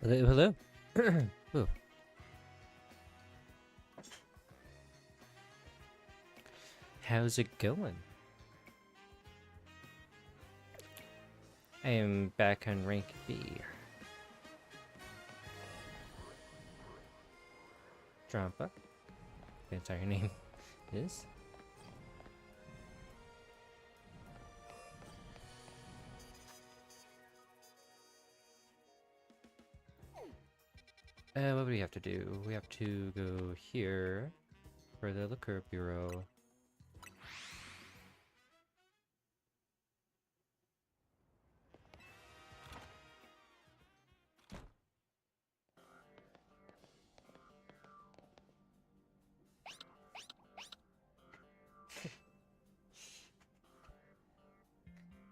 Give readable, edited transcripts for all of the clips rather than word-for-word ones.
Hello, hello. Ooh. How's it going? I am back on rank B. Drampa. The entire name is. What do we have to do? We have to go here for the liquor bureau.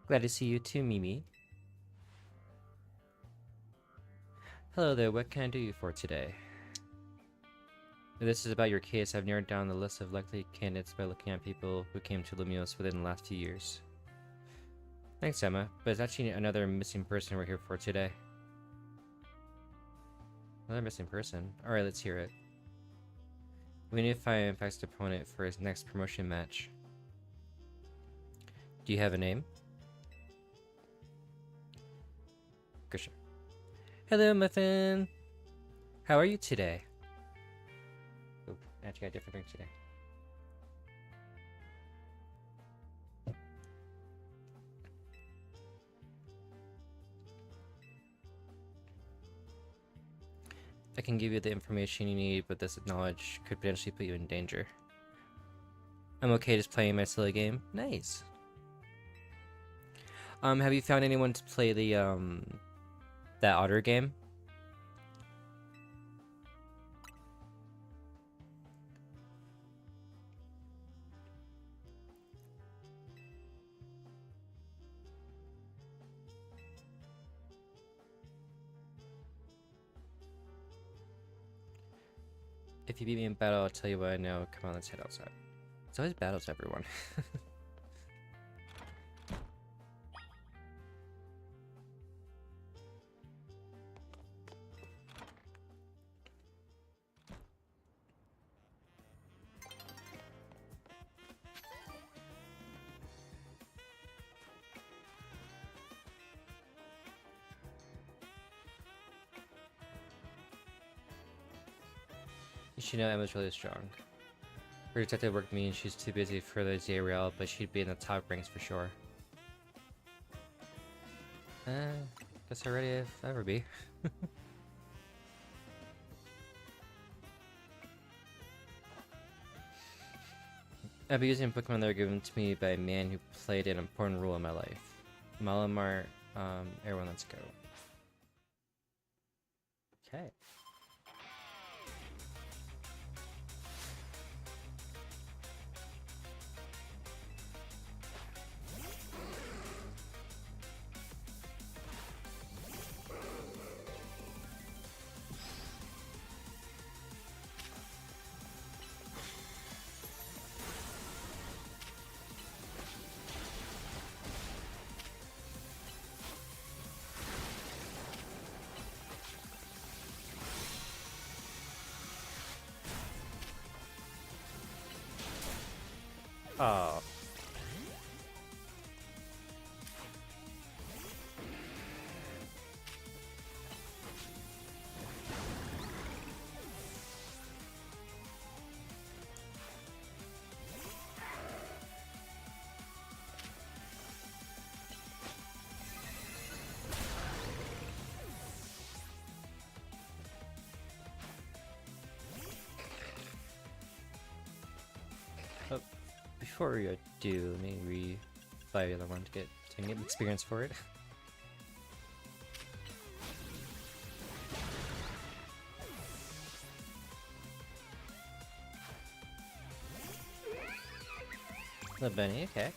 Glad to see you too, Mimi. Hello there, what can I do you for today? If this is about your case, I've narrowed down the list of likely candidates by looking at people who came to Lumios within the last few years. Thanks, Emma, but it's actually another missing person we're here for today. Another missing person? Alright, let's hear it. We need to find Impact's opponent for his next promotion match. Do you have a name? Grisha. Hello, Muffin! How are you today? Oh, I actually got a different drink today. I can give you the information you need, but this knowledge could potentially put you in danger. I'm okay just playing my silly game. Nice. Have you found anyone to play the, that otter game? If you beat me in battle, I'll tell you what I know. Come on, let's head outside. It's always battles, everyone. You should know Emma's really strong. Her detective work means she's too busy for the ZRL, but she'd be in the top ranks for sure. Guess I'm ready if I ever be. I'll be using Pokemon that were given to me by a man who played an important role in my life. Malamar, everyone let's go. Okay. Oh. Before I do, let me buy the other one to get experience for it. The bunny, okay.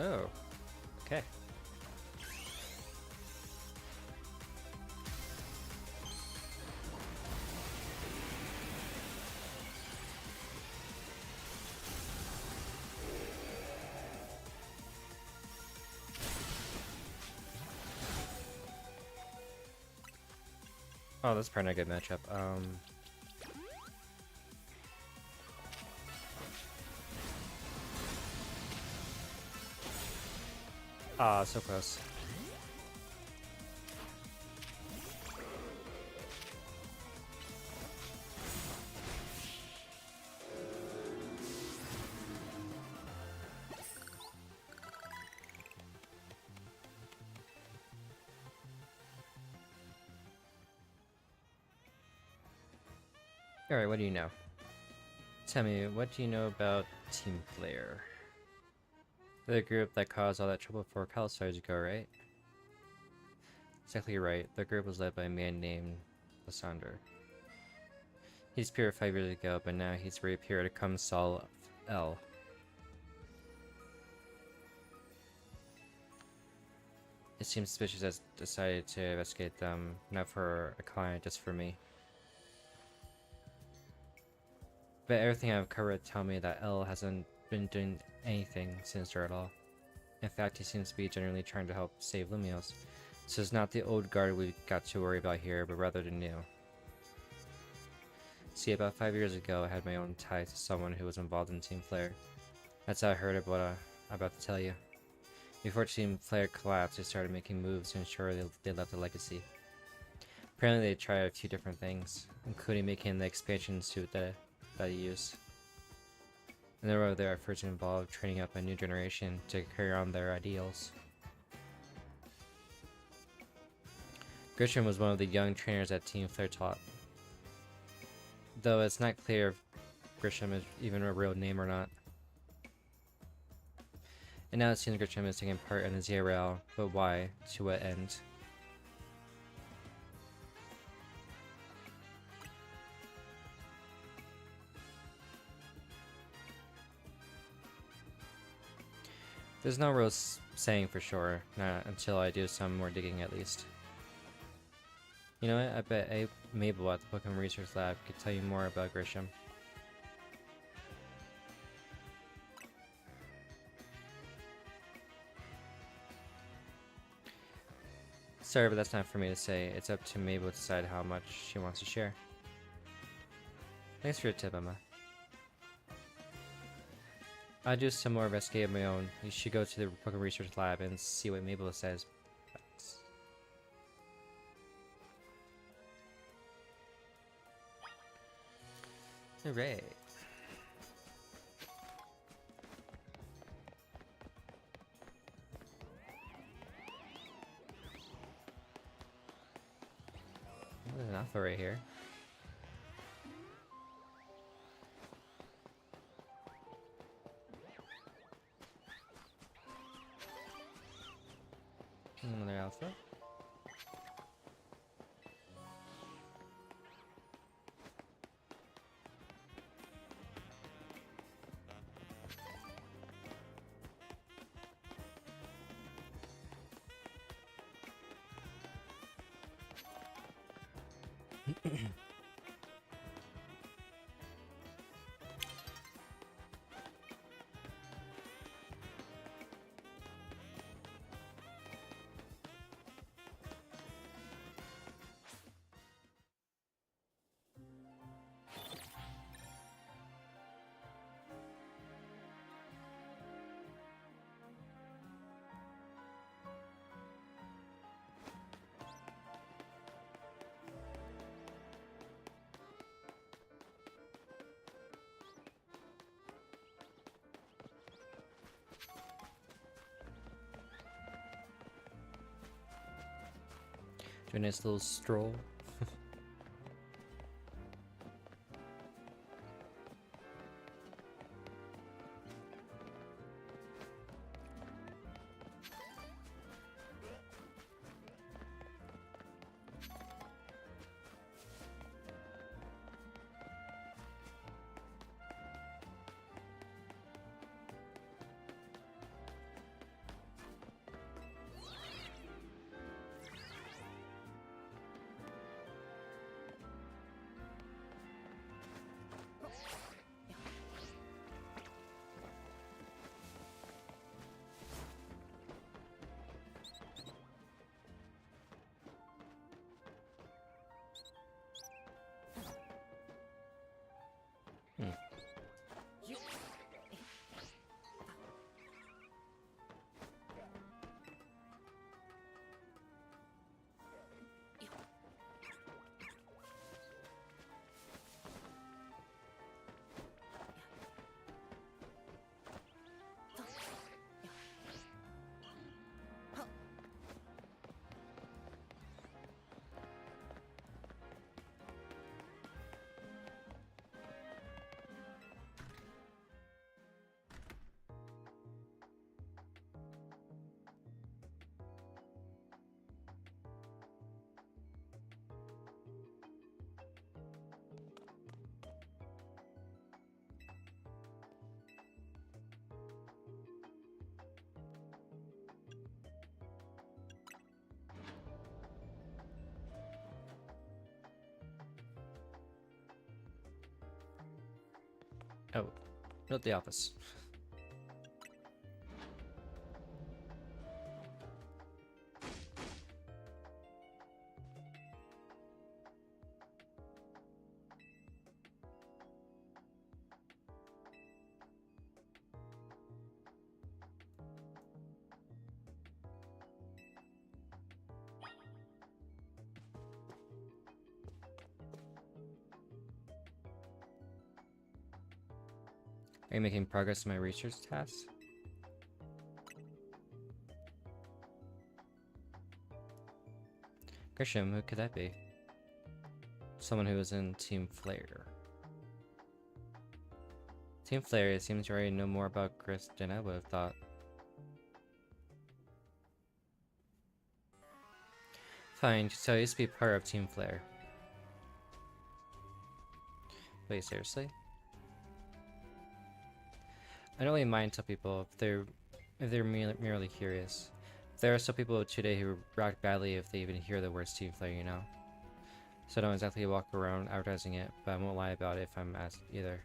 Oh, okay. Oh, that's probably not a good matchup. Ah, so close. Alright, what do you know? Tell me, what do you know about Team Flare? They're the group that caused all that trouble 4 years ago, right? Exactly right. The group was led by a man named Lysander. He disappeared 5 years ago, but now he's reappeared to come solve L. It seems suspicious has decided to investigate them, not for a client, just for me. But everything I've covered tell me that L hasn't been doing anything sinister at all. In fact, he seems to be genuinely trying to help save Lumios. So it's not the old guard we've got to worry about here, but rather the new. See, about 5 years ago, I had my own tie to someone who was involved in Team Flare. That's how I heard about what I'm about to tell you. Before Team Flare collapsed, they started making moves to ensure they left a legacy. Apparently they tried a few different things, including making the expansion suit that I use. And there were their efforts involved training up a new generation to carry on their ideals. Grisham was one of the young trainers that Team Flare taught. Though it's not clear if Grisham is even a real name or not. And now it seems Grisham is taking part in the ZRL, but why? To what end? There's no real saying for sure, not until I do some more digging at least. You know what, I bet Mabel at the Pokemon Research Lab could tell you more about Grisham. Sorry, but that's not for me to say. It's up to Mabel to decide how much she wants to share. Thanks for your tip, Emma. I'll do some more investigating of my own. You should go to the Pokemon Research Lab and see what Mabel says. Thanks. Hooray. There's an alpha right here. Another alpha. Do a nice little stroll. Oh, not the office. Are you making progress in my research tasks? Grisham, who could that be? Someone who was in Team Flare. Team Flare, it seems you already know more about Chris than I would have thought. Fine, so I used to be part of Team Flare. Wait, seriously? I don't really mind tell people if they're merely curious. There are some people today who react badly if they even hear the words Team Flare, you know? So I don't exactly walk around advertising it, but I won't lie about it if I'm asked either.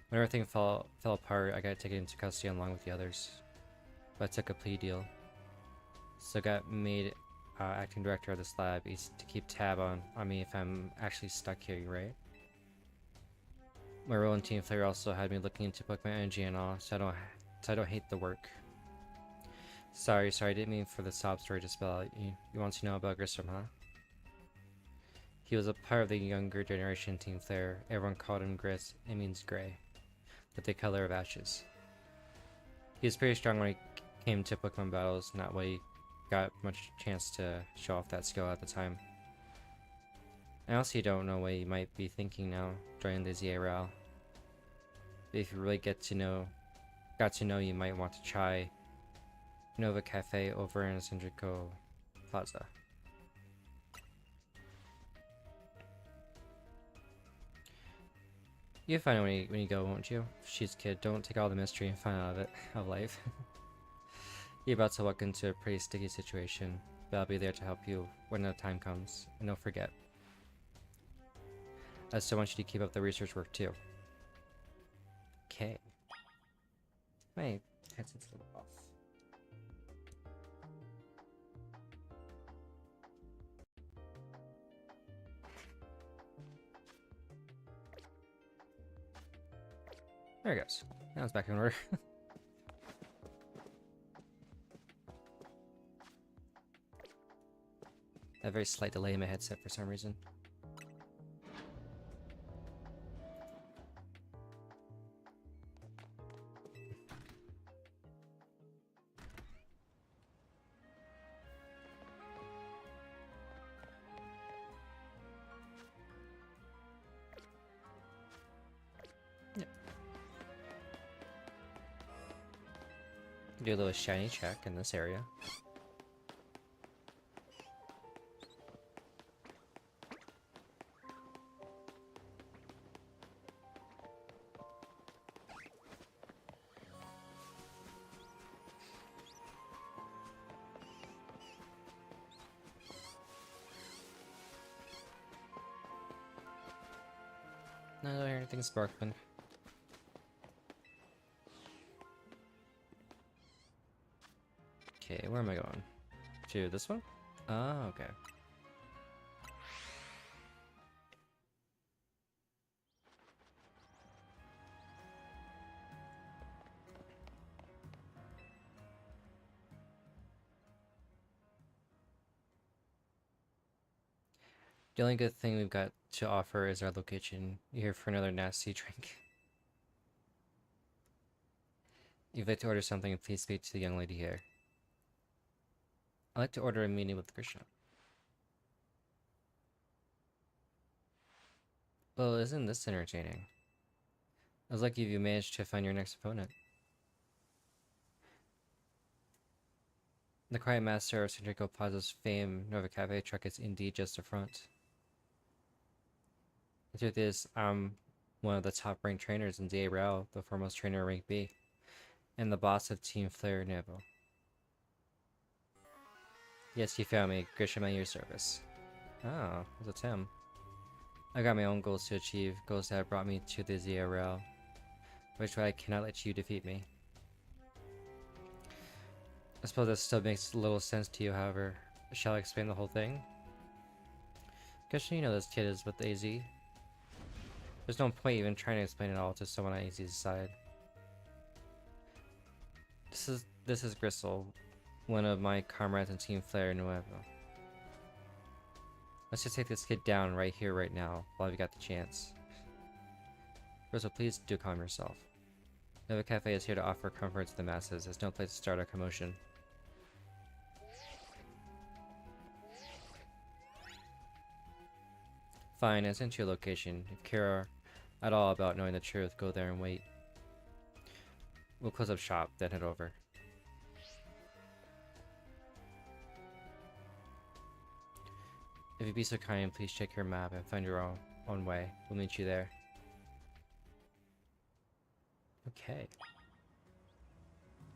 When everything fell apart, I got taken into custody along with the others. But I took a plea deal. So I got made acting director of this lab to keep tab on me if I'm actually stuck here, right? My role in Team Flare also had me looking into Pokemon energy and all, so I don't hate the work. Sorry, I didn't mean for the sob story to spell out. You want to know about Grissom, huh? He was a part of the younger generation Team Flare. Everyone called him Gris. It means gray, but the color of ashes. He was pretty strong when he came to Pokemon battles, not why he got much chance to show off that skill at the time. I honestly don't know what you might be thinking now, joining the ZA. But if you really got to know, you might want to try Nova Cafe over in Centrico Plaza. You'll find it when you go, won't you? She's a kid, don't take all the mystery and fun out of life. You're about to walk into a pretty sticky situation, but I'll be there to help you when the time comes. And don't forget, I still want you to keep up the research work too. Okay. My headset's a little off. There it goes. Now it's back in order. A very slight delay in my headset for some reason. Yep. Do a little shiny check in this area. No, I don't hear anything sparkling. Okay, where am I going? To this one? Oh, okay. The only good thing we've got to offer is our location. You're here for another nasty drink. If you'd like to order something, please speak to the young lady here. I'd like to order a meeting with Krishna. Well, isn't this entertaining? I was lucky if you managed to find your next opponent. The quiet master of Centrico Plaza's famed Nova Cafe truck is indeed just a front. The truth is, I'm one of the top-ranked trainers in DA Real, the foremost trainer rank B, and the boss of Team Flare Nevo. Yes, you found me. Grisham at your service. Oh, it's Tim. I got my own goals to achieve, goals that have brought me to the Zia Rail, which I cannot let you defeat me. I suppose that still makes little sense to you, however. Shall I explain the whole thing? Guess you know this kid is with AZ. There's no point even trying to explain it all to someone on AZ's side. This is Gristle, one of my comrades in Team Flare Nuevo. Let's just take this kid down right here, right now, while we got the chance. Gristle, please do calm yourself. Nova Cafe is here to offer comfort to the masses. There's no place to start a commotion. Fine, I sent you a location. If you care at all about knowing the truth, go there and wait. We'll close up shop, then head over. If you'd be so kind, please check your map and find your own way. We'll meet you there. Okay.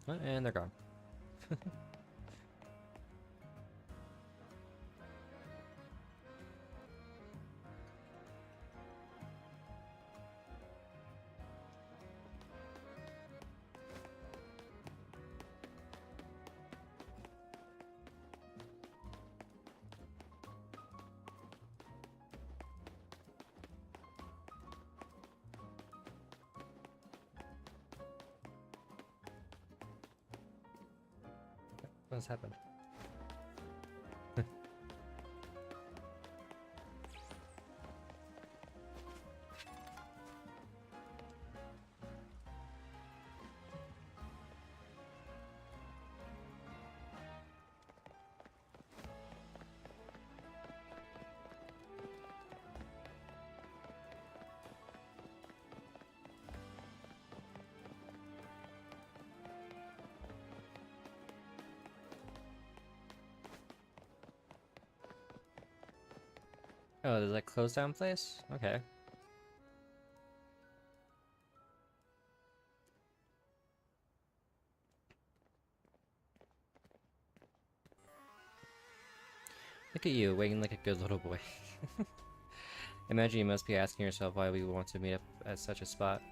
Oh, and they're gone. What's happened? Oh, there's a closed down place? Okay. Look at you, waiting like a good little boy. Imagine you must be asking yourself why we want to meet up at such a spot.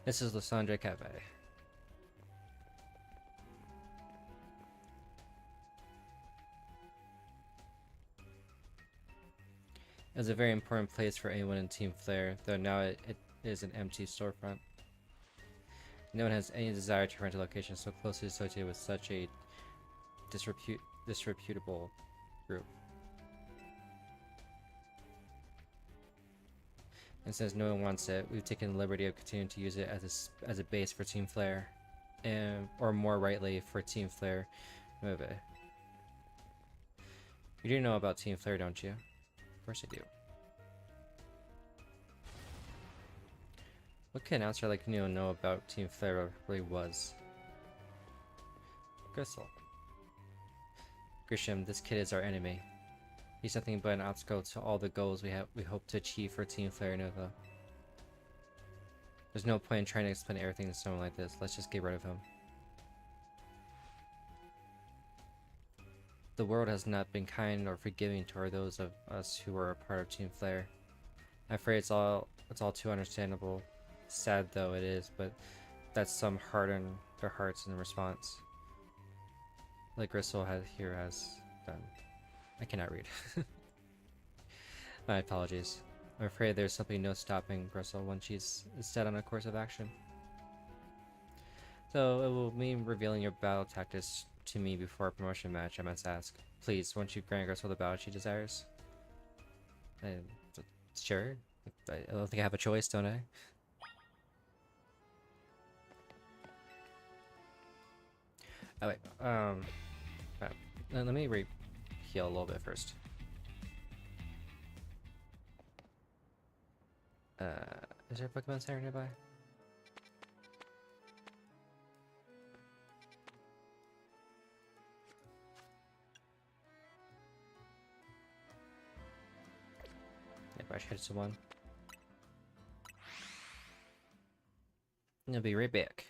This is Lysandre Cafe. It's a very important place for anyone in Team Flare, though now it is an empty storefront. No one has any desire to rent a location so closely associated with such a disreputable group. And since no one wants it, we've taken the liberty of continuing to use it as a base for Team Flare, or more rightly, for Team Flare Nueve. You do know about Team Flare, don't you? Of course I do. What can an outsider like Neo know about Team Flare really was? Gristle. Grisham, this kid is our enemy. He's nothing but an obstacle to all the goals we hope to achieve for Team Flare Nova. There's no point in trying to explain everything to someone like this. Let's just get rid of him. The world has not been kind or forgiving toward those of us who were a part of Team Flare. I'm afraid it's all too understandable. Sad though it is, but that's some harden their hearts in response. Like Gristle has done. I cannot read. My apologies. I'm afraid there's simply no stopping Gristle once she's set on a course of action. So it will mean revealing your battle tactics to me before a promotion match, I must ask. Please, won't you grant Gristle the battle she desires? Sure. I don't think I have a choice, don't I? Oh wait, let me heal a little bit first. Is there a Pokemon Center nearby? Yep, I should head to one. I'll be right back.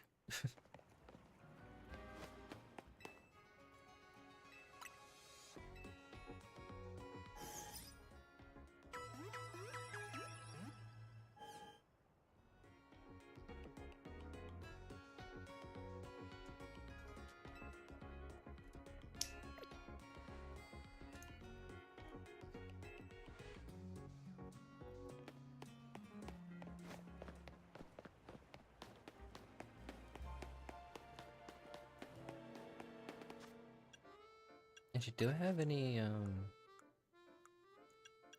Actually, do I have any, I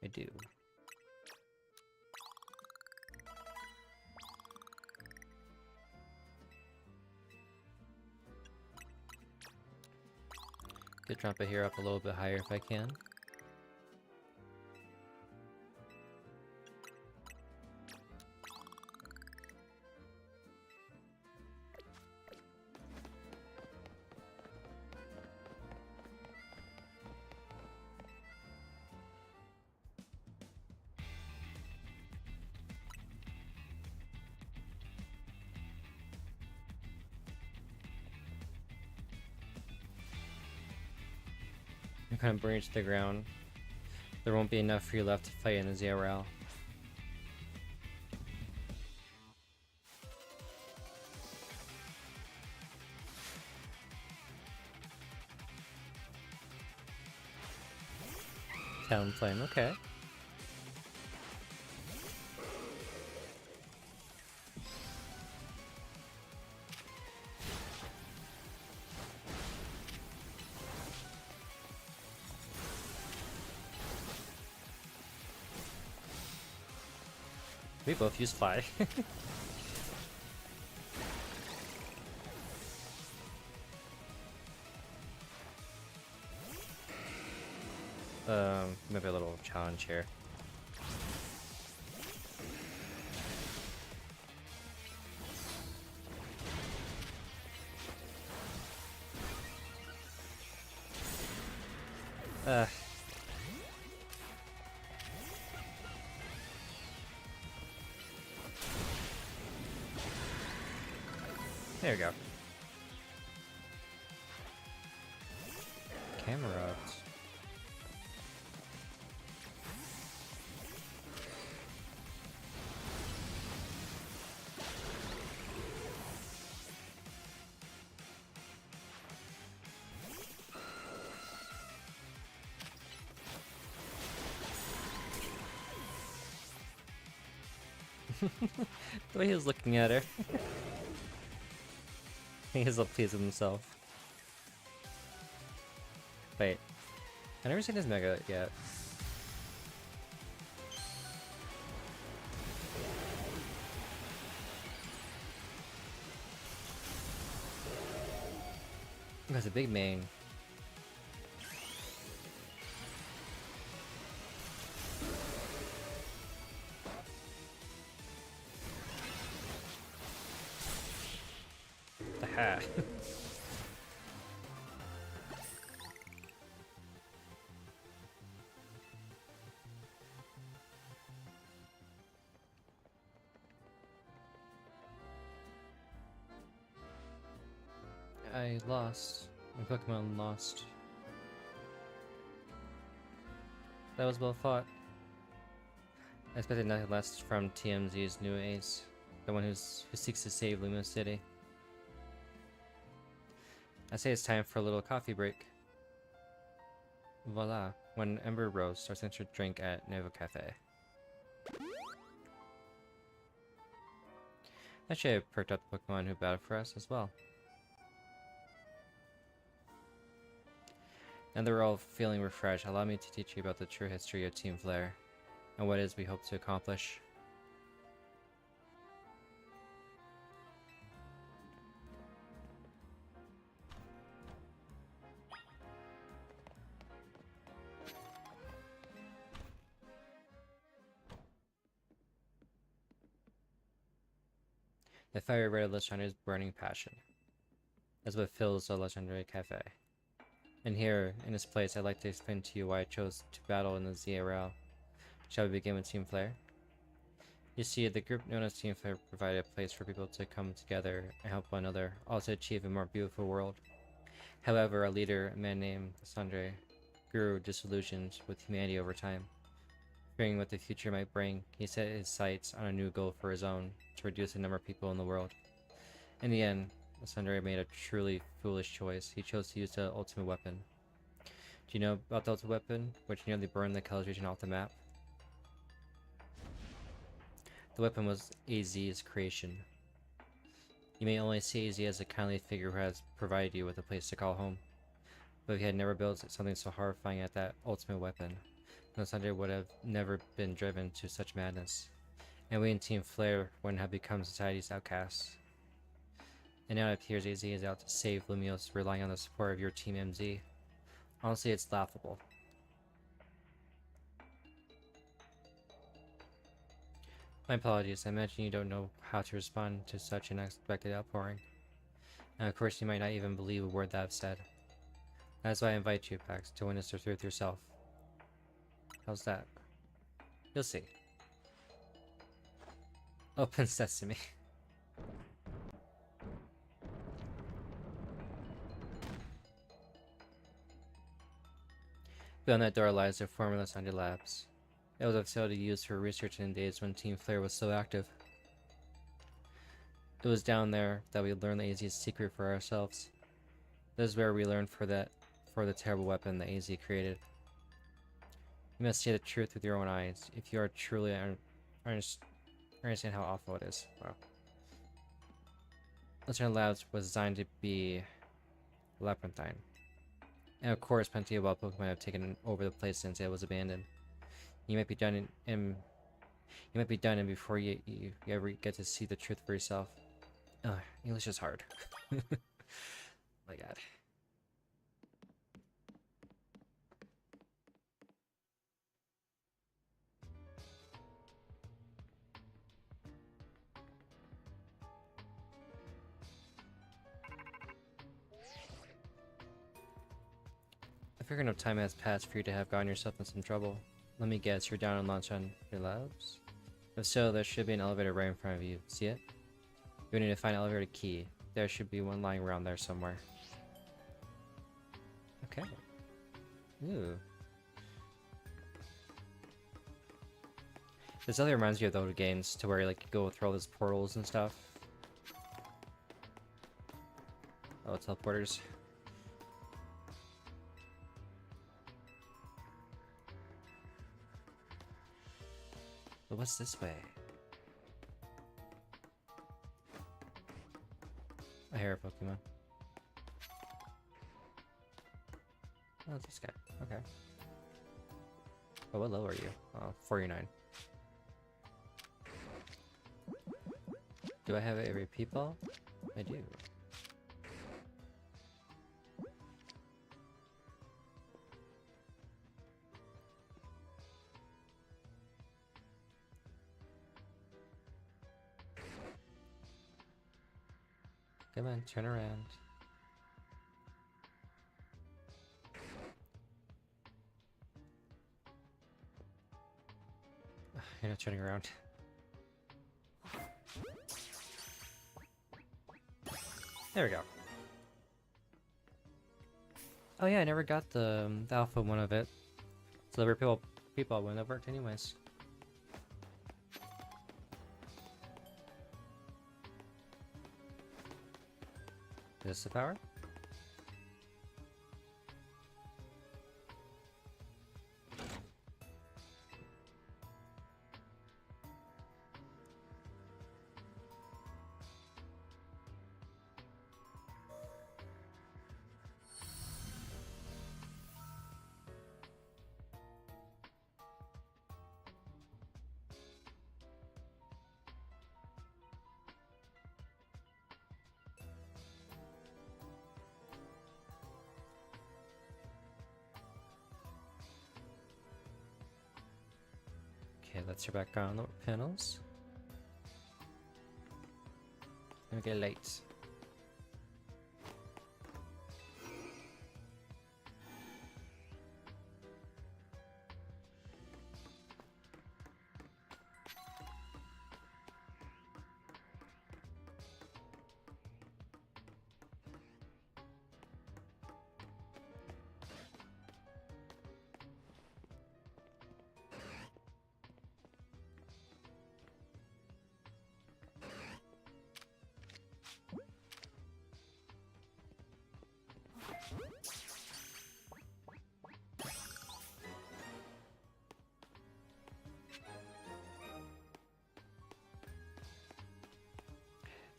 do. Could drop it here up a little bit higher if I can. You kind of bring it to the ground. There won't be enough for you left to fight in a ZRL. Town Flame, okay. We both use fly. Maybe a little challenge here. There we go. Cameras. The way he was looking at her. I think he's pleased with himself. Wait. I've never seen his Mega yet. That's a big main. Aha. I lost. My Pokemon lost. That was well fought. I expected nothing less from TMZ's new ace, the one who seeks to save Lumos City. I say it's time for a little coffee break. Voila, when Ember Rose starts to drink at Nevo Cafe. Actually, I perked up the Pokemon who battled for us as well. Now that we're all feeling refreshed, allow me to teach you about the true history of Team Flare, and what it is we hope to accomplish. The fire red of Lechandre's burning passion. That's what fills the Lechandre Cafe. And here, in this place, I'd like to explain to you why I chose to battle in the ZRL. Shall we begin with Team Flare? You see, the group known as Team Flare provided a place for people to come together and help one another, all to achieve a more beautiful world. However, our leader, a man named Sandre, grew disillusioned with humanity over time. Fearing what the future might bring, he set his sights on a new goal for his own, to reduce the number of people in the world. In the end, Sandre made a truly foolish choice. He chose to use the ultimate weapon. Do you know about the ultimate weapon, which nearly burned the Kalos region off the map? The weapon was AZ's creation. You may only see AZ as a kindly figure who has provided you with a place to call home. But he had never built something so horrifying as that ultimate weapon. Alexander would have never been driven to such madness. And we in Team Flare wouldn't have become society's outcasts. And now it appears AZ is out to save Lumios, relying on the support of your Team MZ. Honestly, it's laughable. My apologies, I imagine you don't know how to respond to such an unexpected outpouring. And of course you might not even believe a word that I've said. That's why I invite you, Pax, to witness the truth yourself. How's that? You'll see. Open sesame. Beyond that door lies the Formula Sunday Labs. It was a facility used for research in the days when Team Flare was so active. It was down there that we learned the AZ's secret for ourselves. This is where we learned for the terrible weapon that AZ created. You must see the truth with your own eyes if you are truly understand how awful it is. Wow. Alternate Labs was designed to be labyrinthine. And of course, plenty of wild Pokemon have taken over the place since it was abandoned. You might be done in before you ever get to see the truth for yourself. Ugh, English is hard. My god. I figure enough time has passed for you to have gotten yourself in some trouble. Let me guess, you're down and launched on your labs? If so, there should be an elevator right in front of you. See it? You need to find an elevator key. There should be one lying around there somewhere. Okay. Ooh. This other reminds me of the old games, to where like you go through all these portals and stuff. Oh, teleporters. But what's this way? I hear a Pokemon. Oh, it's this guy. Okay. Oh, what level are you? Oh, 49. Do I have a repeat ball? I do. Come on, turn around. You're not turning around. There we go. Oh yeah, I never got the alpha one of it. So the people wouldn't have worked anyways. Is this the power? Okay, let's hear back on the panels. Okay, late.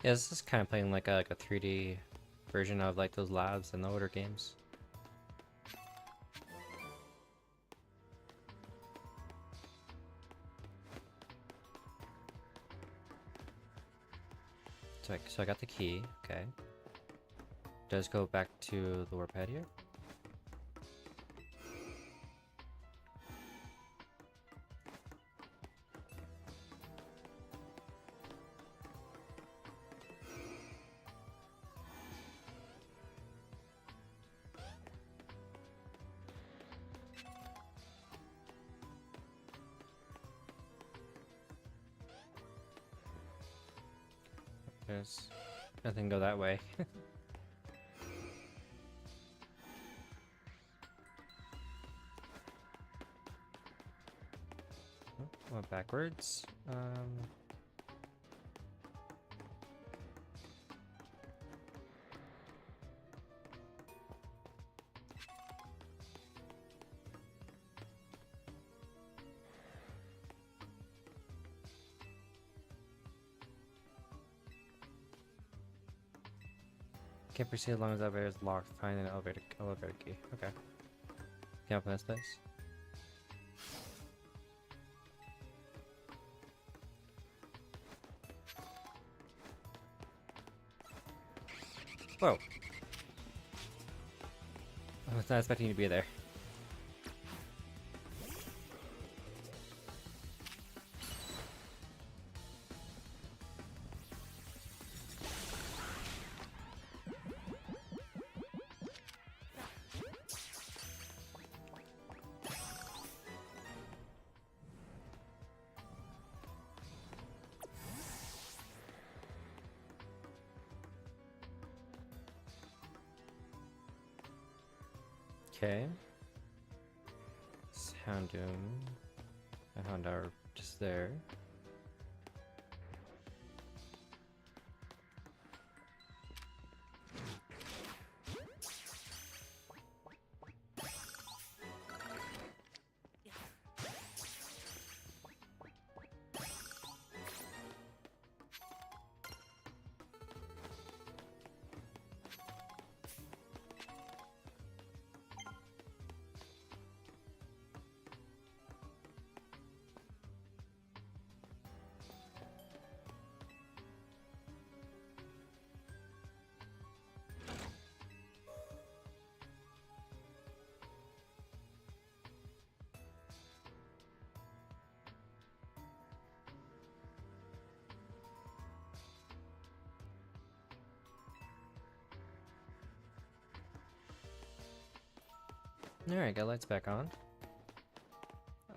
Yeah, this is kind of playing like a 3D version of like those labs in the older games. So I got the key. Okay. Does go back to the warp pad here? There's nothing go that way. Went backwards. Can't proceed as long as the elevator is locked. Find an elevator key. Okay. Can't open this place. Whoa. I was not expecting you to be there. Okay. Houndoom and Houndour are just there. Alright, got lights back on.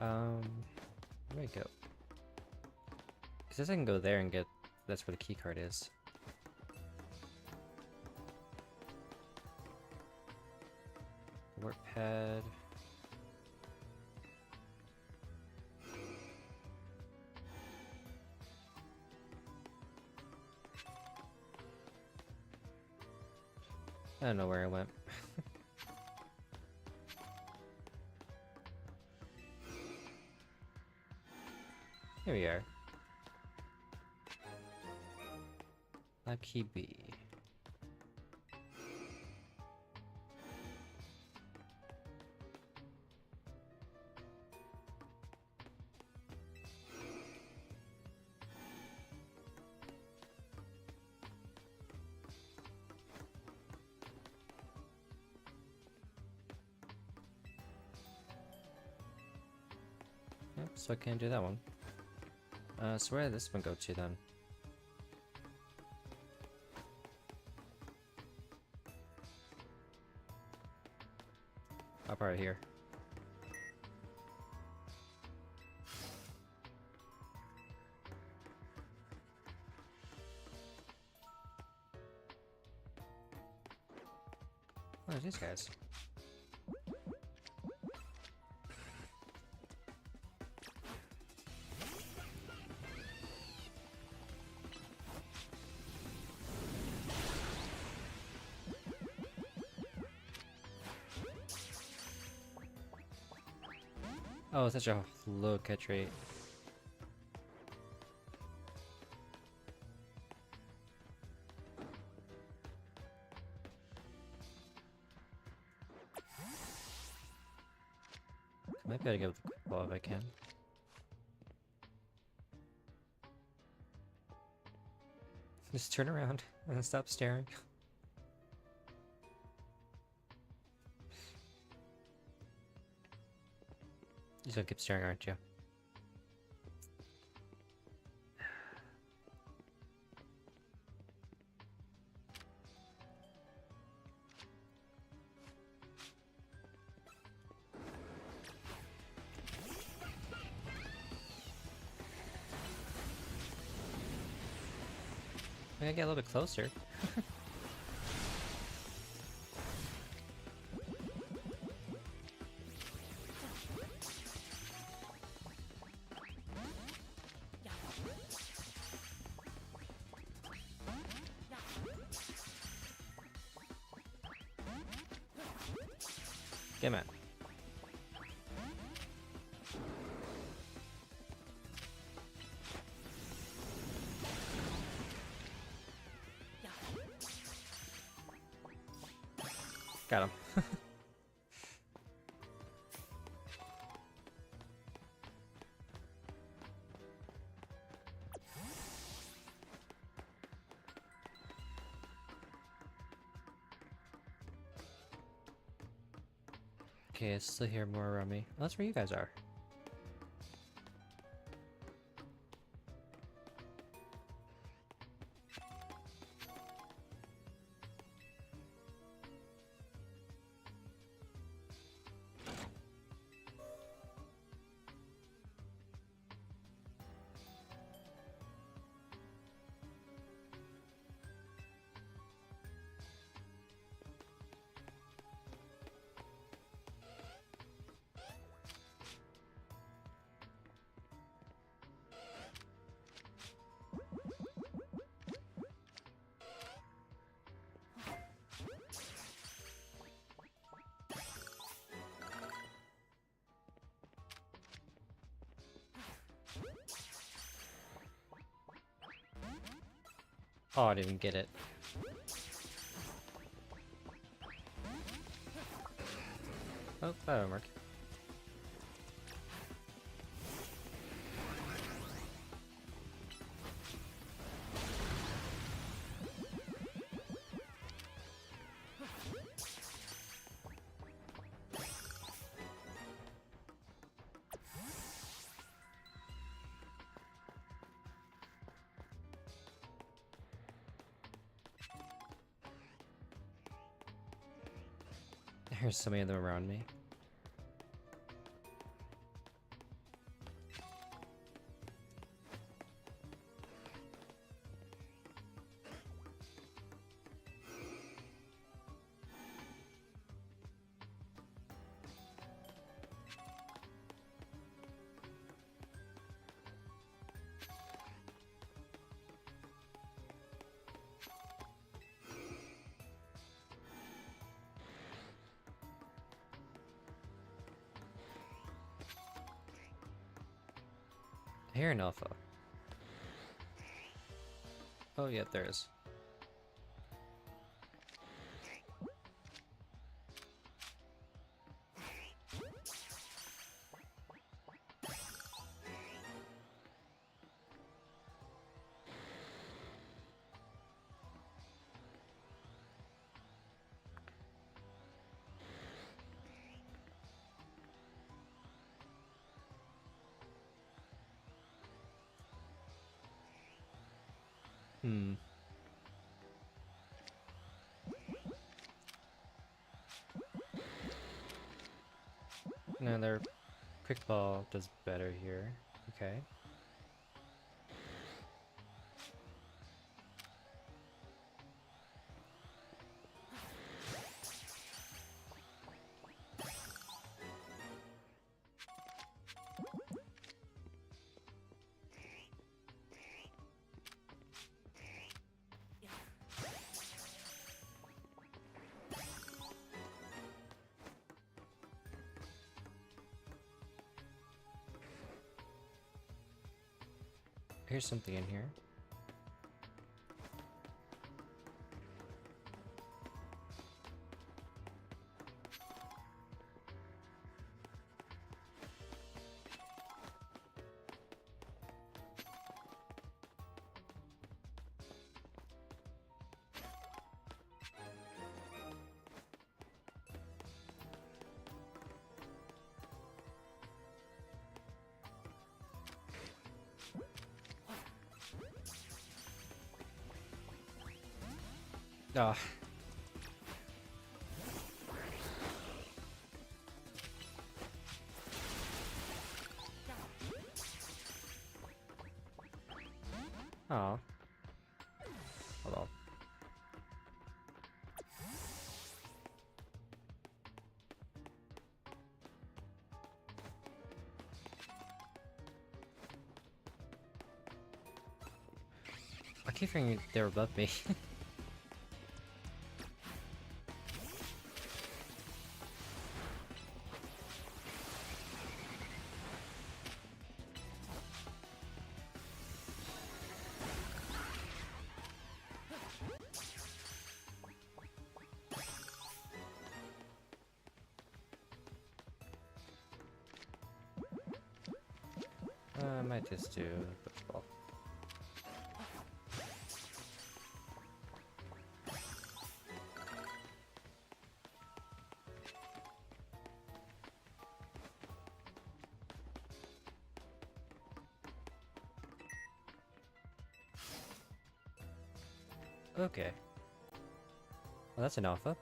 Where do I go? It says I can go there and get... That's where the key card is. Warp pad. I don't know where I went. Here we are. Lucky B. Yep, so I can't do that one. So where did this one go to then? Up right here. Oh, these guys. Oh, such a low catch rate. Might be able to get with the quick ball if I can. Just turn around and stop staring. You're gonna keep staring, aren't you? I gotta get a little bit closer. Get him out. Got him. Okay, I still hear more around me. Oh, that's where you guys are. Oh, I didn't even get it. Oh, that didn't work. There's so many of them around me. I hear an alpha. Oh, yeah, there is. Hmm. No, their quick ball does better here. Okay. Here's something in here. Ah. Oh. Hold on. I keep thinking they're above me. I might just do football. Okay. Well, that's an alpha.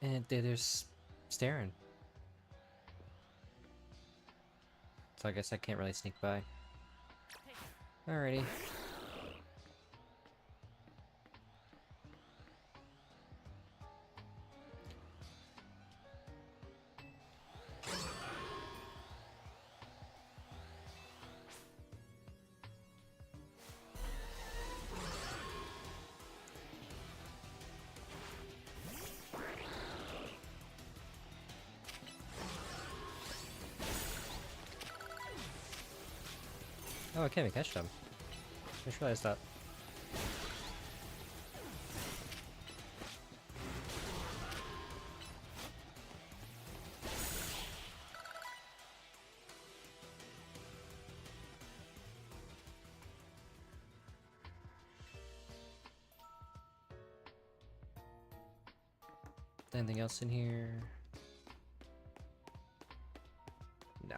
And there's staring. So I guess I can't really sneak by. Alrighty. Oh, I can't even catch them. I just realized that. Anything else in here? No.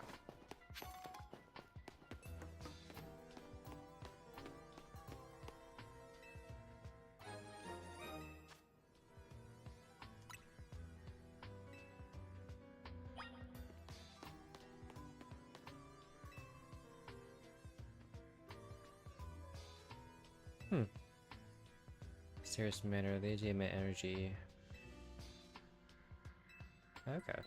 Hmm. Serious manner, they emit energy. Okay.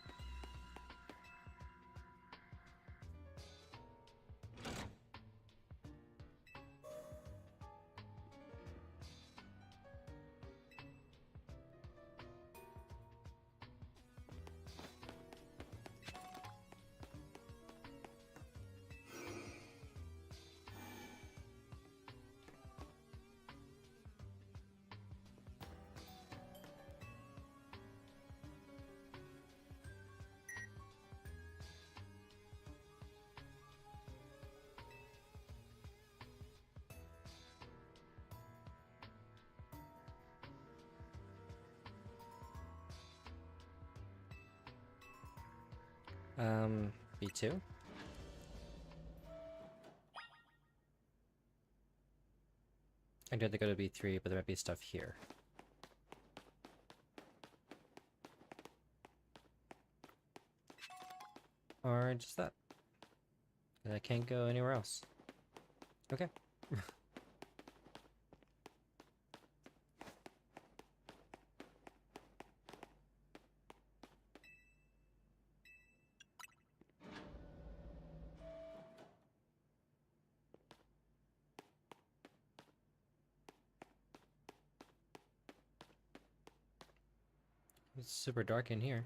B2? I did to go to B3, but there might be stuff here. Or just that. And I can't go anywhere else. Okay. It's super dark in here.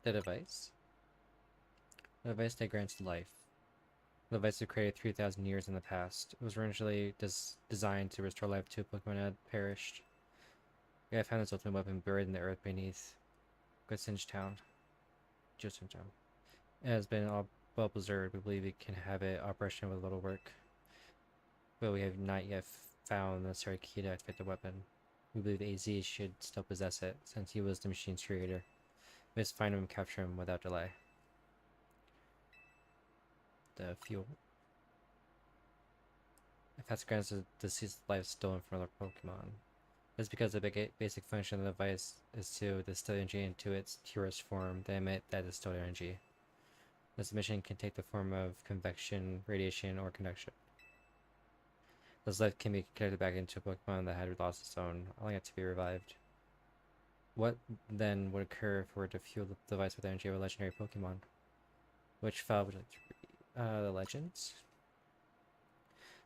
The device? The device that grants life. The device was created 3,000 years in the past. It was originally designed to restore life to Pokemon that had perished. We have found this ultimate weapon buried in the earth beneath Gosinge Town. Justin Town. It has been all well preserved. We believe we can have it operational with little work. But we have not yet found the necessary key to activate the weapon. We believe AZ should still possess it, since he was the machine's creator. We must find him and capture him without delay. The fuel. If that's grants a deceased life stolen from other Pokemon. That's because the basic function of the device is to distill energy into its purest form, then emit that distilled energy. This emission can take the form of convection, radiation, or conduction. This life can be connected back into a Pokemon that had lost its own, allowing it to be revived. What then would occur if we were to fuel the device with energy of a legendary Pokemon? Which file would you like to read? The legends?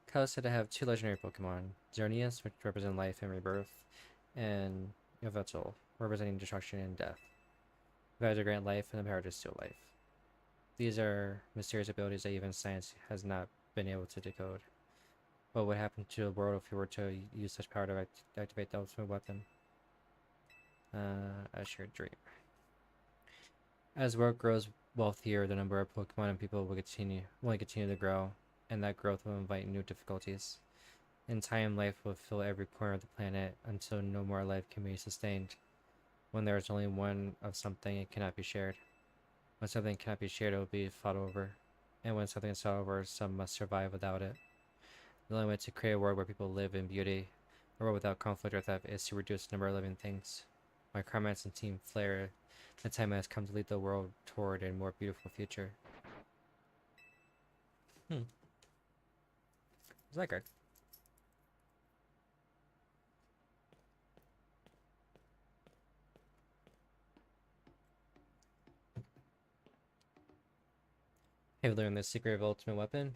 Kalos said to have 2 legendary Pokemon, Xerneas, which represent life and rebirth, and Yveltal, representing destruction and death. The power to grant life and the power to steal life. These are mysterious abilities that even science has not been able to decode. What would happen to the world if we were to use such power to activate the ultimate weapon? A shared dream. As the world grows wealthier, the number of Pokemon and people will only continue to grow, and that growth will invite new difficulties. In time, life will fill every corner of the planet until no more life can be sustained. When there is only one of something, it cannot be shared. When something cannot be shared, it will be fought over. And when something is fought over, some must survive without it. The only way to create a world where people live in beauty, a world without conflict or theft, is to reduce the number of living things. My Carmats and Team Flare, the time has come to lead the world toward a more beautiful future. Zygarde. Have learned the secret of Ultimate Weapon?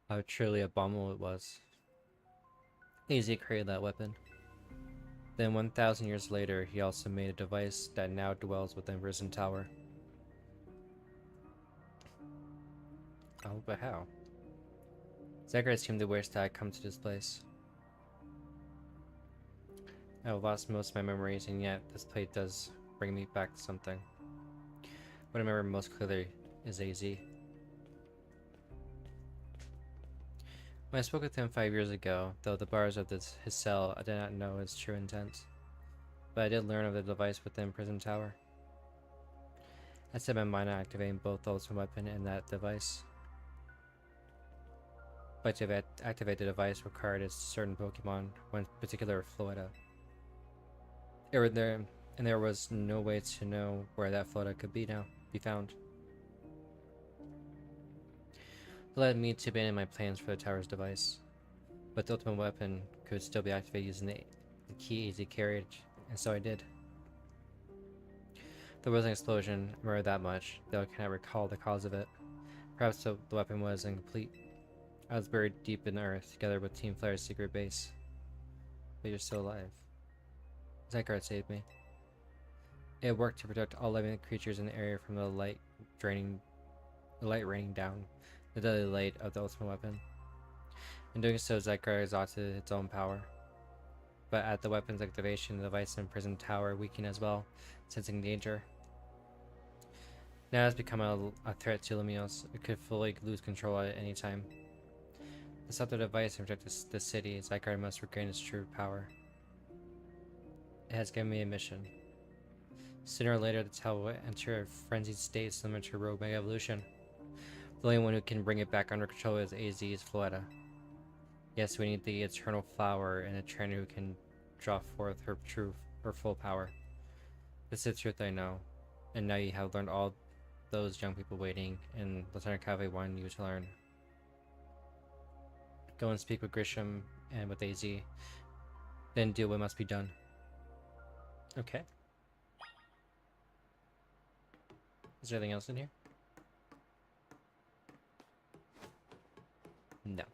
How truly abominable it was. AZ created that weapon. Then 1,000 years later, he also made a device that now dwells within Risen Tower. Oh, but how? Zygarde seemed to wish that I'd come to this place. I've lost most of my memories, and yet this place does bring me back to something. What I remember most clearly is AZ. When I spoke with him 5 years ago, though the bars of his cell, I did not know his true intent. But I did learn of the device within Prison Tower. I set my mind on activating both the Ultimate Weapon and that device. But to activate the device required a certain Pokemon, one particular Floetta. There was no way to know where that Floetta could be found. It led me to abandon my plans for the tower's device. But the Ultimate Weapon could still be activated using the key AZ carried, and so I did. There was an explosion, I remember that much, though I cannot recall the cause of it. Perhaps the weapon was incomplete. I was buried deep in the earth, together with Team Flare's secret base. But you're still alive. Zygarde saved me. It worked to protect all living creatures in the area from the light raining down, the deadly light of the Ultimate Weapon. In doing so, Zygarde exhausted its own power. But at the weapon's activation, the device in Prison Tower weakened as well, sensing danger. Now it has become a threat to Lumiose. It could fully lose control at any time. To stop the device and protect the city, Zygarde must regain its true power. It has given me a mission. Sooner or later, the tower will enter a frenzied state similar to Rogue Mega Evolution. The only one who can bring it back under control is AZ's Floetta. Yes, we need the Eternal Flower and a trainer who can draw forth her full power. This is the truth I know, and now you have learned all those young people waiting, and Lieutenant Cave wanted you to learn. Go and speak with Grisham and with AZ, then do what must be done. Okay. Is there anything else in here? No.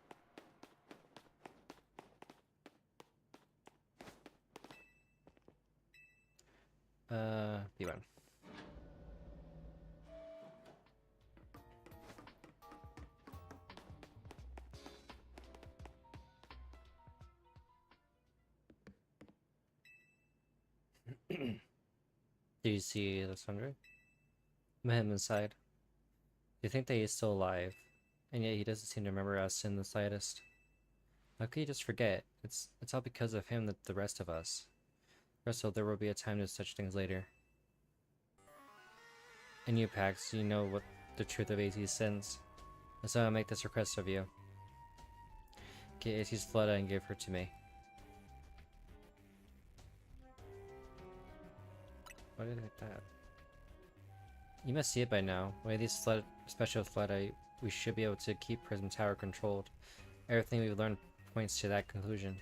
B1. Do you see the Sundry? Met him inside. You think that he's still alive, and yet he doesn't seem to remember us in the slightest. How could you just forget? It's all because of him that the rest of us. Russell, there will be a time to such things later. And you, Pax, you know what the truth of AZ's sins. And so I make this request of you. Get AZ's Fleda and give her to me. Why did I like that? You must see it by now. With these special Fleda, we should be able to keep Prism Tower controlled. Everything we've learned points to that conclusion.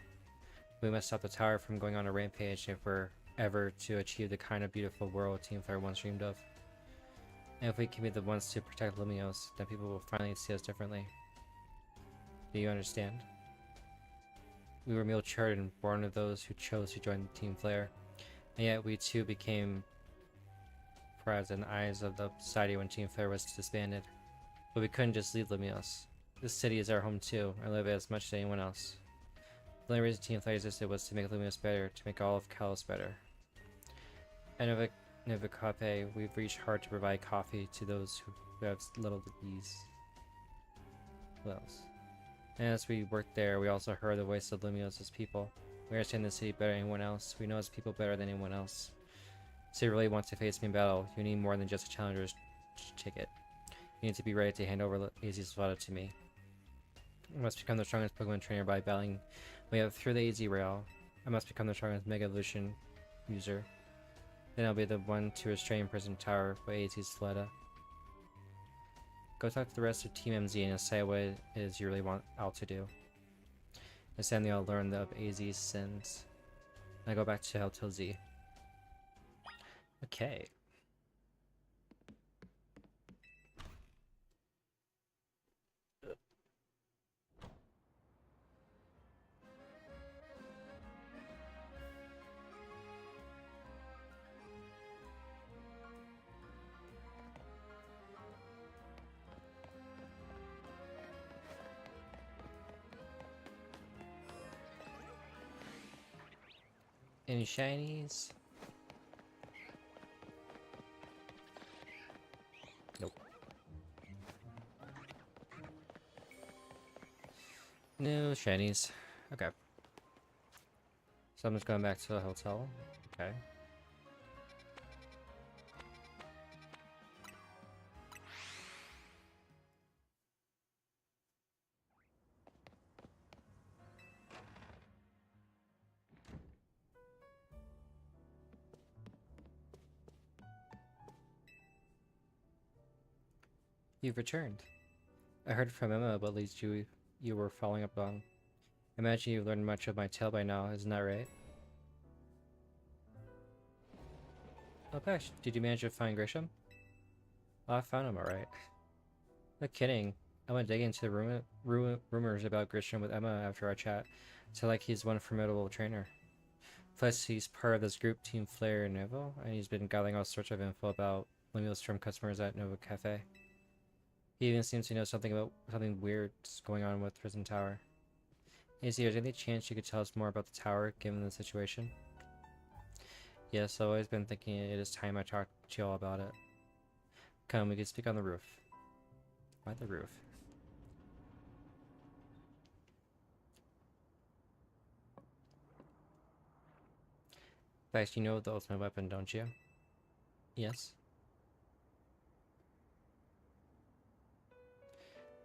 We must stop the tower from going on a rampage if we're ever to achieve the kind of beautiful world Team Flare once dreamed of. And if we can be the ones to protect Lumios, then people will finally see us differently. Do you understand? We were Milchard and born of those who chose to join Team Flare, and yet we too became prized in the eyes of the society when Team Flare was disbanded. But we couldn't just leave Lumios. This city is our home too, and I love it as much as anyone else. The only reason Team Flare existed was to make Lumios better, to make all of Kalos better. And Novicape, we've reached hard to provide coffee to those who have little to ease. What else? And as we worked there, we also heard the voice of Lumios' people. We understand the city better than anyone else. We know its people better than anyone else. So you really want to face me in battle, you need more than just a challenger's ticket. You need to be ready to hand over AZ's Vada to me. I must become the strongest Pokemon trainer by battling way up through the AZ rail. I must become the strongest Mega Evolution user. Then I'll be the one to restrain Prism Tower by AZ's Fleda. Go talk to the rest of Team MZ and say what it is you really want Al to do. And then they'll learn of AZ's sins. And I go back to Hotel Z. Okay. Any shinies? Nope. No shinies. Okay. So I'm just going back to the hotel. Okay. You've returned. I heard from Emma about leads you were following up on. I imagine you've learned much of my tale by now, isn't that right? Oh gosh, did you manage to find Grisham? Oh, I found him alright. No kidding. I went digging into the rumors about Grisham with Emma after our chat. So like he's one formidable trainer. Plus he's part of this group Team Flare Novo, and he's been gathering all sorts of info about Lumios from customers at Nova Cafe. He even seems to know something about something weird going on with Prism Tower. Is there any chance you could tell us more about the tower, given the situation? Yes, I've always been thinking it is time I talk to y'all about it. Come, we can speak on the roof. Why the roof? In fact, you know the ultimate weapon, don't you? Yes.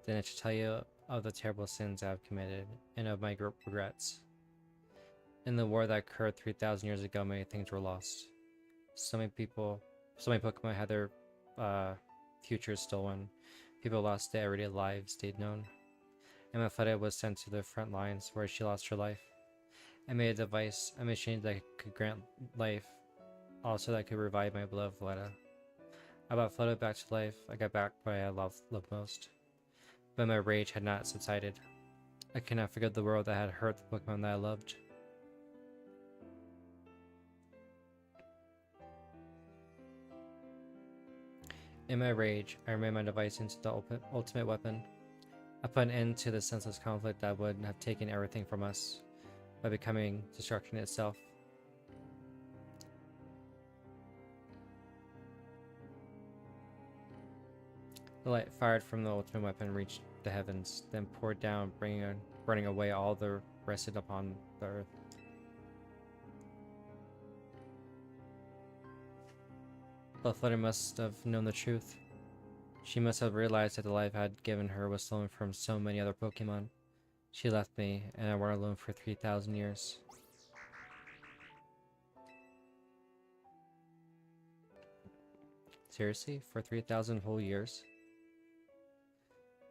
Then I should tell you of the terrible sins I have committed, and of my regrets. In the war that occurred 3,000 years ago, many things were lost. So many Pokemon had their futures stolen. People lost their everyday lives they'd known. Emma Fleda was sent to the front lines, where she lost her life. I made a device, a machine that could grant life, also that could revive my beloved Fleda. I brought Fleda back to life. I got back what I loved most. But my rage had not subsided. I could not forget the world that had hurt the Pokemon that I loved. In my rage, I remade my device into the ultimate weapon. I put an end to the senseless conflict that would have taken everything from us, by becoming destruction itself. The light fired from the ultimate weapon reached the heavens, then poured down, burning away all that rested upon the earth. But Flutter must have known the truth. She must have realized that the life I had given her was stolen from so many other Pokemon. She left me, and I went alone for 3,000 years. Seriously? For 3,000 whole years?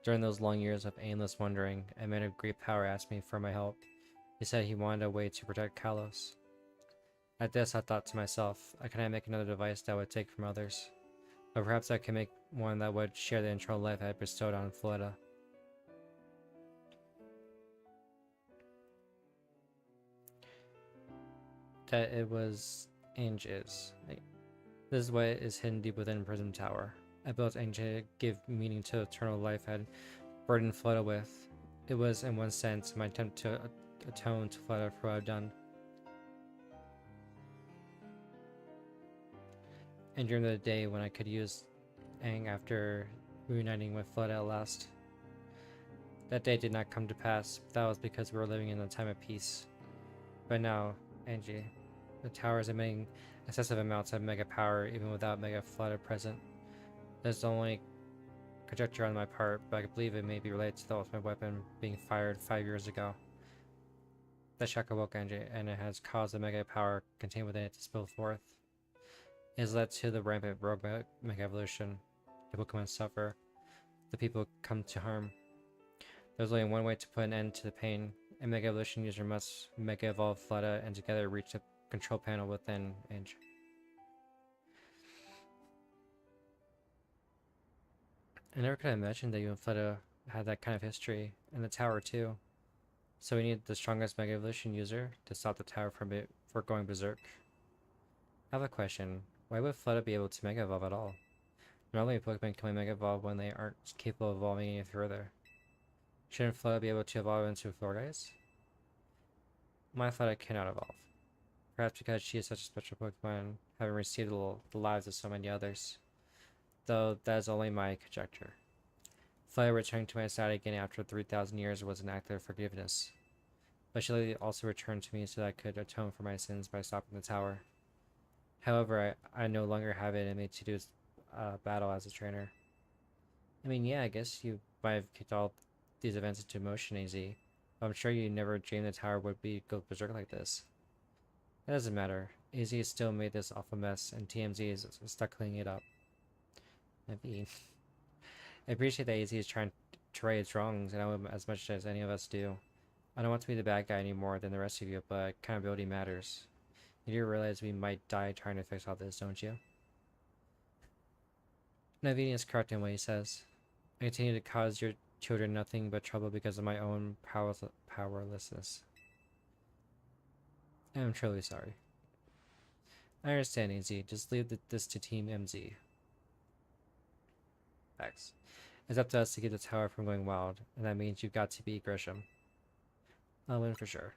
During those long years of aimless wandering, a man of great power asked me for my help. He said he wanted a way to protect Kalos. At this, I thought to myself, can I make another device that would take from others? Or perhaps I could make one that would share the internal life I had bestowed on Florida. That it was Ange's. This is what is hidden deep within Prism Tower. I built Ange to give meaning to the eternal life I had burdened Florida with. It was, in one sense, my attempt to atone to Florida for what I've done. And during the day when I could use Aang after reuniting with Florida at last. That day did not come to pass, but that was because we were living in a time of peace. But now, Angie, the tower is emitting excessive amounts of mega power even without Mega Florida present. There's only conjecture on my part, but I believe it may be related to the ultimate weapon being fired 5 years ago. That shock awoke Angie, and it has caused the mega power contained within it to spill forth. It has led to the rampant rogue mega evolution. The Pokemon suffer. The people come to harm. There's only one way to put an end to the pain. A Mega Evolution user must Mega Evolve Fleta and together reach the control panel within Ange. I never could have imagined that you and Fleta had that kind of history, and the tower too. So we need the strongest Mega Evolution user to stop the tower from going berserk. I have a question. Why would Fleta be able to Mega Evolve at all? Normally Pokemon can only Mega Evolve when they aren't capable of evolving any further. Shouldn't Fleta be able to evolve into Florges? My Fleta cannot evolve. Perhaps because she is such a special Pokemon, having received the lives of so many others. Though that is only my conjecture. Fleta returning to my side again after 3,000 years was an act of forgiveness. But she also returned to me so that I could atone for my sins by stopping the tower. However, I no longer have it in me to do battle as a trainer. I mean, yeah, I guess you might have kicked all these events into motion, AZ. But I'm sure you never dreamed the tower would go berserk like this. It doesn't matter. AZ still made this awful mess, and TMZ is stuck cleaning it up. I mean, I appreciate that AZ is trying to right its wrongs, and I know as much as any of us do. I don't want to be the bad guy any more than the rest of you, but accountability matters. You do realize we might die trying to fix all this, don't you? Navini is correct in what he says. I continue to cause your children nothing but trouble because of my own powerlessness. I am truly sorry. I understand, AZ. Just leave this to Team MZ. X. It's up to us to keep the tower from going wild, and that means you've got to beat Grisham. I'll win for sure.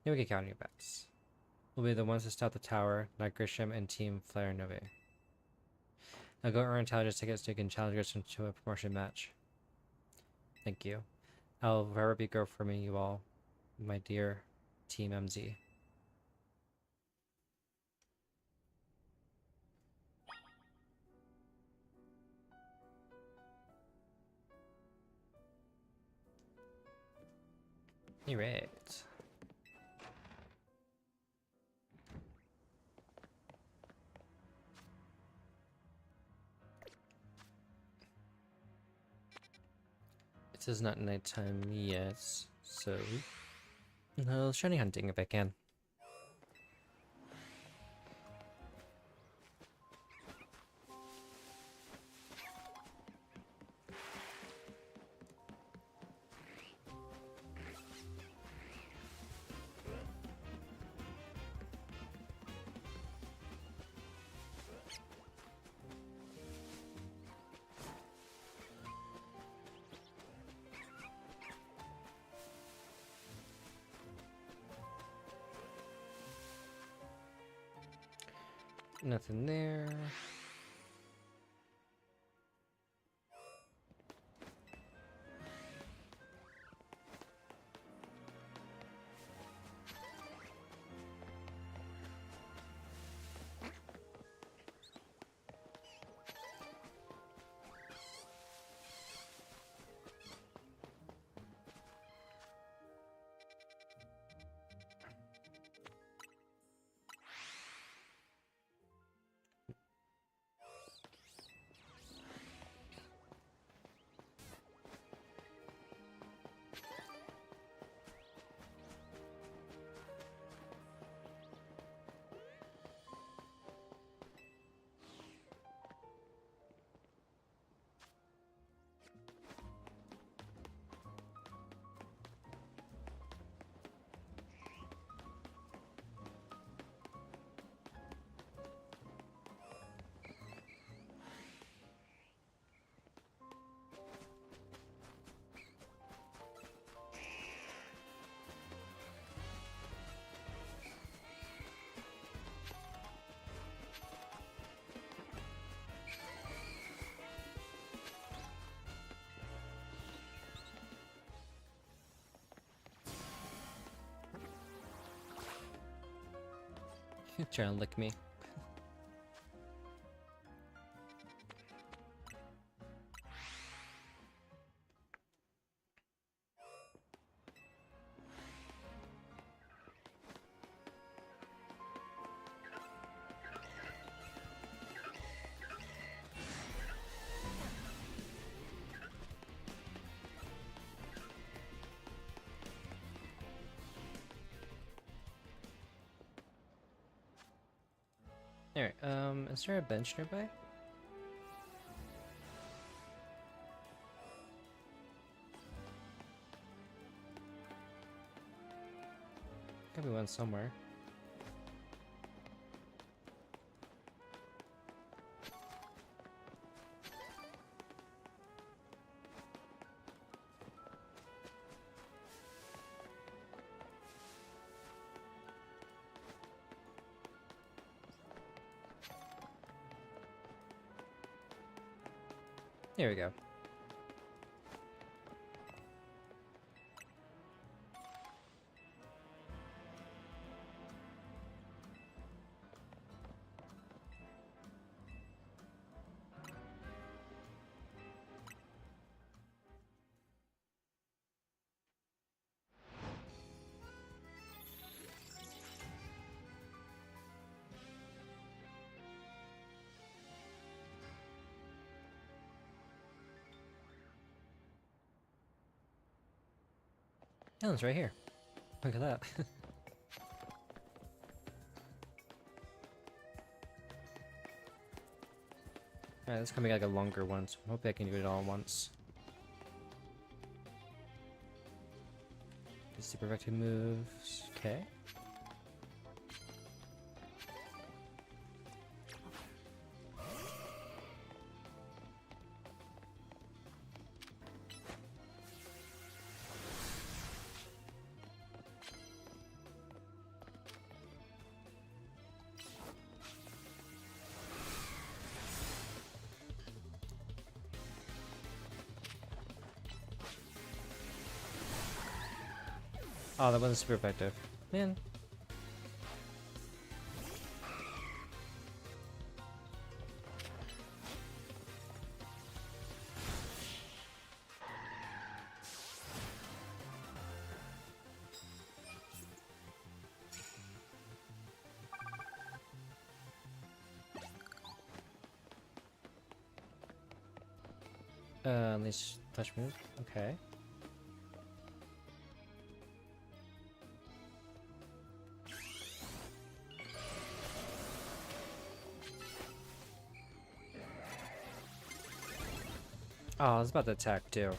Now we can count on your backs. We'll be the ones to stop the tower, not Grisham and Team Flare Nove. Now go earn intelligence tickets so you can challenge Grisham to a promotion match. Thank you. I'll forever be grateful for me, you all, my dear Team MZ. Alright. It is not nighttime yet, so no shiny hunting if I can. Nothing there. Trying to lick me. Alright, is there a bench nearby? Gotta be one somewhere. There we go. Helen's right here. Look at that. Alright, this is gonna be like a longer one, so hopefully I can do it all at once. The super effective moves. Okay. Oh, that wasn't super effective. Man. Unleash touch move. Okay. Oh, I was about to attack too.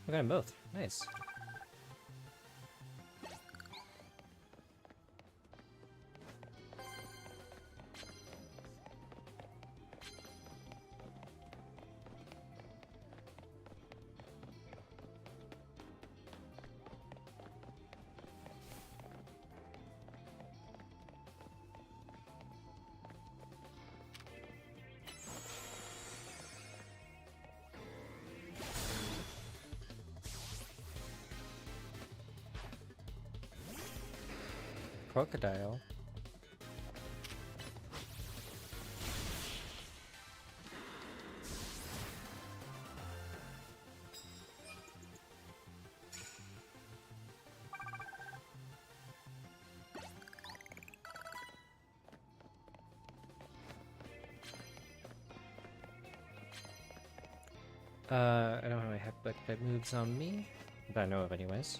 I got them both. Nice. Crocodile. I don't have any heck type moves on me that I know of anyways.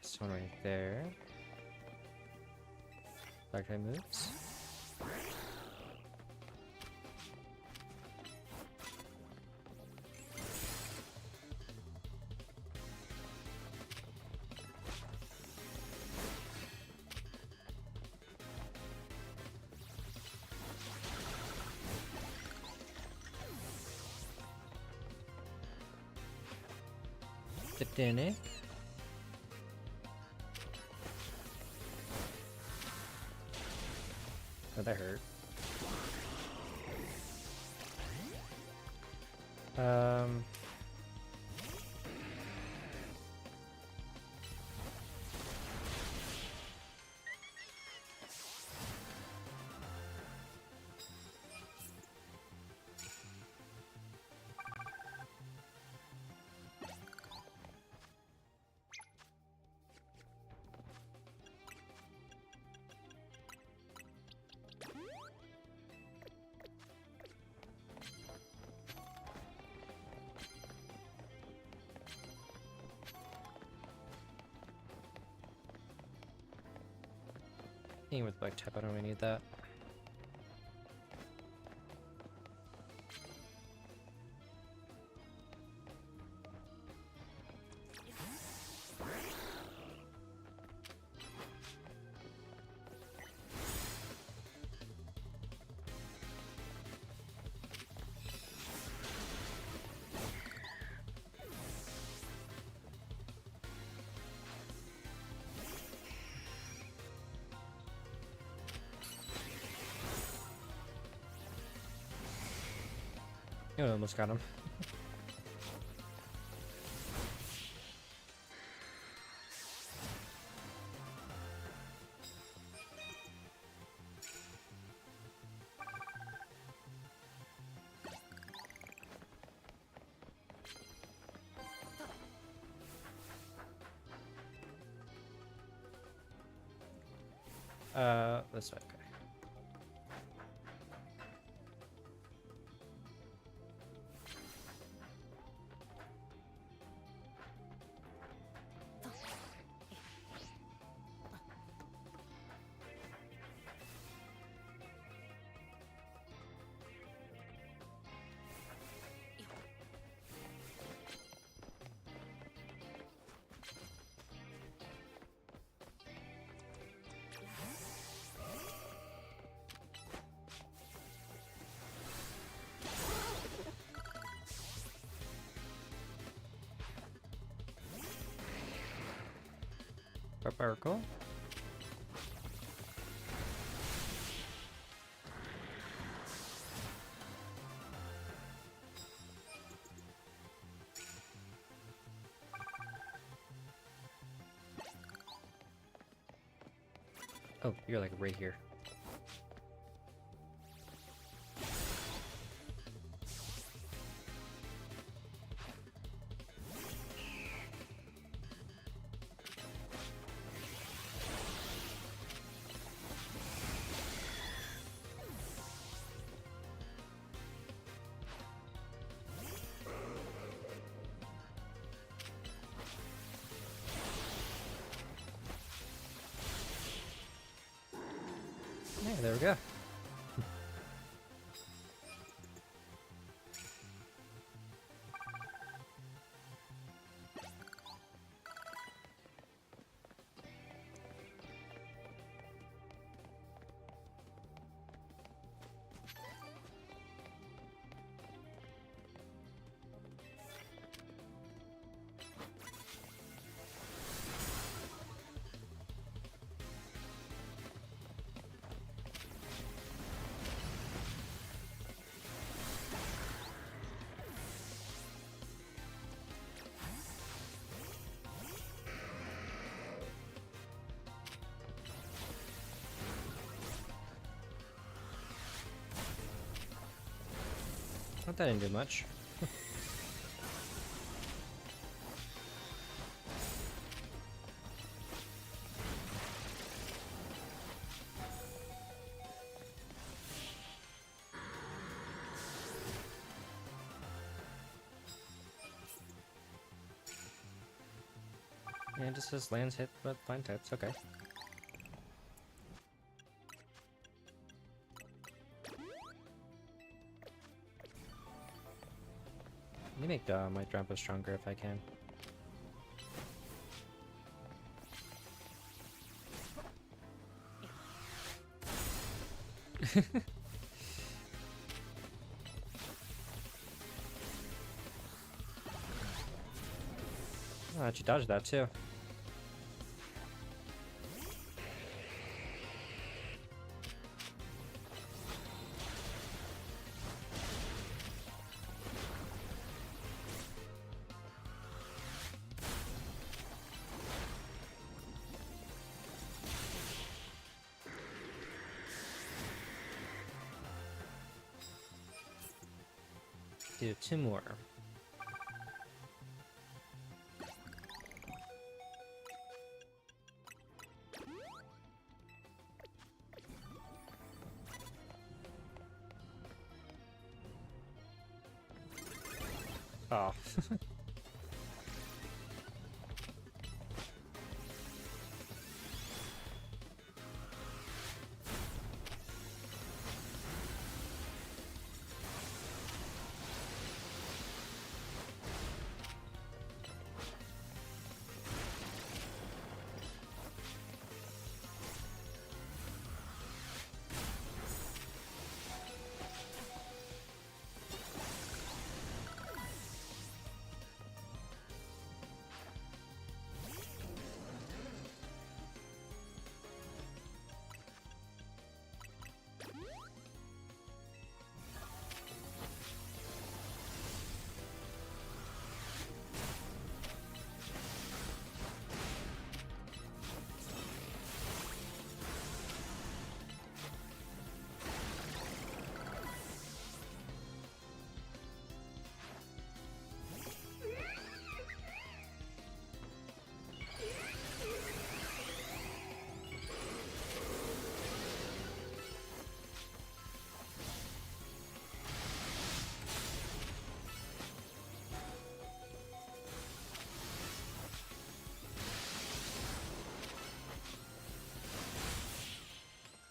This one right there. Dark type moves. Dinner. Oh, that hurt. Even with black type, I don't really need that. You almost got him. This way, okay. Barbarical. Oh, you're like right here. Yeah, there we go. That didn't do much. And it just says lands hit but fine types, okay. Let me make my Drampa stronger if I can. She dodged that too. Do 2 more. Oh.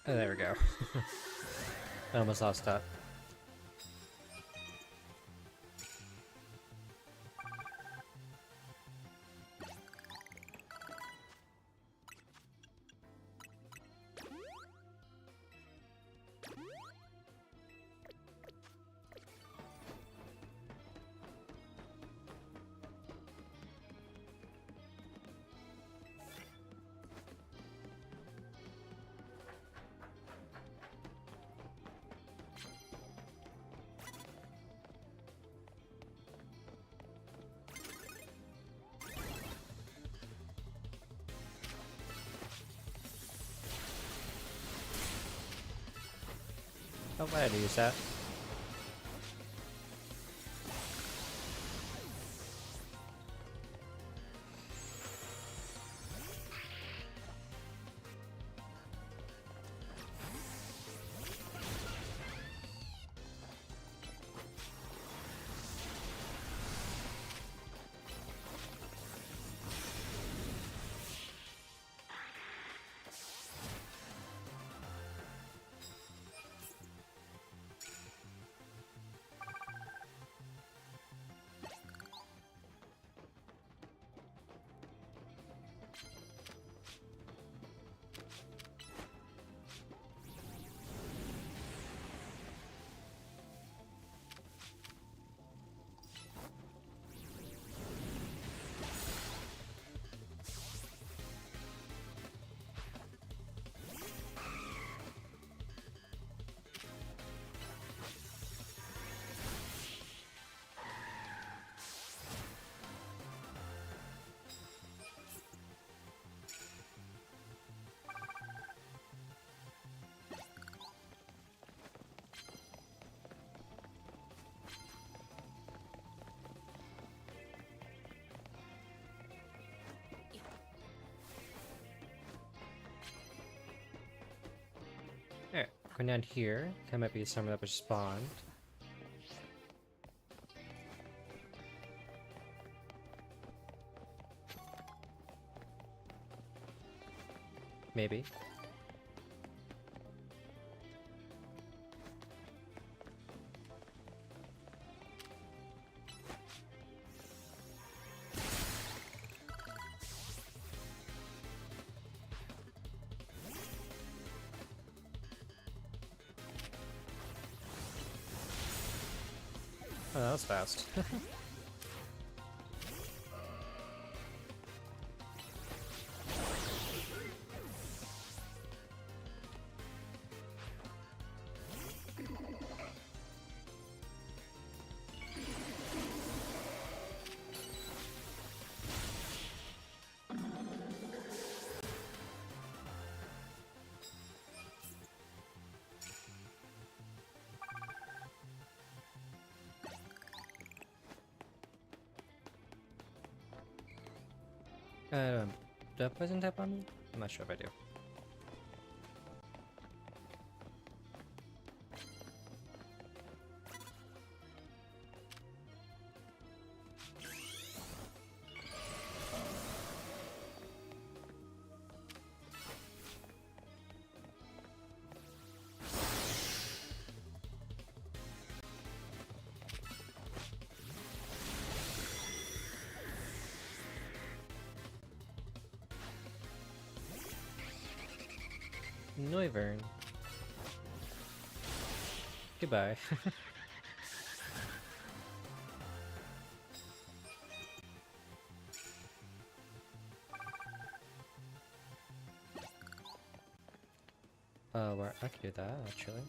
Oh, there we go. I almost lost that. Oh, I had to use that. Alright, going down here. That might be somewhere that was spawned. Maybe. Oh, that was fast. Do I have poison type on me? I'm not sure if I do. Noivern. Goodbye. Where I can do that actually.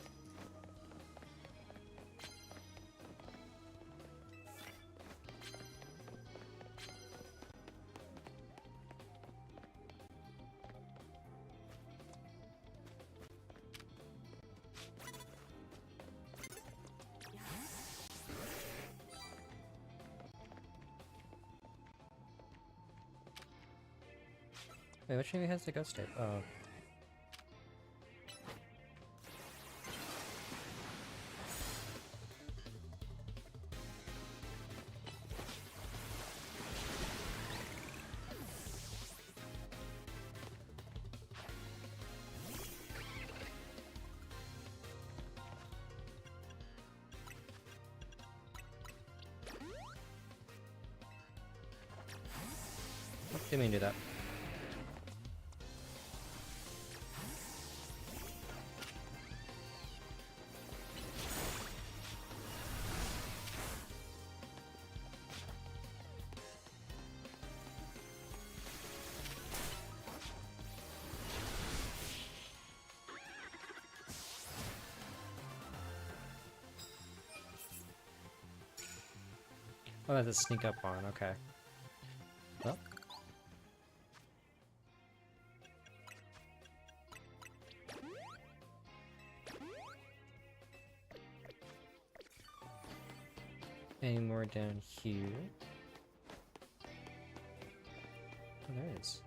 Wait, which maybe has the ghost type? Oh. Didn't mean to do that. Oh, that's a sneak up on, okay. Well. Any more down here? Oh, there is.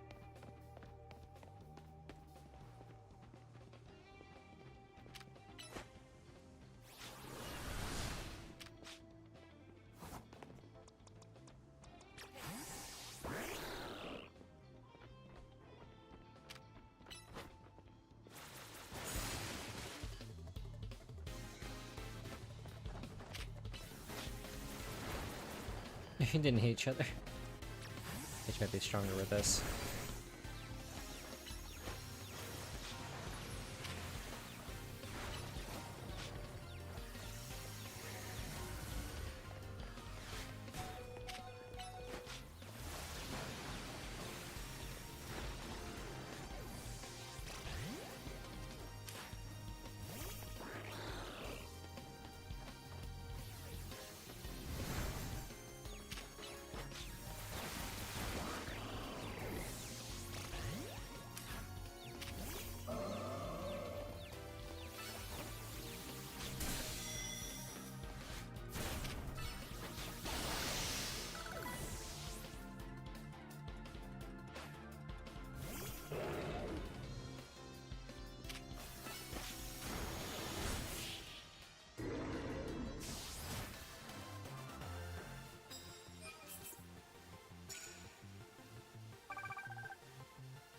We didn't hate each other. H might be stronger with this.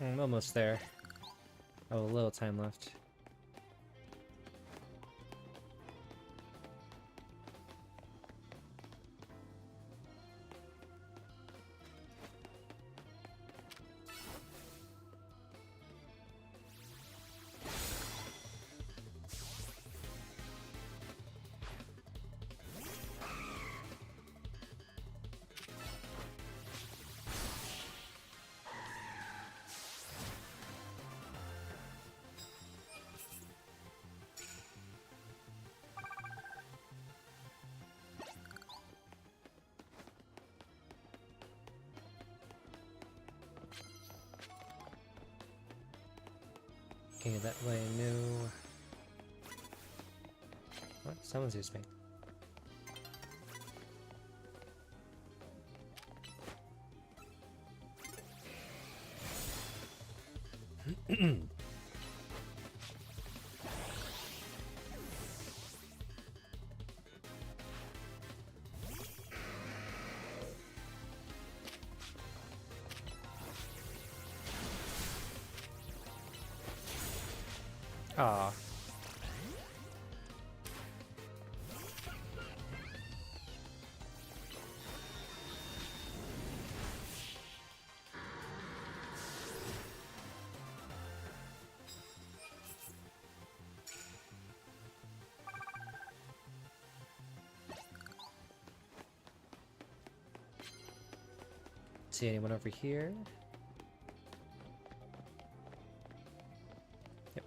I'm almost there. Oh, a little time left. Okay, that way I knew. What? Someone's used me. Aw. See anyone over here? Yep.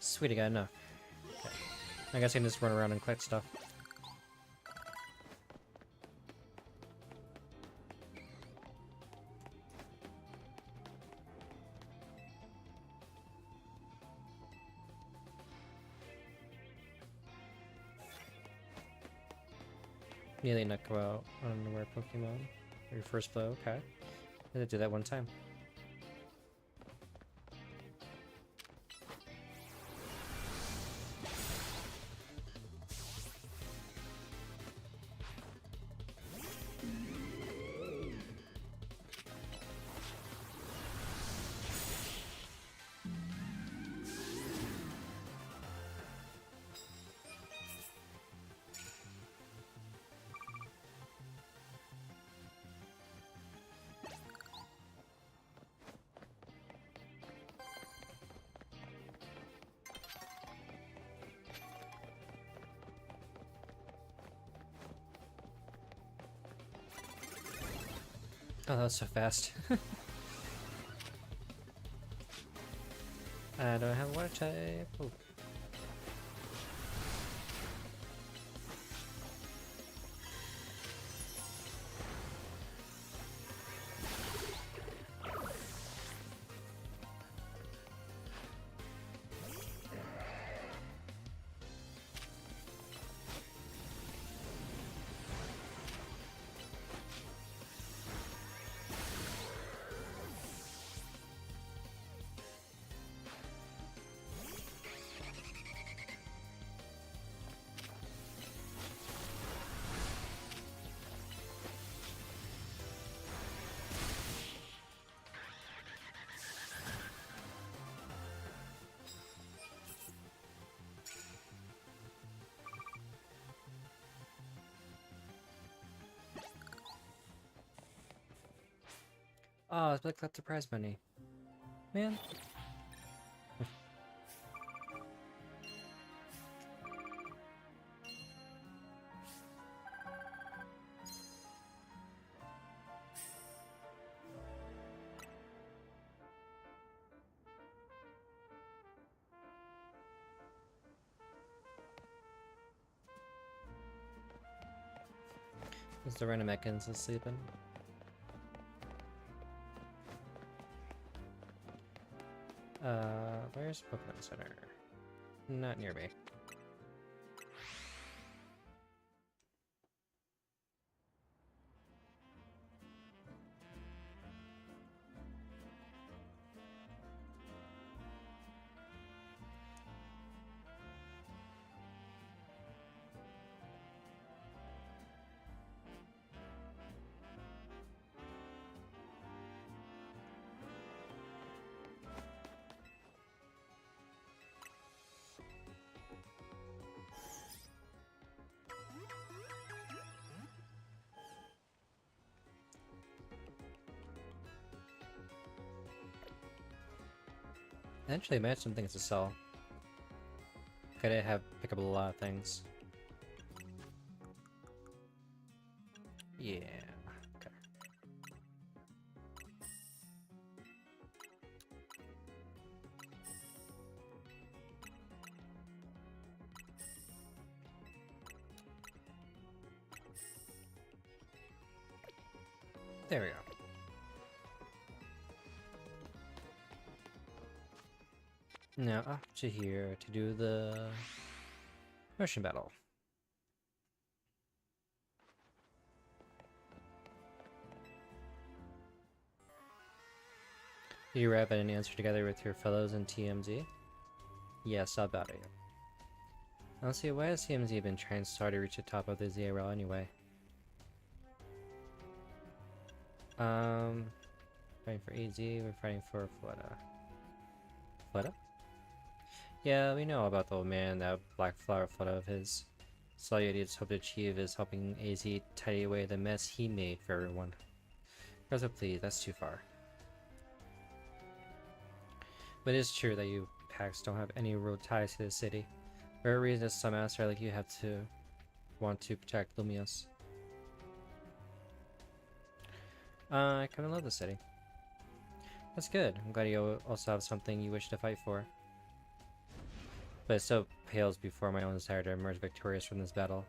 Sweet, I got enough. Okay. I guess I can just run around and collect stuff. Nearly not go out on rare Pokemon. Your first blow, okay. I'm gonna do that one time. Oh, that was so fast. I don't have water type. Oh. Oh, it's like the prize money. Man. Is the random Ekans sleeping? Where's Pokemon Center? Not near me. Actually, I might have some things to sell. Gotta pick up a lot of things. Yeah. Okay. There we go. Now up to here to do the motion battle. You arrive at an answer together with your fellows in TMZ? Yes, about it. Honestly, why has TMZ been trying so hard to reach the top of the ZRL anyway? Fighting for AZ, we're fighting for Fleta. Fleta? Yeah, we know about the old man, that black flower Fleta of his. So all Yeti's hope to achieve is helping AZ tidy away the mess he made for everyone. Garza, please, that's too far. But it is true that you Pax don't have any road ties to the city. For a reason, some master like you have to want to protect Lumios. I kind of love the city. That's good. I'm glad you also have something you wish to fight for. But it still pales before my own desire to emerge victorious from this battle.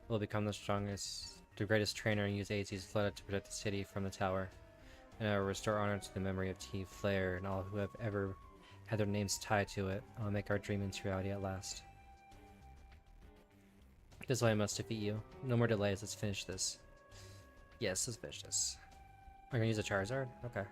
We'll become the strongest, the greatest trainer and use AZ's Fleta to protect the city from the tower. And I will restore honor to the memory of T. Flare and all who have ever had their names tied to it. I'll make our dream into reality at last. This is why I must defeat you. No more delays, let's finish this. Yes, let's finish this. I'm gonna use a Charizard? Okay.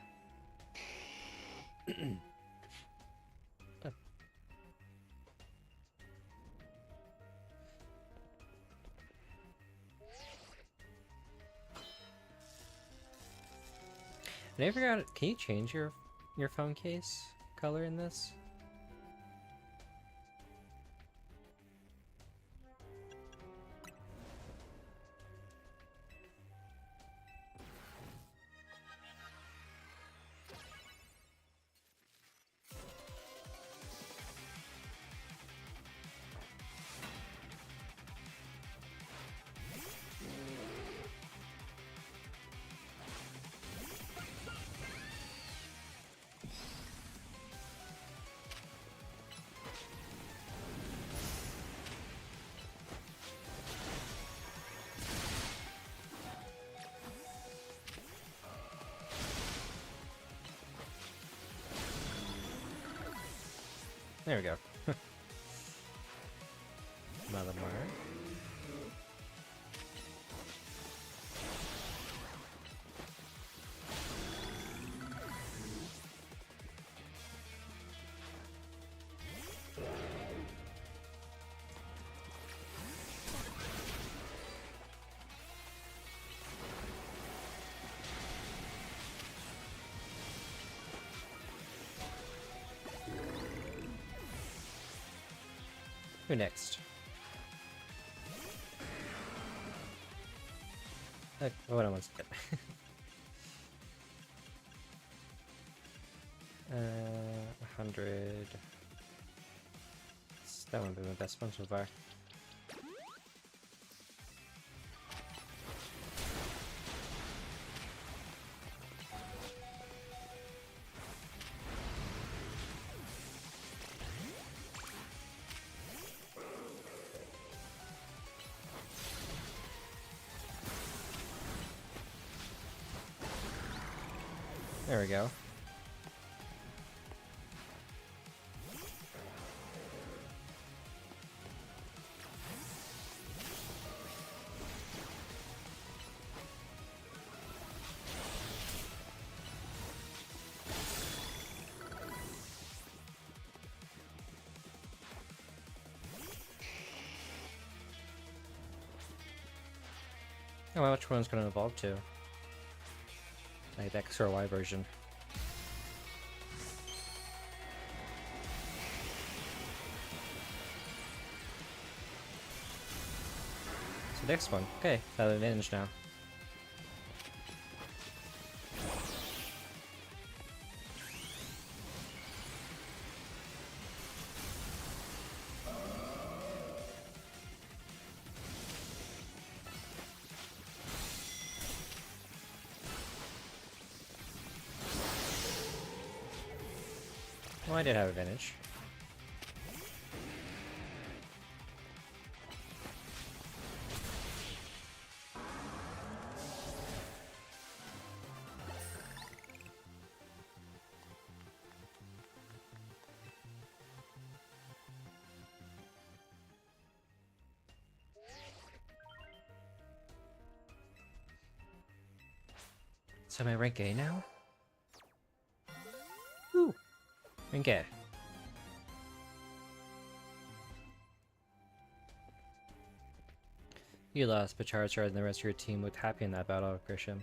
And I forgot, can you change your phone case color in this? There we go. Malamar. Who next? Hold on one second. 100. That one be my best one so far. There we go. Oh, well, which one's going to evolve to? Like the X or Y version. So next one. Okay, I have advantage now. Well, I did have advantage. So am I rank A now? Woo! Rank A. You lost, but Charizard and the rest of your team looked happy in that battle, Grisham.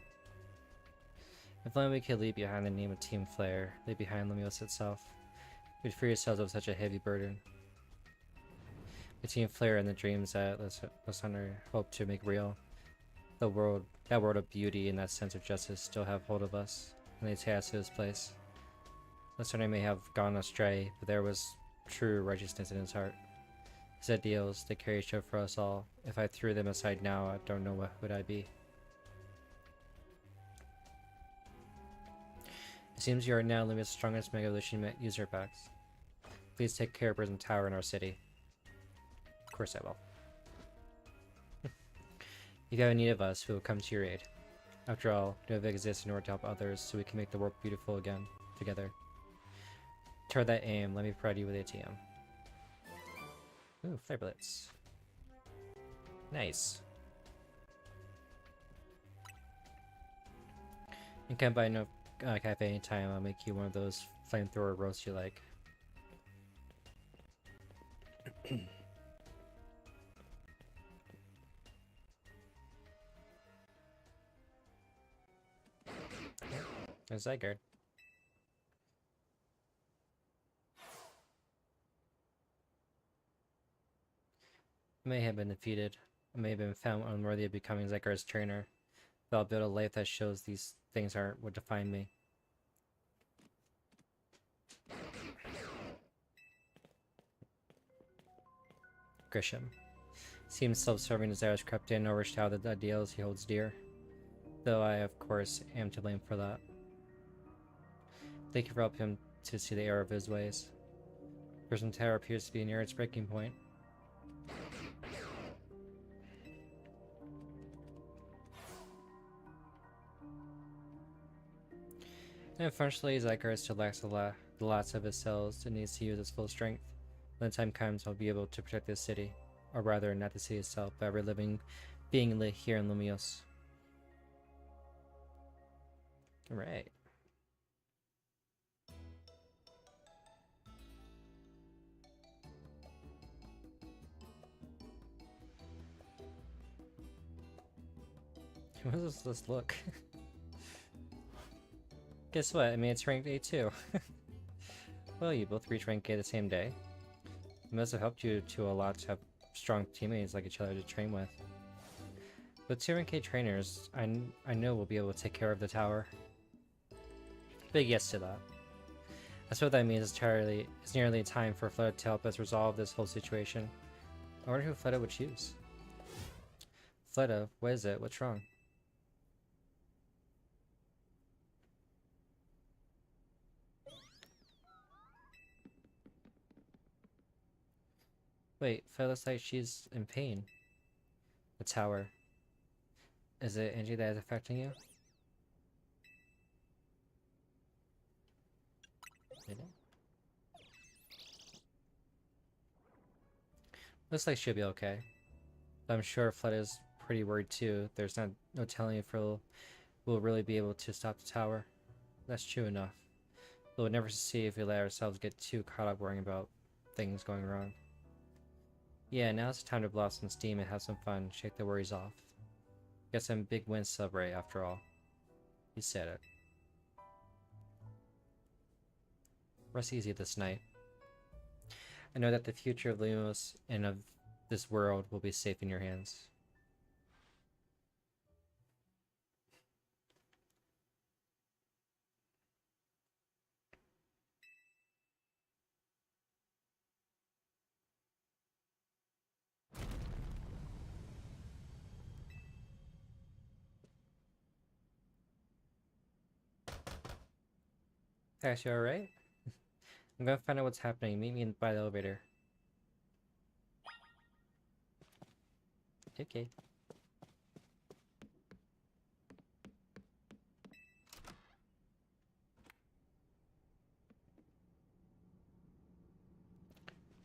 If only we could leave behind the name of Team Flare, leave behind Lumiose itself. We'd free ourselves of such a heavy burden. The Team Flare and the dreams that Lysander hoped to make real. That world of beauty and that sense of justice still have hold of us, and they take us to this place. Lysander may have gone astray, but there was true righteousness in his heart. His ideals, the carry show for us all. If I threw them aside now, I don't know what would I be. It seems you are now Lumia's strongest Mega Evolution user packs. Please take care of Prism Tower in our city. Of course I will. If you have need of us, we will come to your aid. After all, Nova exists in order to help others so we can make the world beautiful again, together. Toward that aim, let me provide you with ATM. Ooh, Flare Blitz. Nice. You can buy no cafe anytime. I'll make you one of those flamethrower roasts you like. There's Zygarde. I may have been defeated. I may have been found unworthy of becoming Zygarde's trainer. But I'll build a life that shows these things aren't what define me. Grisham. Seems self-serving desires crept in, overshadowed the ideals he holds dear. Though I, of course, am to blame for that. Thank you for helping him to see the error of his ways. Prism Tower appears to be near its breaking point. And unfortunately, Zygarde still lacks the last of his cells and needs to use its full strength. When the time comes, I'll be able to protect this city. Or rather, not the city itself, but every living being lit here in Lumiose. Alright. What does this look? Guess what? I mean, it's ranked A too. Well, you both reached rank A the same day. It must have helped you a lot to have strong teammates like each other to train with. With 2 rank A trainers, I know we'll be able to take care of the tower. Big yes to that. That's what that means. It's nearly time for Fleta to help us resolve this whole situation. I wonder who Fleta would choose. Fleta, what is it? What's wrong? Wait, Fleta looks like she's in pain. The tower. Is it Angie that is affecting you? Looks like she'll be okay. But I'm sure Fleta's pretty worried too. There's no telling if we'll really be able to stop the tower. That's true enough. We'll never see if we let ourselves get too caught up worrying about things going wrong. Yeah, now's the time to blow off some steam and have some fun, shake the worries off. Get some big wins to celebrate after all. You said it. Rest easy this night. I know that the future of Lumiose and of this world will be safe in your hands. Actually, alright? I'm gonna find out what's happening. Meet me by the elevator. Okay.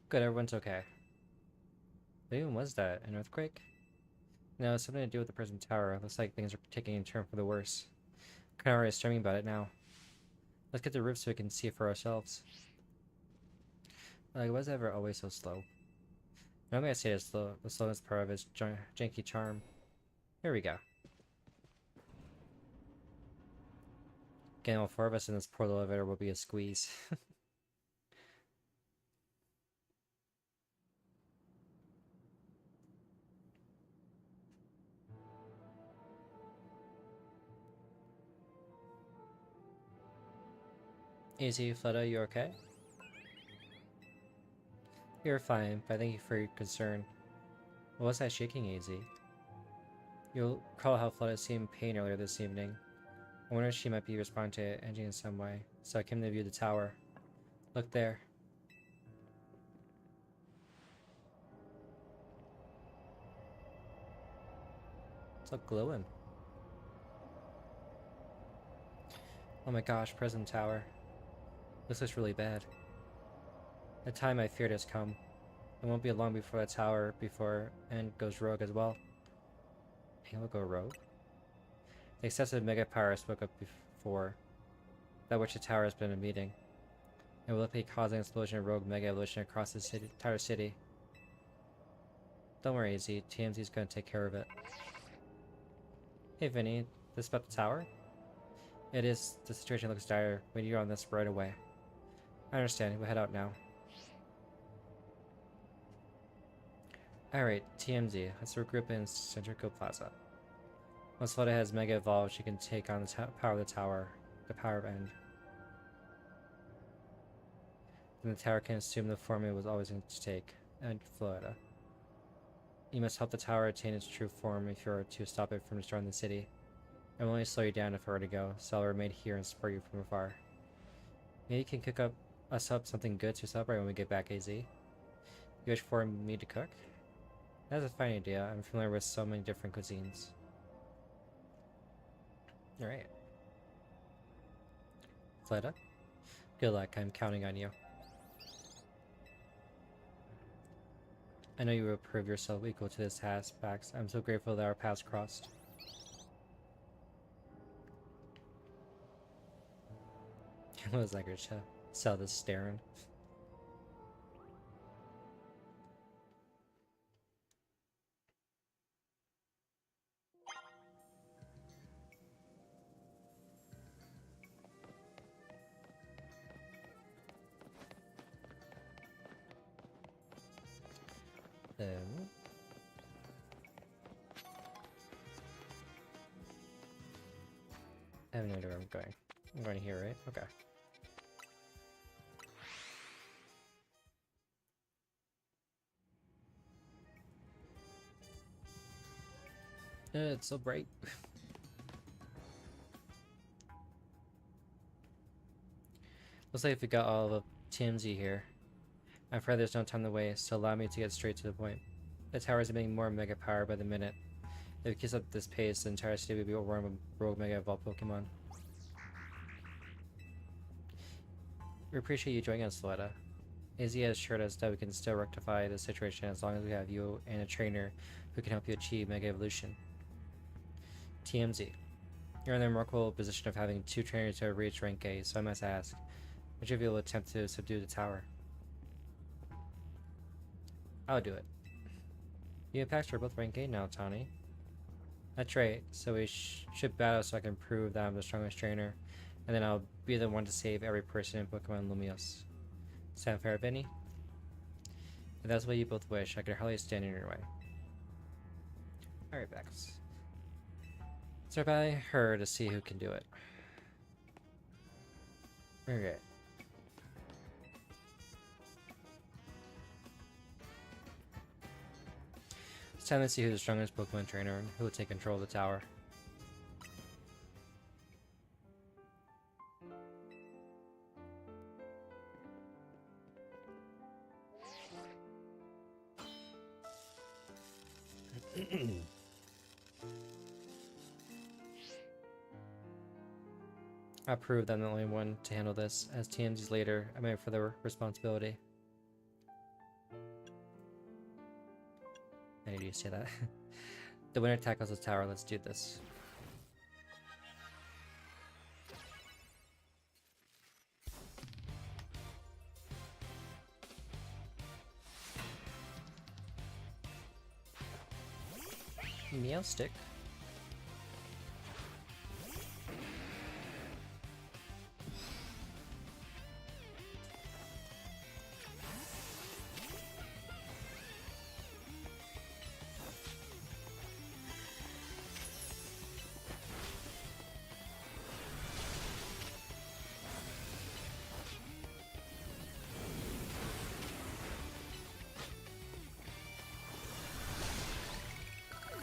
Good, everyone's okay. What even was that? An earthquake? No, it's something to do with the Prism Tower. Looks like things are taking a turn for the worse. Kinda already streaming about it now. Let's get the roof so we can see it for ourselves. Like, was it ever always so slow? Normally I say it's slow, the slowness part of its janky charm. Here we go. Getting all four of us in this portal elevator will be a squeeze. Easy, Fleta, you okay? You're fine, but thank you for your concern. What was that shaking, AZ? You'll recall how Fleta seemed pain earlier this evening. I wonder if she might be responding to it in some way, so I came to view the tower. Look there. It's all glowing. Oh my gosh, Prism Tower. This looks really bad. The time I feared has come. It won't be long before the tower goes rogue as well. It will go rogue? The excessive mega power I spoke of before, that which the tower has been a meeting. It will be causing an explosion of rogue mega evolution across the entire city. Don't worry, AZ. TMZ's gonna take care of it. Hey Vinny, this about the tower? It is. The situation looks dire. We need you on this right away. I understand. We'll head out now. Alright, TMZ. Let's regroup in Centrico Plaza. Once Fleta has Mega evolved, she can take on the power of the tower. The power end. Then the tower can assume the form it was always going to take. And Fleta. You must help the tower attain its true form if you are to stop it from destroying the city. I will only slow you down if I were to go, so I'll remain here and support you from afar. Maybe you can cook us up something good to celebrate when we get back, AZ. You wish for me to cook? That's a fine idea. I'm familiar with so many different cuisines. Alright. Fleta? Good luck. I'm counting on you. I know you will prove yourself equal to this task, Pax. I'm so grateful that our paths crossed. What was that good to sell this staring? I have no idea where I'm going. I'm going here, right? Okay. It's so bright. Looks like we got all of TMZ here. I'm afraid there's no time to waste, so allow me to get straight to the point. The tower is emitting more mega power by the minute. If it keeps up this pace, the entire city will be overrun with rogue mega evolved Pokemon. We appreciate you joining us, Fleta. AZ has assured us that we can still rectify the situation as long as we have you and a trainer who can help you achieve Mega Evolution. TMZ. You're in the remarkable position of having two trainers who have reached rank A, so I must ask, which of you will attempt to subdue the tower? I'll do it. You and Pax are both rank A now, Tawny. That's right, so we should battle so I can prove that I'm the strongest trainer, and then I'll be the one to save every person in Pokemon Lumiose. Sound fair, Vinny? If that's what you both wish, I could hardly stand in your way. Alright, Pax. Start by her to see who can do it. Okay. It's time to see who's the strongest Pokemon trainer and who will take control of the tower. I proved I'm the only one to handle this. As TMZ's leader, I'm in for the responsibility. I need you to say that. The winner tackles the tower. Let's do this. Meowstick.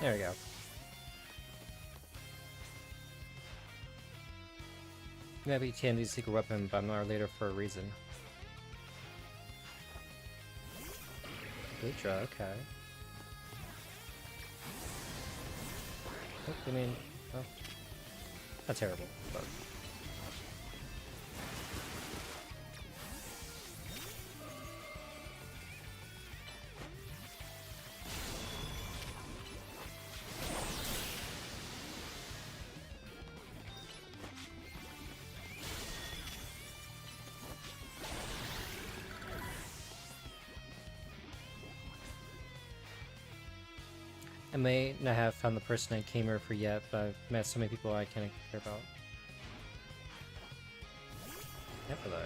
There we go. Maybe TMD's secret weapon, but I'm not later for a reason. Good draw, okay. Oh, I mean, oh. Not terrible, but... I may not have found the person I came here for yet, but I've met so many people I can't care about. Never though.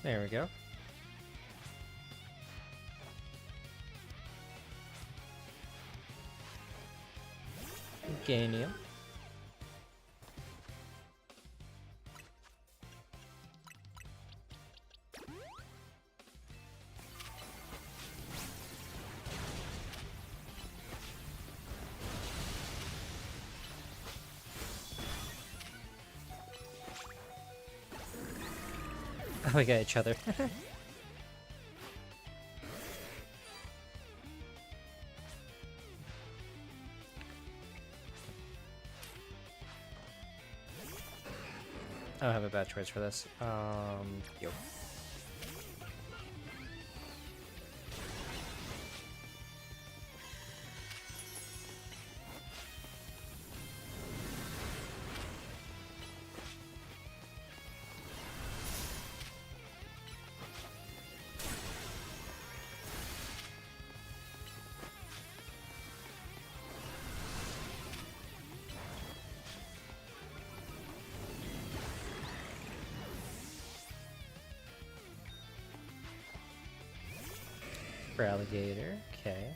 There we go. Ganium. Oh, we got each other. I don't have a bad choice for this. Yo. For alligator, okay.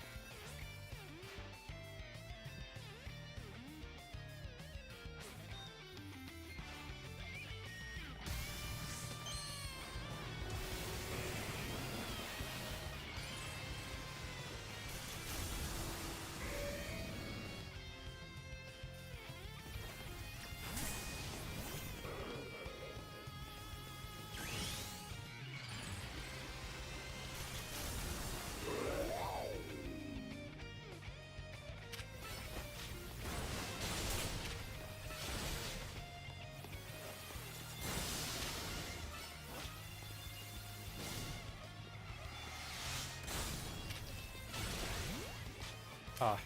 Ah.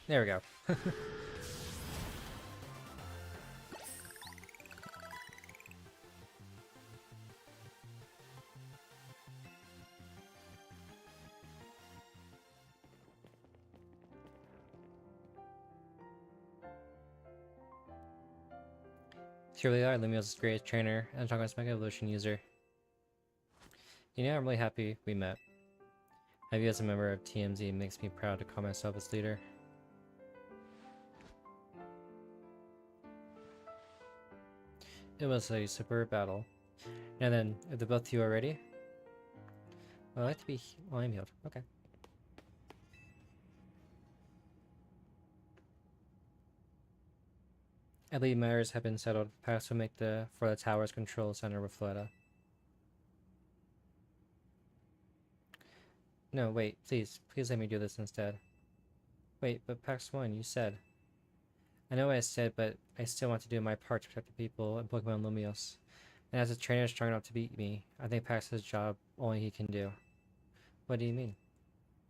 There we go. Here we are, Lumiose' greatest trainer, and Tonga's Mega Evolution user. You know, I'm really happy we met. Have you as a member of TMZ makes me proud to call myself its leader. It was a superb battle. And then, if the both of you are ready? Well, I'd like to be... well, I'm healed. Okay. I believe matters have been settled. Pax will make for the tower's control center with Florida. No, wait, please let me do this instead. Wait, but Pax 1, you said. I know what I said, but I still want to do my part to protect the people in Pokemon Lumiose. And as a trainer strong enough to beat me, I think Pax has a job only he can do. What do you mean?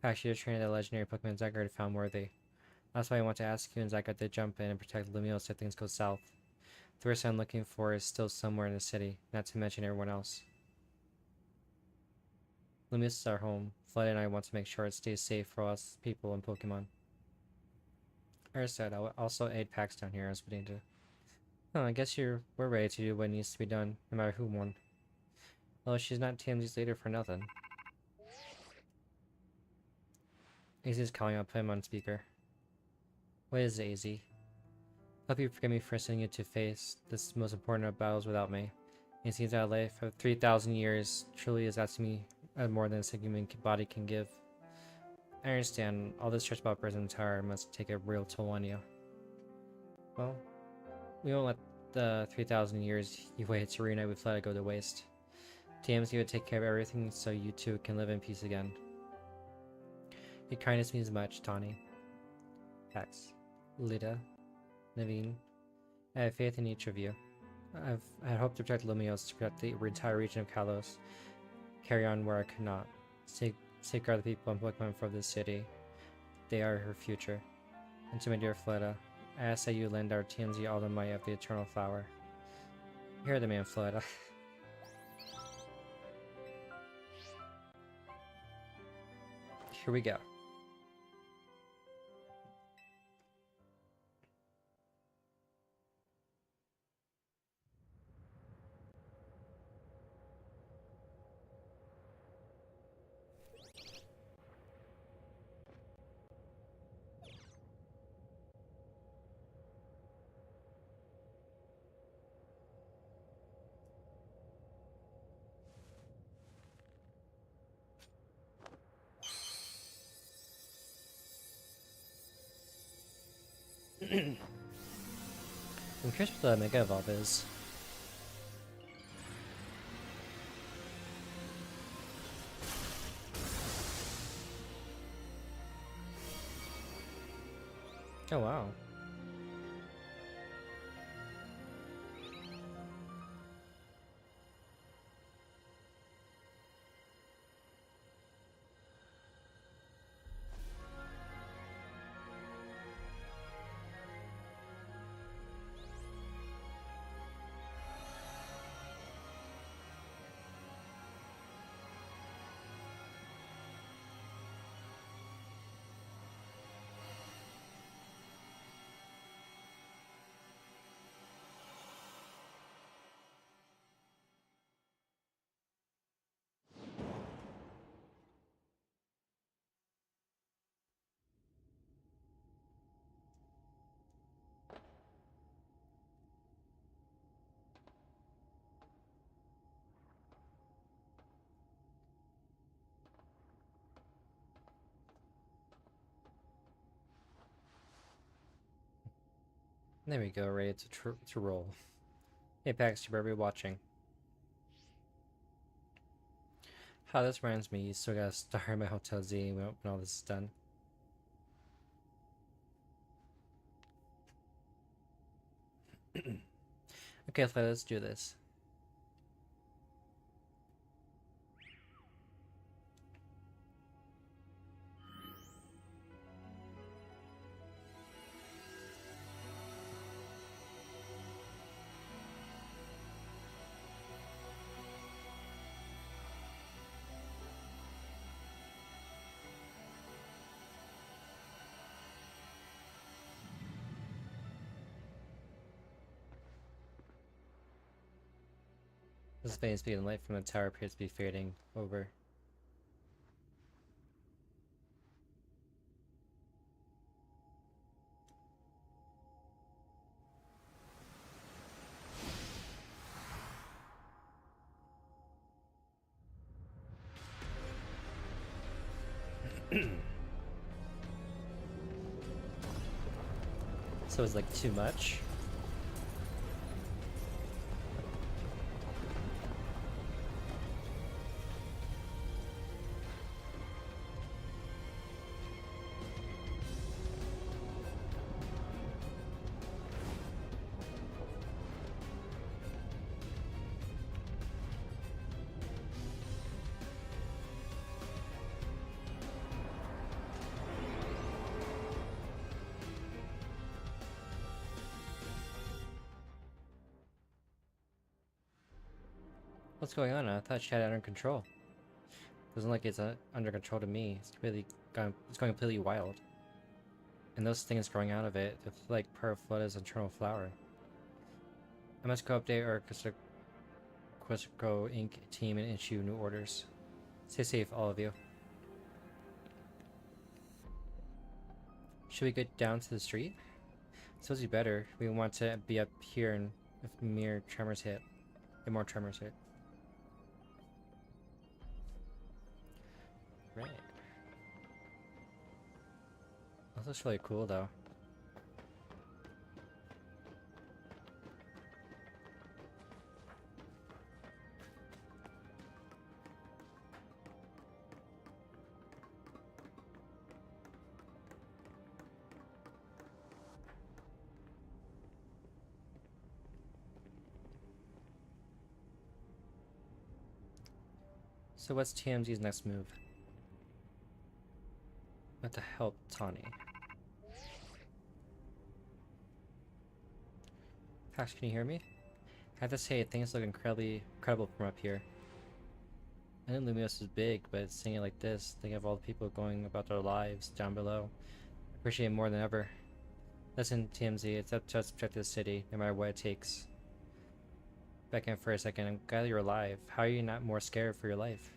Pax, you're a trainer that legendary Pokemon Zygarde found worthy. That's why I want to ask you and Zygarde to jump in and protect Lumiose if things go south. The person I'm looking for is still somewhere in the city, not to mention everyone else. Lumiose is our home. Flood and I want to make sure it stays safe for us people and Pokemon. Said, I'll also aid Pax down here as we need to. Oh, I guess we're ready to do what needs to be done, no matter who won. Well, she's not TMZ's leader for nothing. AZ's calling. I'll put him on speaker. What is it, AZ? Hope you forgive me for sending you to face this most important of battles without me. It seems that life of 3,000 years truly is asking me more than a human body can give. I understand all this stress about Prison Tower must take a real toll on you. Well, we won't let the 3,000 years you waited to reunite with Fleta go to waste. TMZ would take care of everything so you two can live in peace again. Your kindness means much, Tawny. Pax, Lita, Naveen, I have faith in each of you. I had hoped to protect Lumiose, to protect the entire region of Kalos. Carry on where I could not. Safeguard the people and Pokemon for this city. They are her future. And to my dear Fleta, I ask that you lend our TMZ all the might of the Eternal Flower. Hear the man, Fleta. Here we go. I'm curious what the Mega Evolve is. Oh wow. There we go, ready to roll. Hey Pax, you better be watching. How this reminds me, you still gotta star my Hotel Z when all this is done. Okay, let's do this. This phase speed and light from the tower appears to be fading over. So it's like too much. What's going on? I thought she had it under control. Doesn't look like it's under control to me. It's going completely wild. And those things growing out of it, they feel like part of Flutter's internal flower. I must go update our Questco Inc. team and issue new orders. Stay safe, all of you. Should we get down to the street? Suppose you better. We want to be up here and if more tremors hit. Right. This looks really cool though. So what's TMZ's next move? What to help Tawny? Pax, can you hear me? I have to say, things look incredible from up here. I know Lumios is big, but seeing it like this, thinking of all the people going about their lives down below, I appreciate it more than ever. Listen, TMZ, it's up to us to protect this city, no matter what it takes. Back in for a second, I'm glad you're alive. How are you not more scared for your life?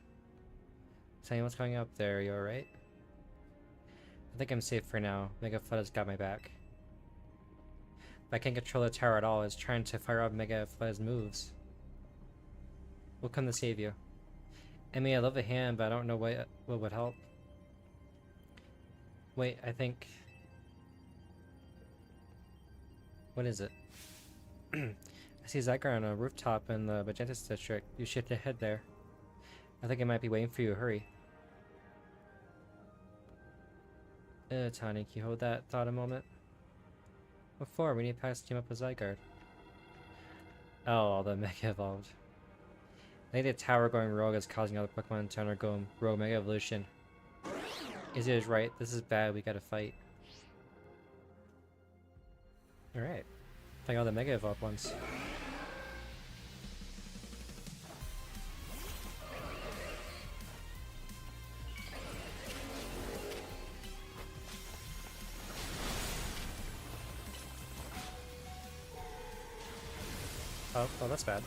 Tell me what's going up there, are you alright? I think I'm safe for now. Mega Flood has got my back. If I can't control the tower at all, it's trying to fire off Mega Flood's moves. We'll come to save you. I mean, I love a hand, but I don't know what would help. Wait, I think... What is it? I see Zygar on a rooftop in the Magentis district. You should head there. I think I might be waiting for you. Hurry. Tawny, can you hold that thought a moment? What for? We need to pass team up with Zygarde. Oh, the Mega Evolved. I think the tower going rogue is causing other Pokemon to undergo rogue Mega Evolution. Izzy is right. This is bad. We gotta fight. Alright. Fight all the Mega Evolved ones. Oh, that's bad.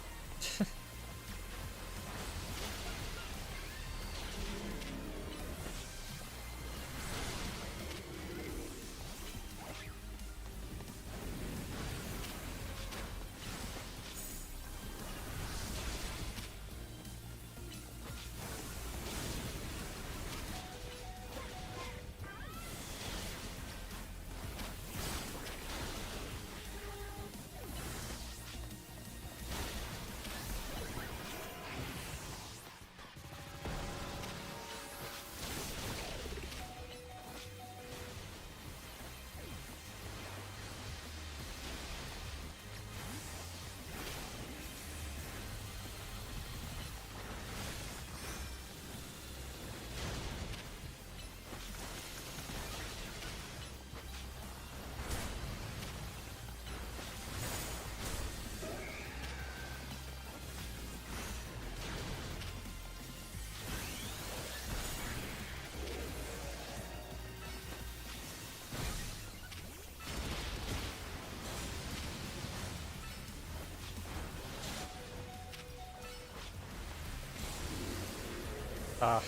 Ah.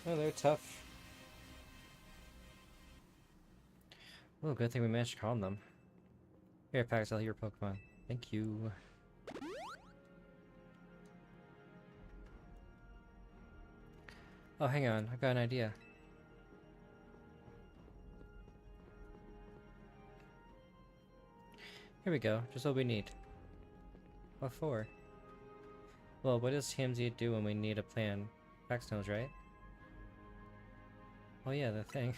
Oh, they're tough. Oh, good thing we managed to calm them. Here, Pax, I'll heal your Pokemon. Thank you. Oh, hang on. I've got an idea. Here we go. Just what we need. What for? Well, what does TMZ do when we need a plan? Pax knows, right? Oh yeah, the thing.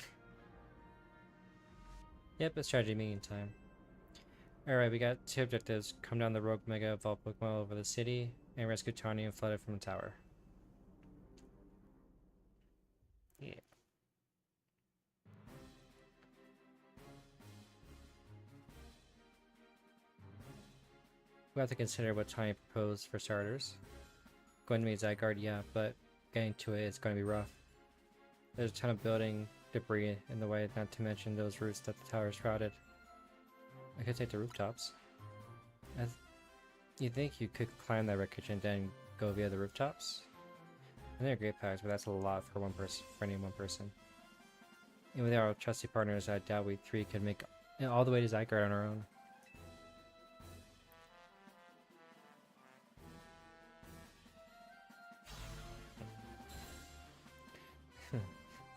Yep, a strategy meeting time. Alright, we got two objectives. Come down the rogue Mega Evolved Pokemon over the city, and rescue Tawny and Flooded from the tower. Yeah. We have to consider what Tony proposed for starters. Going to be Zygarde, yeah, but getting to it is going to be rough. There's a ton of building debris in the way, not to mention those routes that the tower is shrouded. I could take the rooftops. You think you could climb that wreckage and then go via the rooftops? And they're great packs, but that's a lot for one person, for any one person. And with our trusty partners, I doubt we three could make it all the way to Zygarde on our own.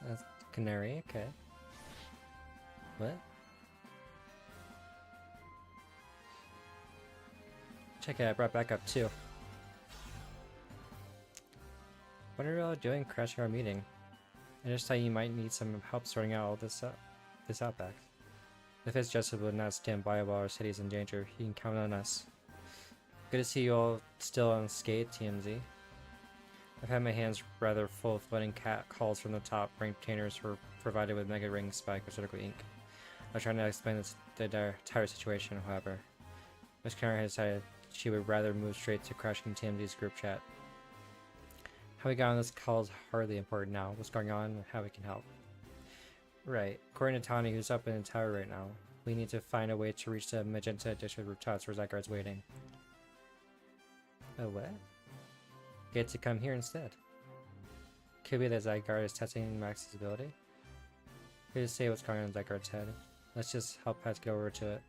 That's Canary, okay. What? Check it, I brought back up too. What are you all doing crashing our meeting? I just thought you might need some help sorting out all this outback. If it's Jessup would not stand by while our city's in danger, you can count on us. Good to see you all still unscathed, TMZ. I've had my hands rather full flooding cat calls from the top. Ranked containers were provided with Mega Ring Spike or Surgical Ink. I was trying to explain the entire situation, however. Miss Karen has decided she would rather move straight to crashing TMZ's group chat. How we got on this call is hardly important now. What's going on and how we can help. Right. According to Tawny, who's up in the tower right now, we need to find a way to reach the Magenta District rooftops where Zygarde's waiting. Oh, what? Get to come here instead. Could be that Zygarde is testing Max's ability. Here to say what's going on in Zygarde's head. Let's just help Pat get over to it.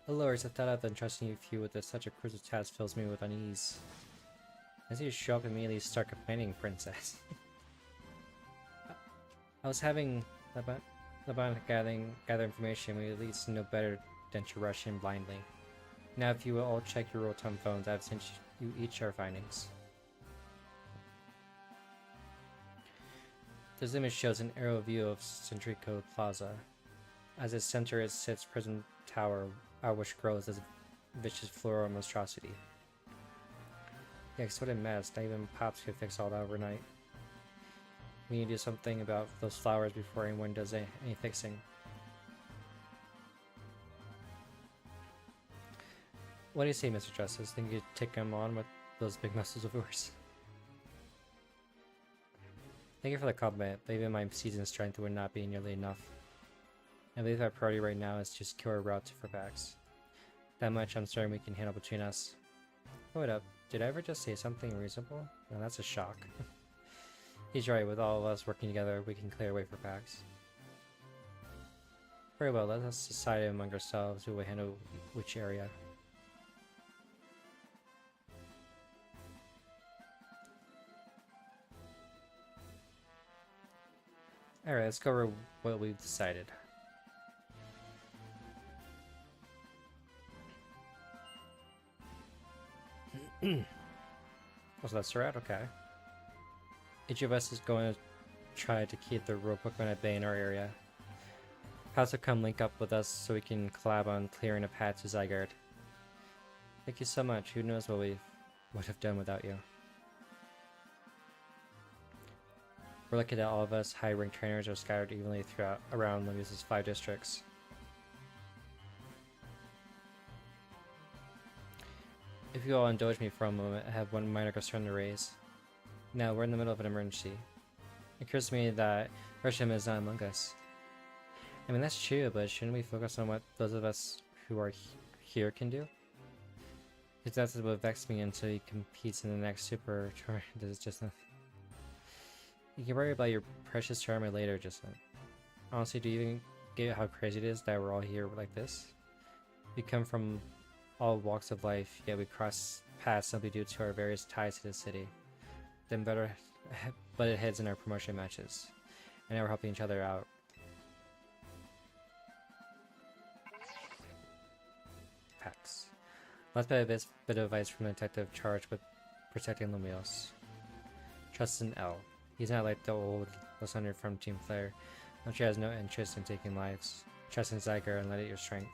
Lords, the thought of entrusting you with such a crucial task fills me with unease. As you show up immediately start complaining, Princess. I was having Laban gather information. We at least know better than to rush in blindly. Now if you will all check your real-time phones, I've sent you each our findings. This image shows an aerial view of Centrico Plaza. As its center sits Prison Tower, which grows as a vicious floral monstrosity. Yikes, what a mess. Not even Pops could fix all that overnight. We need to do something about those flowers before anyone does any fixing. What do you say, Mr. Justice? Think you could take them on with those big muscles of yours? Thank you for the compliment, but even my seasoned strength would not be nearly enough. I believe our priority right now is to secure a route for packs. That much I'm certain we can handle between us. Hold up, did I ever just say something reasonable? No, that's a shock. He's right, with all of us working together, we can clear a way for packs. Very well, let us decide among ourselves who will handle which area. Alright, let's go over what we've decided. Oh, so that's the route? Okay. Each of us is going to try to keep the real Pokemon at bay in our area. Perhaps come link up with us so we can collab on clearing a path to Zygarde. Thank you so much. Who knows what we would have done without you. We're lucky that all of us high-ranked trainers are scattered evenly around Lemieux's 5 districts. If you all indulge me for a moment, I have one minor concern to raise. Now, we're in the middle of an emergency. It occurs to me that Urshim is not among us. I mean, that's true, but shouldn't we focus on what those of us who are here can do? Because that's what vexed me until he competes in the next Super Tournament. This is just a... You can worry about your precious tournament later, Justin. Honestly, do you even get how crazy it is that we're all here like this? We come from all walks of life, yet we cross paths simply due to our various ties to the city. Then butted heads in our promotion matches, and now we're helping each other out. Packs. Last bit of advice from the detective charged with protecting Lemieux. Trust in L. He's not like the old Lysander from Team Flare. She has no interest in taking lives. Trust in Zygarde and let it your strength.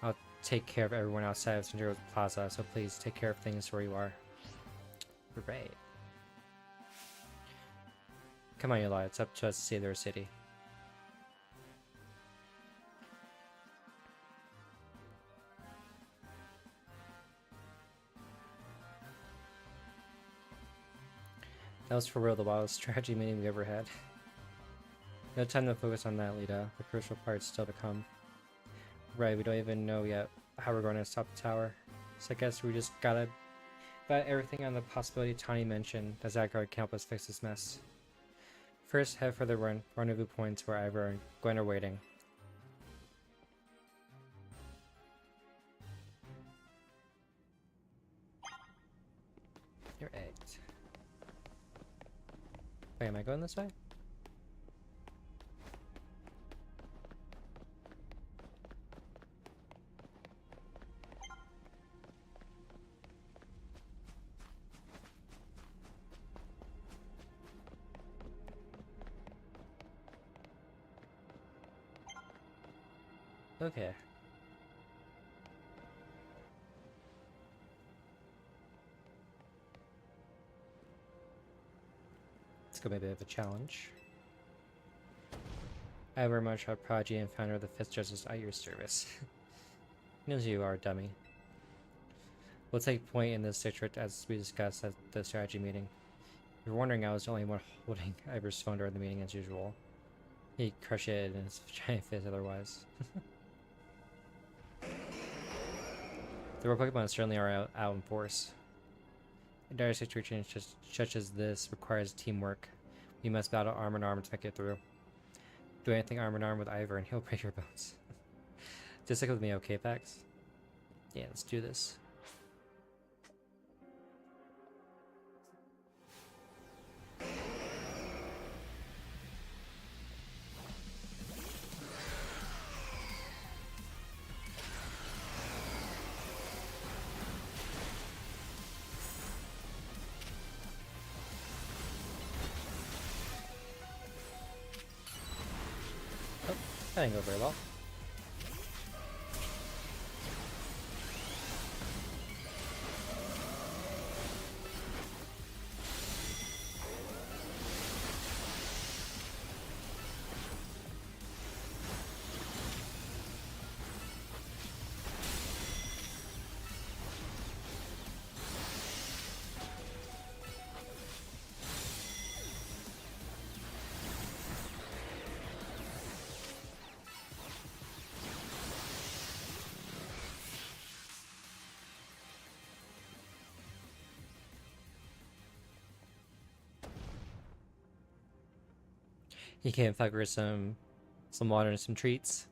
I'll take care of everyone outside of Centrico Plaza, so please take care of things where you are. Right. Come on, Eli, it's up to us to save their city. That was for real the wildest strategy meeting we ever had. No time to focus on that, Lita. The crucial part's still to come. Right, we don't even know yet how we're going to stop the tower. So I guess we just gotta bet everything on the possibility Tani mentioned that Zygarde can help us fix this mess. First, head for the rendezvous points where Ivor and Gwen are waiting. You're egged. Wait, am I going this way? Okay. It's gonna be a bit of a challenge. I very much a prodigy and founder of the 5th Justice at your service. Knows you are, dummy. We'll take point in this district as we discussed at the strategy meeting. If you're wondering, I was the only one holding Ivor's phone during the meeting as usual. He crushed it in his giant face otherwise. The rogue Pokemon certainly are out in force. A dire situation such as this requires teamwork. We must battle arm in arm to make it through. Do anything arm in arm with Ivor and he'll break your bones. Just stick with me, okay, Pax? Yeah, let's do this. That didn't go very well. He came back with some water and some treats.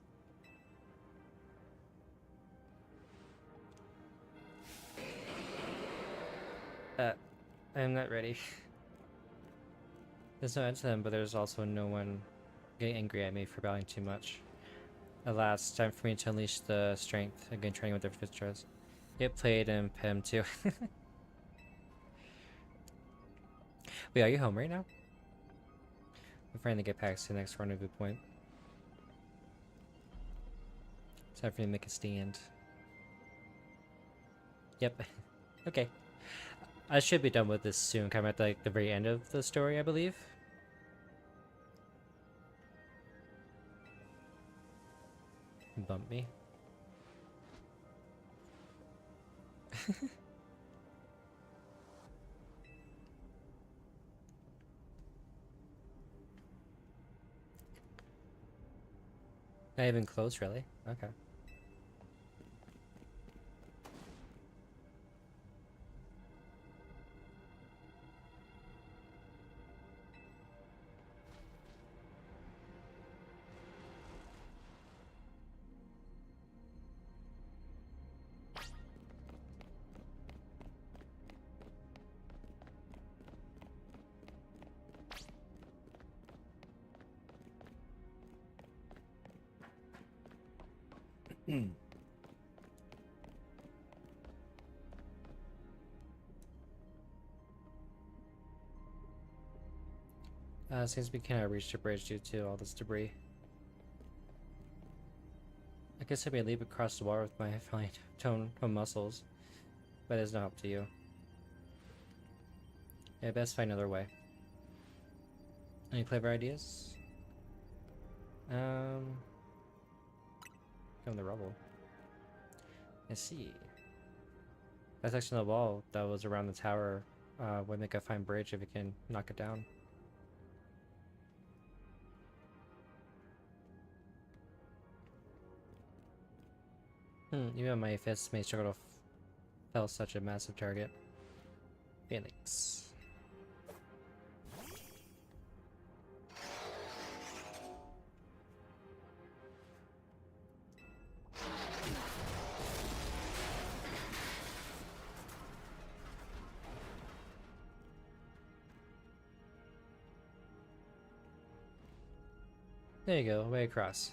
I'm not ready. There's no end to them, but there's also no one getting angry at me for battling too much. Alas, time for me to unleash the strength again, training with their Fistras. Get played and pet him too. Wait, are you home right now? I'm trying to get past the next rendezvous point. It's time for me to make a stand. Yep. Okay. I should be done with this soon, kind of at like the very end of the story, I believe. Bump me. Not even close, really? Okay. Seems we cannot reach the bridge due to all this debris. I guess I may leap across the water with my fine tone muscles, but it's not up to you. Yeah, best find another way. Any clever ideas? Come the rubble. I see. That section of the wall that was around the tower would make a fine bridge if you can knock it down. Even my fists may struggle to fell such a massive target. Phoenix. There you go, way across.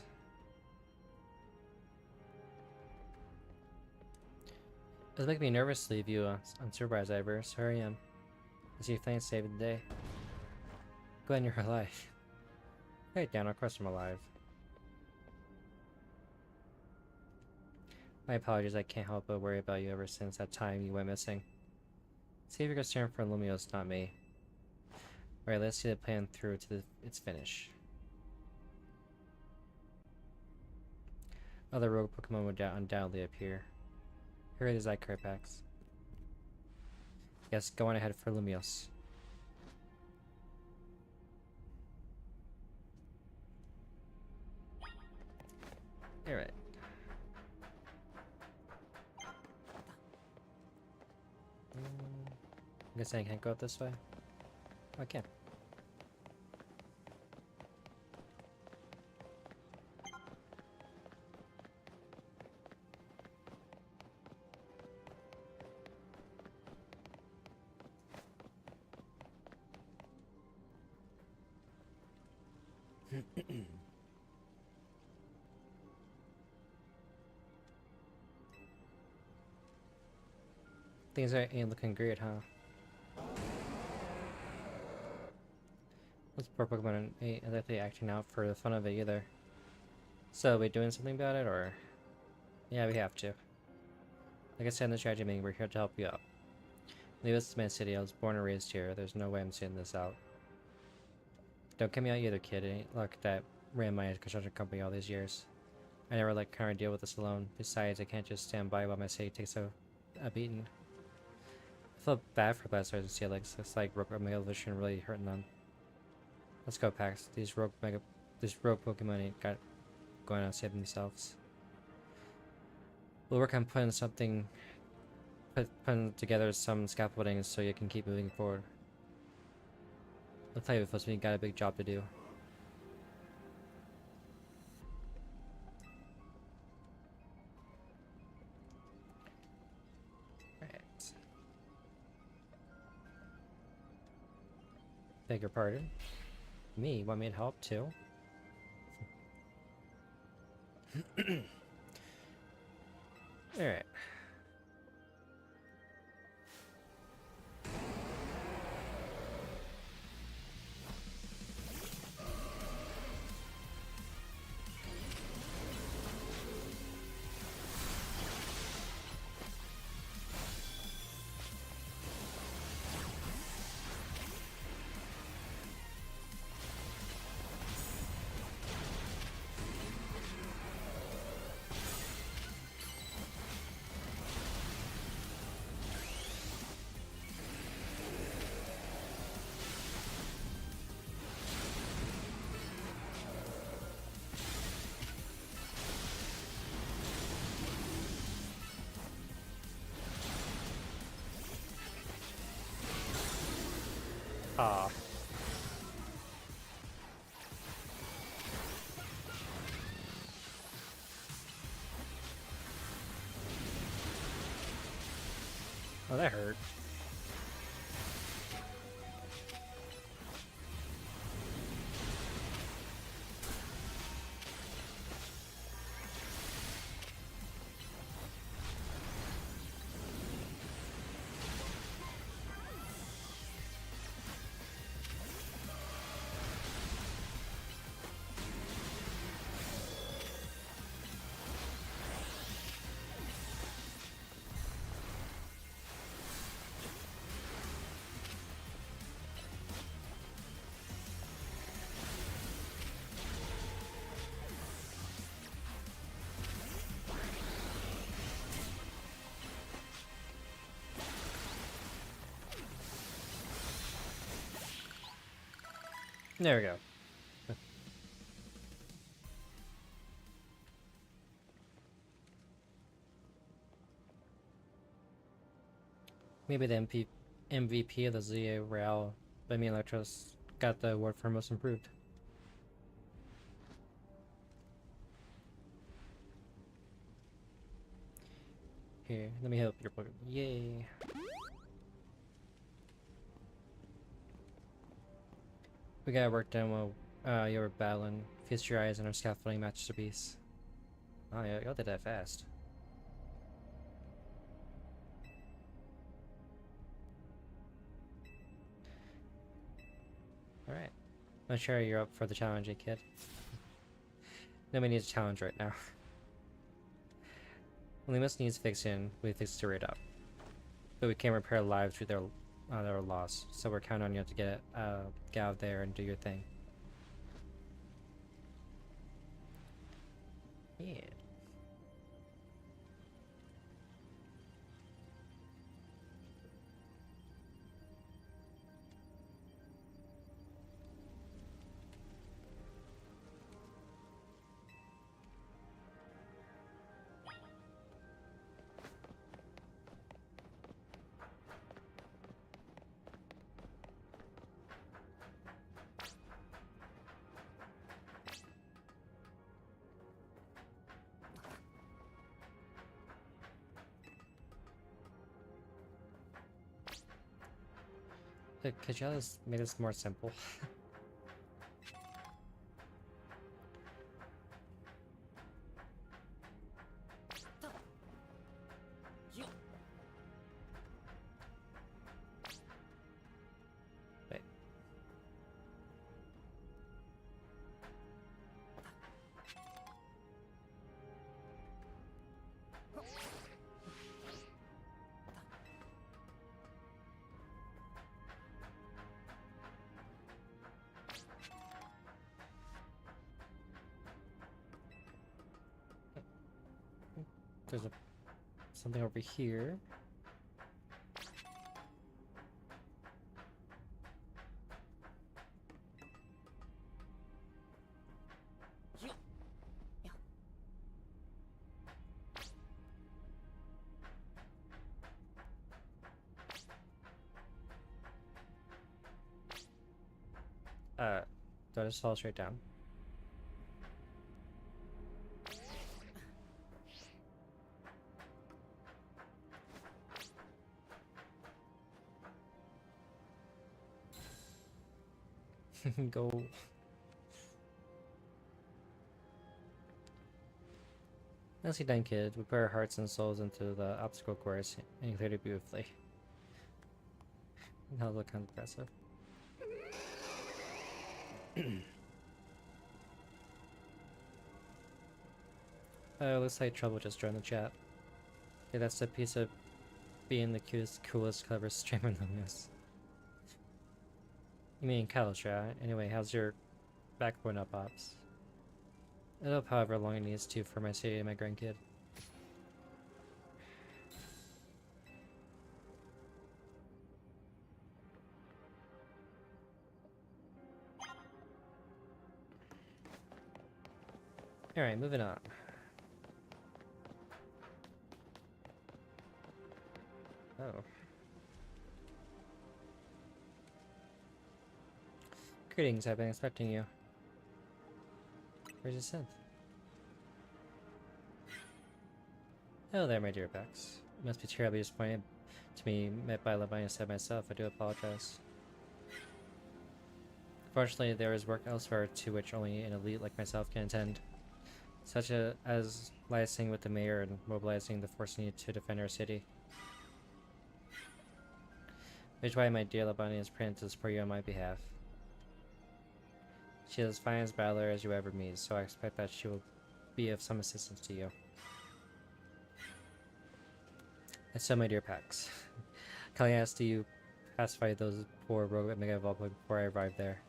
It was making me nervous to leave you unsupervised, Ivor. So here I am. I see you playing save the day. Glad you're alive. Right down, of course I'm alive. My apologies, I can't help but worry about you ever since that time you went missing. See if you're concerned for Lumios, not me. Alright, let's see the plan through to its finish. Other rogue Pokemon would undoubtedly appear. Here are the Zycard packs. Yes, go on ahead for Lumios. Alright. I guess I can't go up this way. Oh, I can. Things ain't looking great, huh? Those poor Pokemon ain't exactly acting out for the fun of it either. So, are we doing something about it, or? Yeah, we have to. Like I said in the strategy meeting, we're here to help you out. Leave us to my city. I was born and raised here. There's no way I'm sitting this out. Don't get me out either, kid. It ain't luck that ran my construction company all these years. I never let Connor deal with this alone. Besides, I can't just stand by while my city takes a beating. I feel bad for Blastoise and Steelix. It's like Rogue Mega Evolution really hurting them. Let's go, Pax. These rogue Pokemon ain't got going out to save themselves. We'll work on putting together some scaffolding so you can keep moving forward. I'll tell you if we got a big job to do. Right. Beg your pardon? Me? Want me to help too? Alright. Ah. Oh, that hurt. There we go. Maybe the MVP of the ZA Real by me Electros got the award for most improved. Here, let me help your Pokemon. Yay! We got work done while you were battling. Feast your eyes on our scaffolding masterpiece. Oh, y'all did that fast. Alright. I'm sure you're up for the challenge, eh, kid? Nobody needs a challenge right now. Limus needs fixing, we fixed it right up. But we can't repair lives through their loss, so we're counting on you to get out there and do your thing. Yeah. Could y'all just make this more simple? Wait. There's something over here. Do I just fall straight down? Go. Nicely done, kid. We put our hearts and souls into the obstacle course, and you cleared it beautifully. That was kind of impressive. Looks like Trouble just joined the chat. Yeah, that's the piece of being the coolest, cleverest streamer in the news. You mean Kalistra? Anyway, how's your backbone up, Ops? It'll up however long it needs to for my city and my grandkid. Alright, moving on. Oh. Greetings, I've been expecting you. Where's the synth? Hello there, my dear Bex. You must be terribly disappointed to be met by Lavinia said myself. I do apologize. Fortunately, there is work elsewhere to which only an elite like myself can attend, such as liaising with the mayor and mobilizing the force needed to defend our city. Which is why my dear Lavinia is praying to support you on my behalf. She is as fine as battler as you ever meet, so I expect that she will be of some assistance to you. And so, my dear Pax, can I ask, do you pacify those poor rogue Mega Evolved before I arrive there?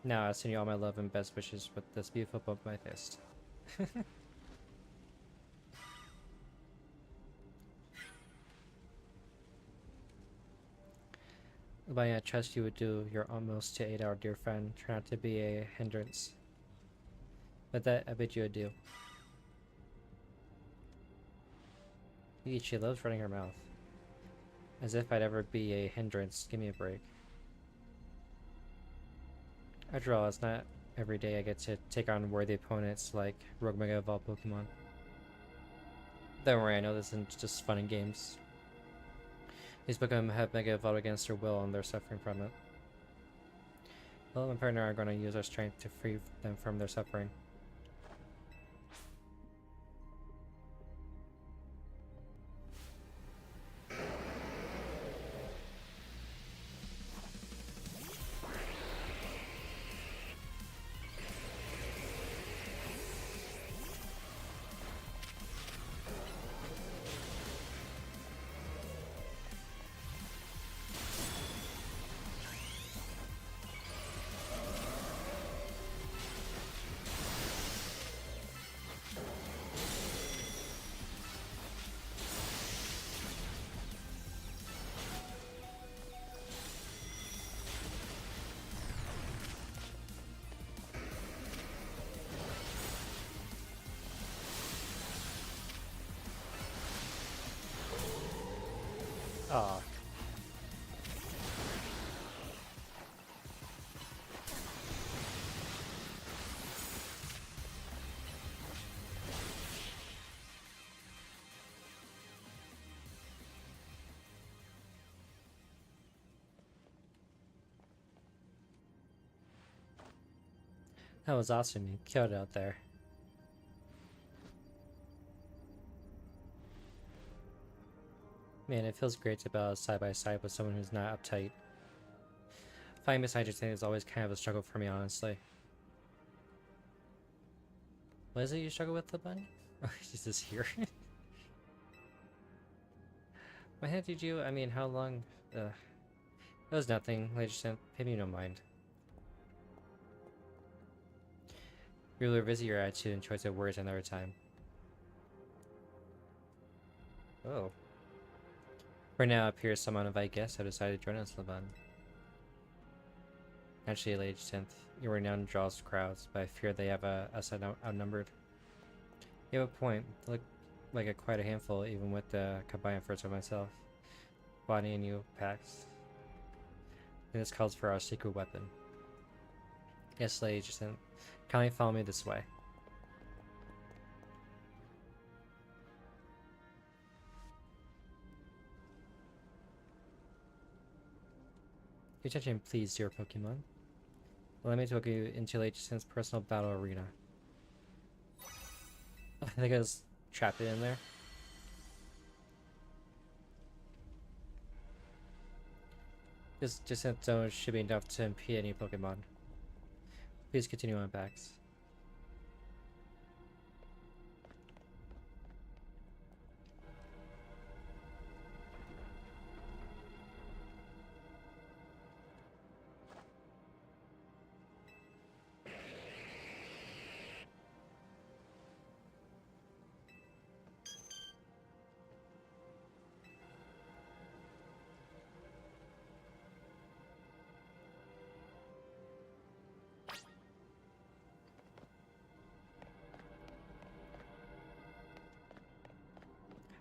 Now, I send you all my love and best wishes with this beautiful bump of my fist. But I trust you would do your utmost to aid our dear friend. Try not to be a hindrance. But that I bid you adieu. She loves running her mouth. As if I'd ever be a hindrance. Give me a break. After all, it's not every day I get to take on worthy opponents like Rogue Mega Evolved Pokemon. Don't worry, I know this isn't just fun and games. These Pokemon have Mega Evolved against their will and they're suffering from it. Well, my partner and I are going to use our strength to free them from their suffering. Aw. That was awesome, you killed it out there. Man, it feels great to battle side by side with someone who's not uptight. Fighting beside your team is always kind of a struggle for me, honestly. What is it you struggle with, the button? Oh, he's just here. What hand did you? I mean, how long? It was nothing. Legend, pay me no mind. You'll revisit your attitude and choice of words another time. Oh. For now, it appears some uninvited guests have decided to join us, Laban. Naturally, Lady 10th, your renown draws crowds, but I fear they have us outnumbered. You have a point. They look like quite a handful, even with the combined efforts of myself, Bonnie, and you, Pax. And this calls for our secret weapon. Yes, Lady 10th, kindly follow me this way. Your attention, please, dear Pokemon. Let me take you into Lady 10th's personal battle arena. I think I was trapped in there. This distance zone should be enough to impede any Pokemon. Please continue on, Pax.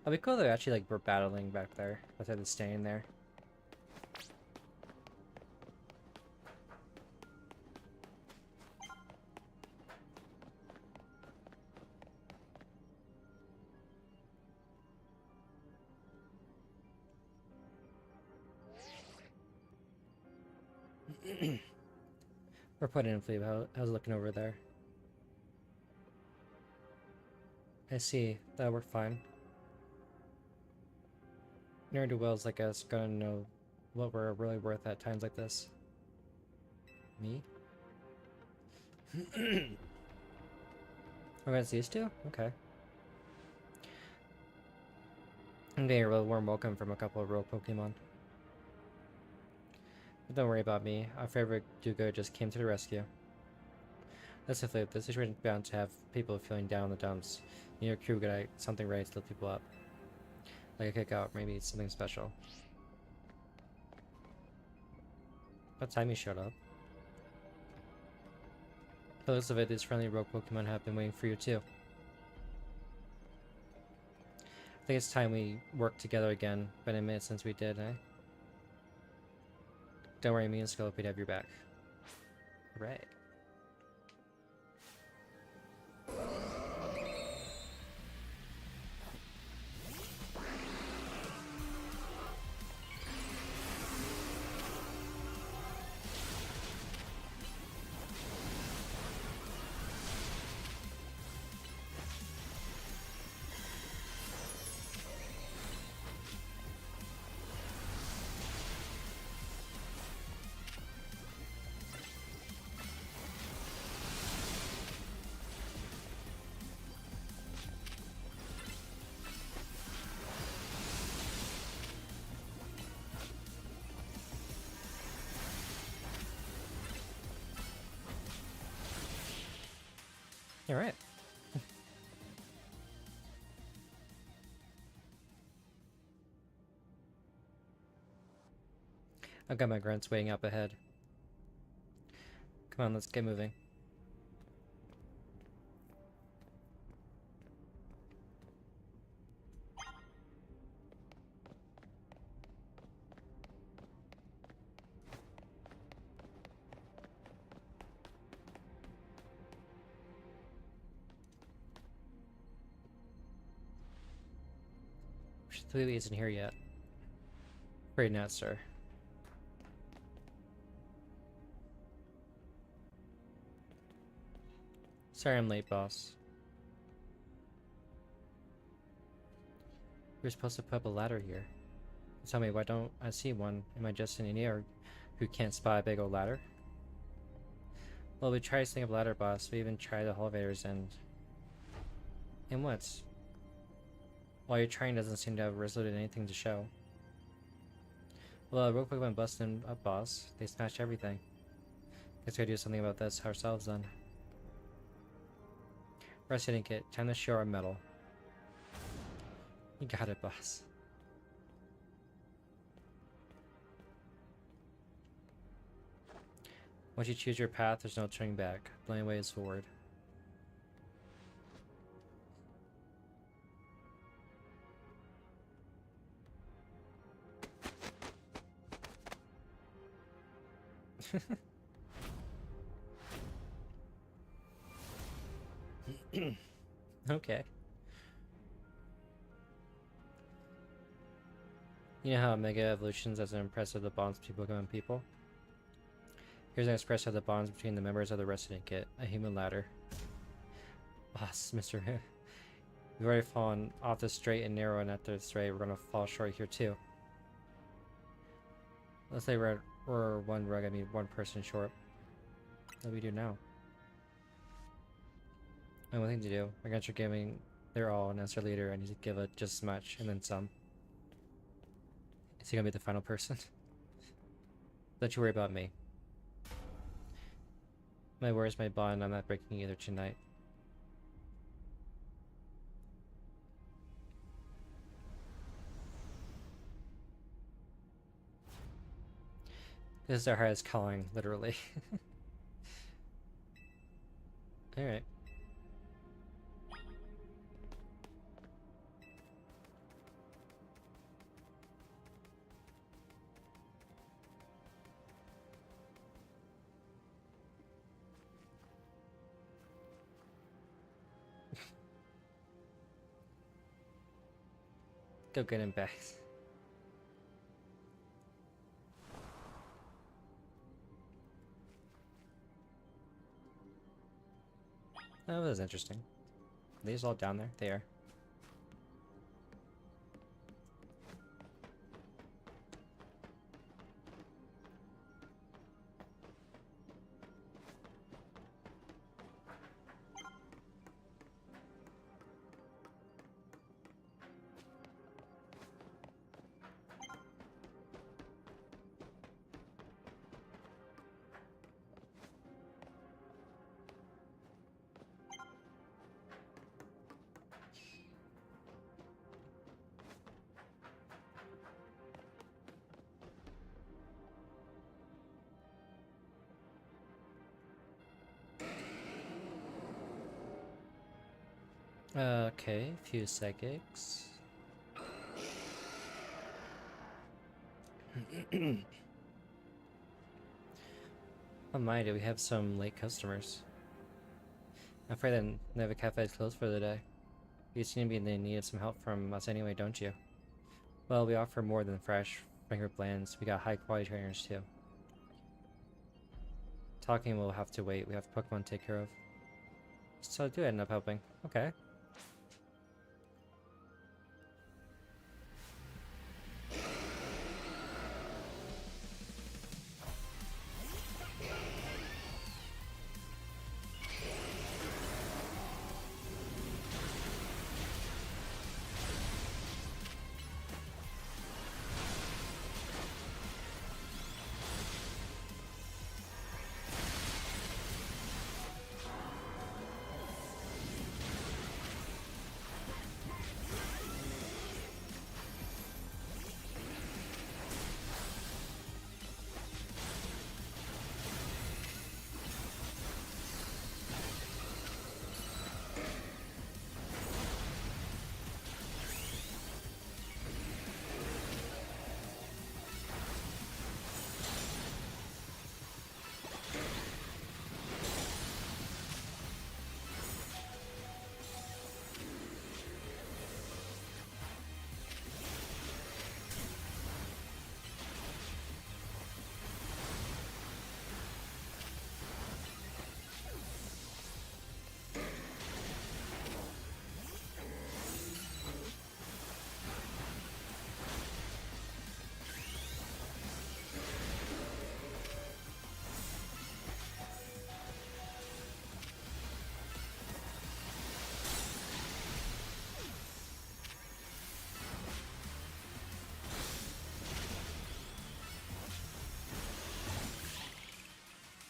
It'd be cool though, actually, like, we're battling back there, instead of staying there. We're putting in Fleet. How's it looking over there? I see. That worked fine. Ne'er-do-wells like us gonna know what we're really worth at times like this. Me? We're gonna see these two? Okay. I'm getting a real warm welcome from a couple of real Pokemon. But don't worry about me. Our favorite Dugo just came to the rescue. Let's flip. This situation is bound to have people feeling down in the dumps. Your crew got something ready to lift people up. Like a kick out, maybe something special. What time you showed up? By the looks of it, these friendly rogue Pokemon have been waiting for you too. I think it's time we work together again. Been a minute since we did, eh? Don't worry, me and Scolopy have your back. Right. Alright. I've got my grunts waiting up ahead. Come on, let's get moving. Clearly isn't here yet. Afraid not, sir. Sorry I'm late, boss. You're supposed to put up a ladder here. Tell me, why don't I see one? Am I just an idiot who can't spot a big old ladder? Well, we tried setting up a ladder, boss. We even tried the elevators and what? While you're trying doesn't seem to have resoluted anything to show. Well, real quick went busting up, boss. They smashed everything. Guess we gotta do something about this ourselves then. Resident Kit, time to show our metal. You got it, boss. Once you choose your path, there's no turning back. The only way is forward. Okay. You know how Mega Evolutions as an impressive the bonds between Pokemon and people? Here's an expression of the bonds between the members of the Resident Kit, a human ladder. Boss, Mr. We've already fallen off the straight and narrow, and at this rate, we're gonna fall short here too. Let's say we're one rug, I mean one person short. What do we do now? I have one thing to do. My guns are giving their all, and as their leader, I need to give it just as much, and then some. Is he gonna be the final person? Don't you worry about me. My word is my bond, I'm not breaking either tonight. This is our highest calling, literally. Alright. Go get him back. Oh, that was interesting. Are these all down there? They are. Okay, few psychics. Oh my, do we have some late customers? I'm afraid that Neva Cafe is closed for the day. You seem to be in the need of some help from us anyway, don't you? Well, we offer more than fresh finger blends. We got high quality trainers too. Talking will have to wait. We have Pokemon to take care of. So I do end up helping. Okay.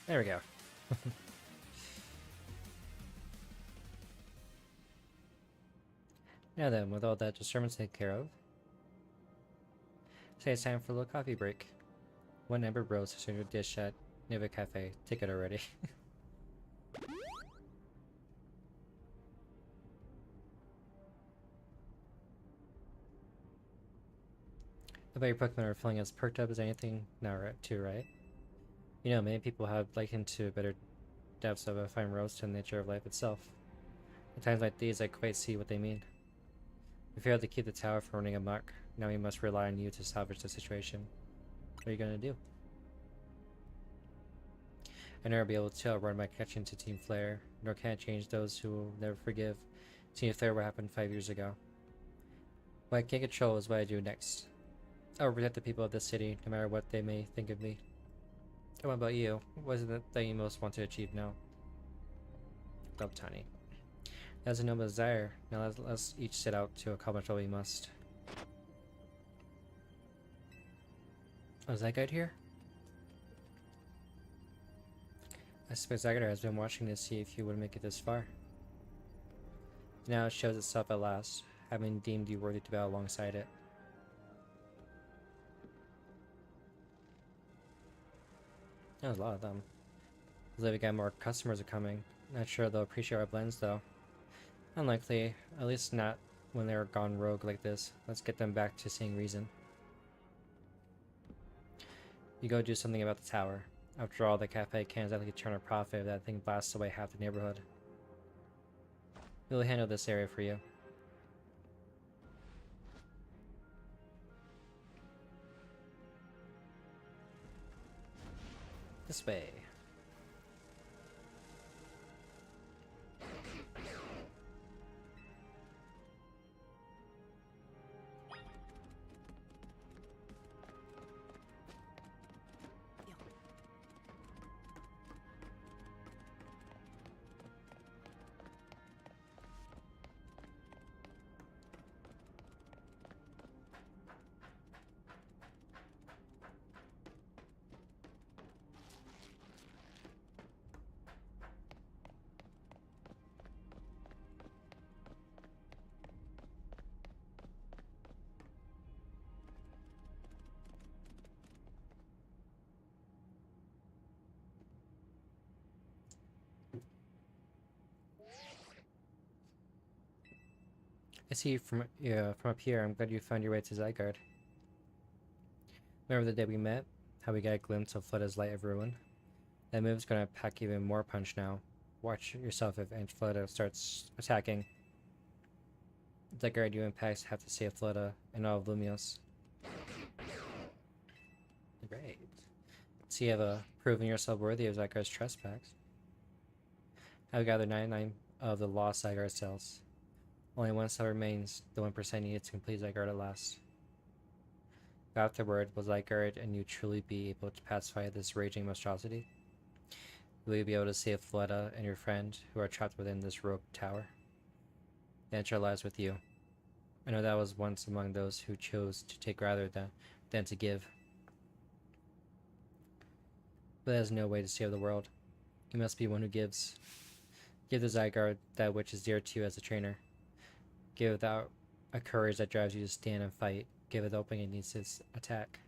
There we go. Now then, with all that discernment taken care of, say it's time for a little coffee break. One Amber Rose has your dish at Neva Cafe. Take it already. I bet your Pokemon are feeling as perked up as anything now, right? Too, right? You know, many people have likened to better depths of a fine roast to the nature of life itself. At times like these, I quite see what they mean. We failed to keep the tower from running amok. Now we must rely on you to salvage the situation. What are you gonna do? I never be able to outrun my connection to Team Flare, nor can I change those who will never forgive Team Flare what happened 5 years ago. What I can't control is what I do next. I will protect the people of this city, no matter what they may think of me. And what about you? What is it that you most want to achieve now? Love Tiny. That's a noble desire. Now let's each set out to accomplish what we must. Oh, is that guide here? I suppose Zagator has been watching to see if you would make it this far. Now it shows itself at last, having deemed you worthy to battle alongside it. There's a lot of them. Looks like we got more customers are coming. Not sure they'll appreciate our blends though. Unlikely, at least not when they're gone rogue like this. Let's get them back to seeing reason. You go do something about the tower. After all, the cafe can't exactly turn a profit if that thing blasts away half the neighborhood. We'll handle this area for you. This way. I see you from up here. I'm glad you found your way to Zygarde. Remember the day we met? How we got a glimpse of Flutter's light of ruin? That move's gonna pack even more punch now. Watch yourself if Aunt Flutta starts attacking. Zygarde, you and Pax have to save Flutta and all of Lumios. Great. So you have proven yourself worthy of Zygarde's trust, Pax. I've gathered 99 of the lost Zygarde cells. Only one cell remains, the 1% needed to complete Zygarde at last. Afterward, will Zygarde and you truly be able to pacify this raging monstrosity? Will you be able to save Flutta and your friend, who are trapped within this rogue tower? The answer lies with you. I know that I was once among those who chose to take rather than to give. But there's no way to save the world. You must be one who gives. Give the Zygarde that which is dear to you as a trainer. Give without a courage that drives you to stand and fight. Give it the opening it needs to attack.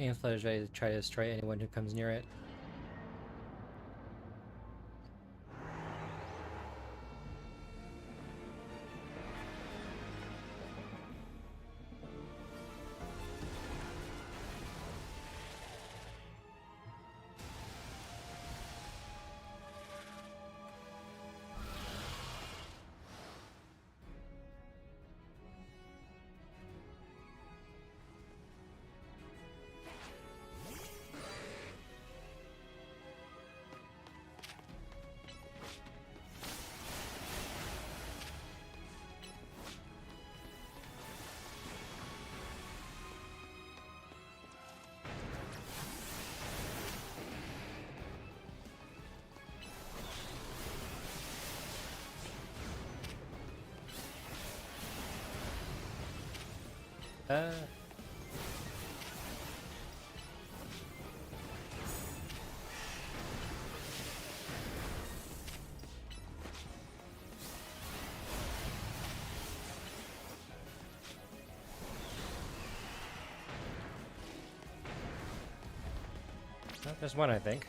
Aunt Flutta is ready to try to destroy anyone who comes near it. Uh... There's one, I think.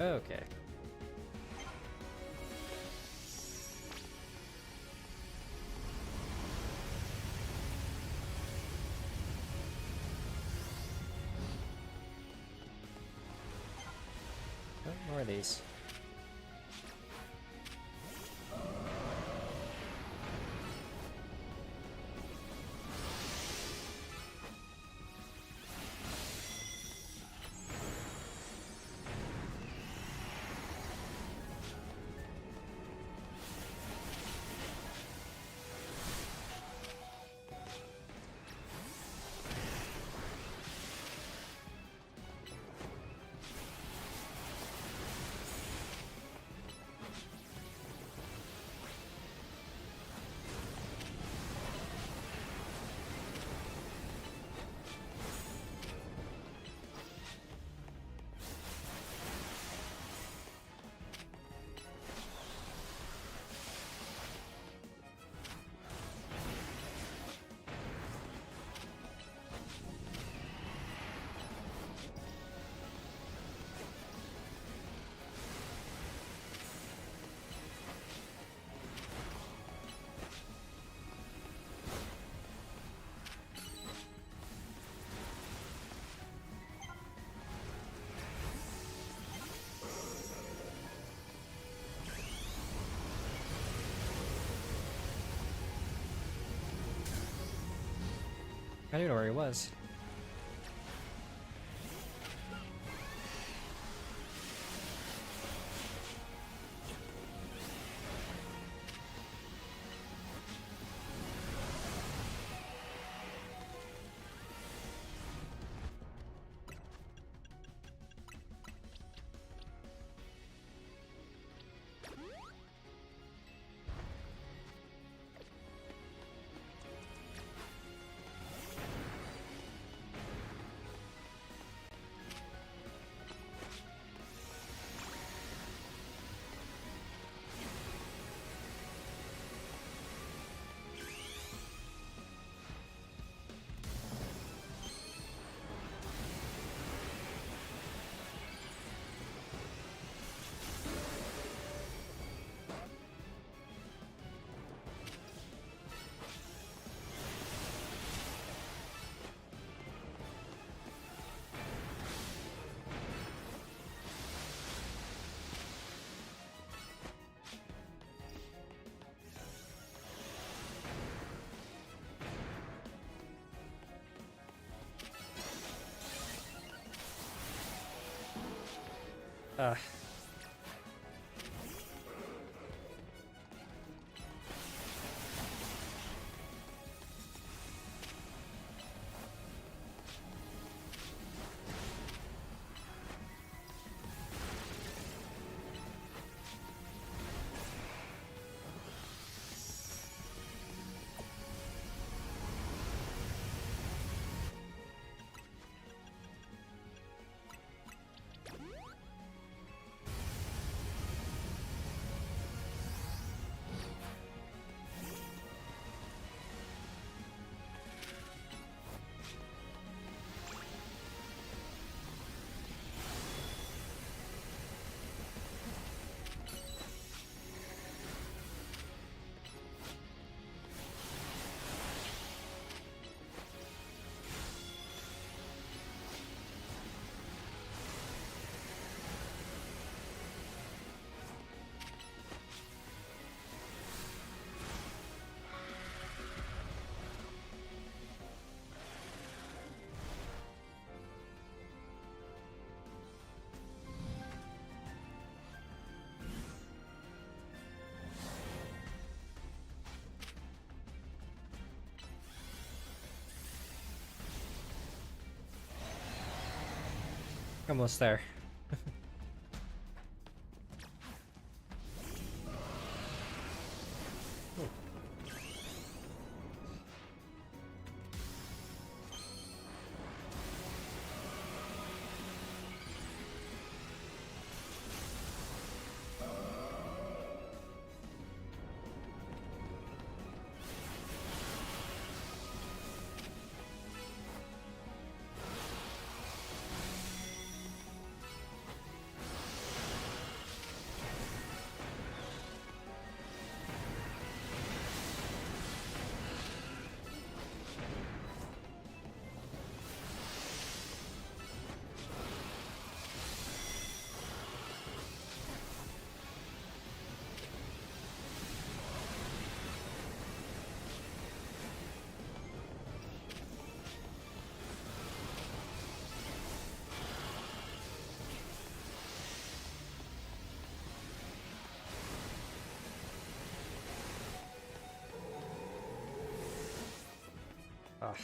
Okay. Oh, more of these. I didn't know where he was. Uh, almost there. Ugh.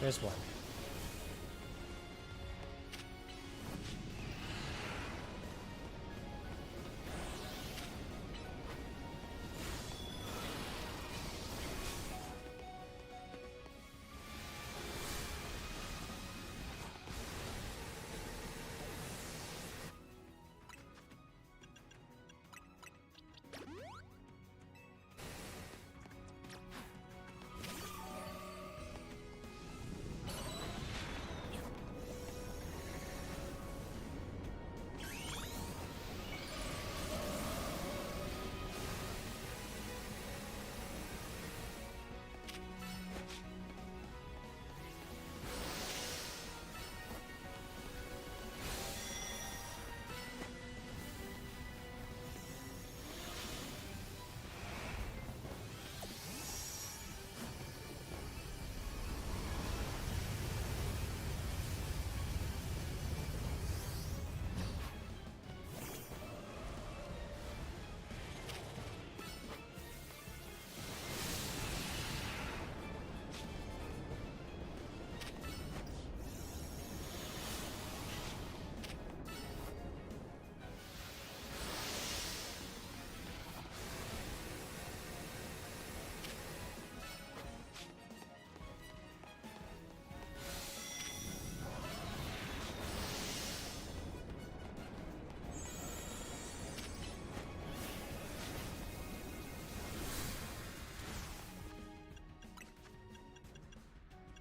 There's one.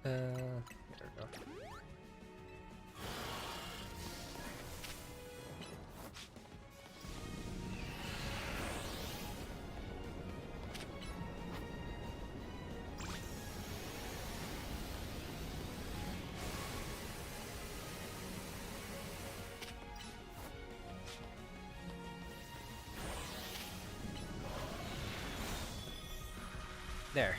There we go. There.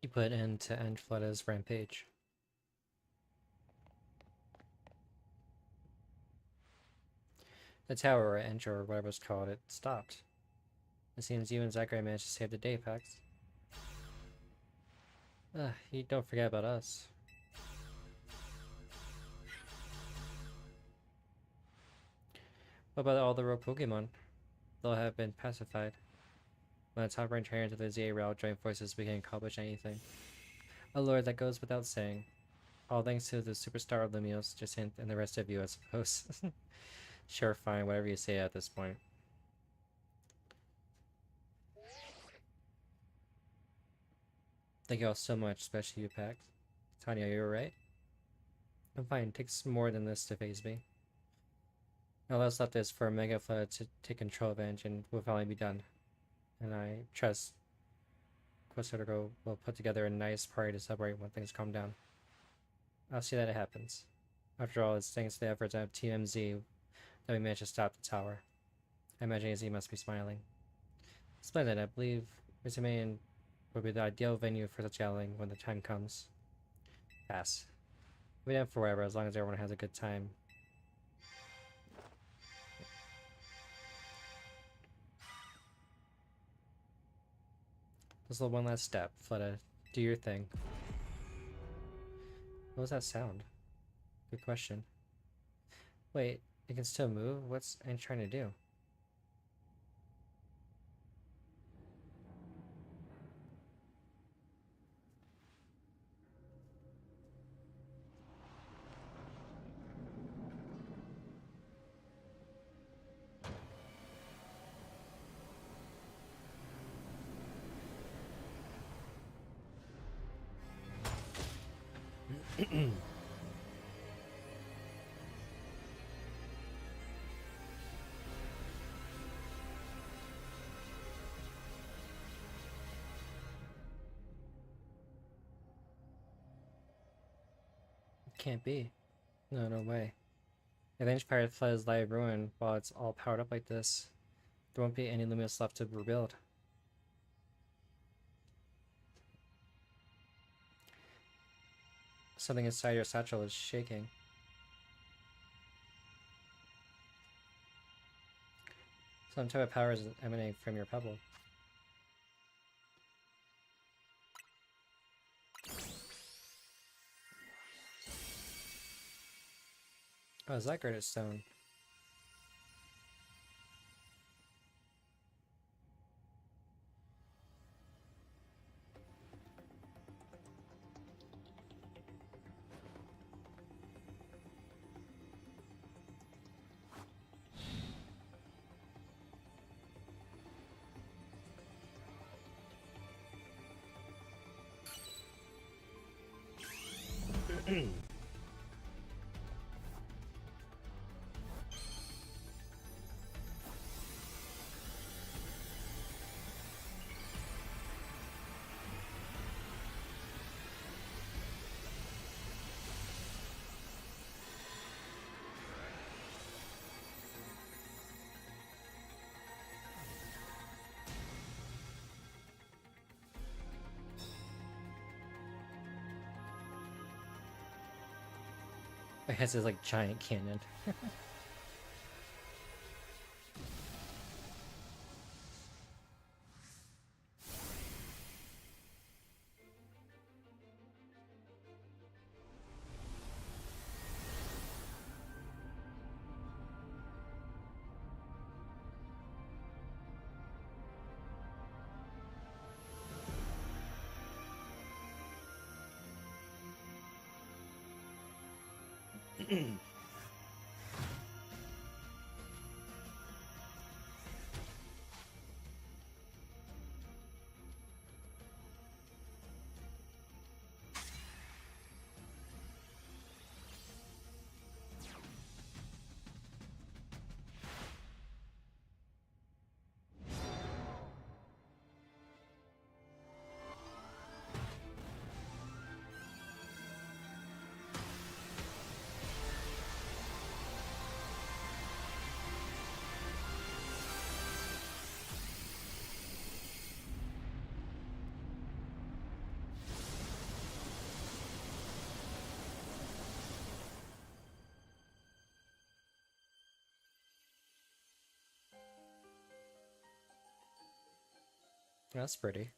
You put in to end Fleta's rampage. The tower, or Enter, or whatever it's called, it stopped. It seems you and Zachary managed to save the day, Pax. You don't forget about us. What about all the rogue Pokemon? They'll have been pacified. When a top-ranked trainer to the ZA route join forces, we can accomplish anything. Oh lord, that goes without saying. All thanks to the superstar of Lumios, Jacint, and the rest of you, I suppose. Sure, fine, whatever you say at this point. Thank you all so much, especially you, Pax. Tanya, you're right. I'm fine, it takes more than this to phase me. All that's left is for Mega Flood to take control of the engine. Will finally be done. And I trust Quasargo will put together a nice party to celebrate when things calm down. I'll see that it happens. After all, it's thanks to the efforts of TMZ that we managed to stop the tower. I imagine AZ must be smiling. Splendid, I believe Rizumane would be the ideal venue for such gathering when the time comes. Pass. We'll be down forever as long as everyone has a good time. Just one last step. Fleta, do your thing. What was that sound? Good question. Wait, it can still move? What's it trying to do? Can't be. No, no way. If Ancient Pirate Flood is live ruin while it's all powered up like this, there won't be any Luminous left to rebuild. Something inside your satchel is shaking. Some type of power is emanating from your pebble. Oh, is that Granite Stone? I guess it's like giant cannon. That's pretty.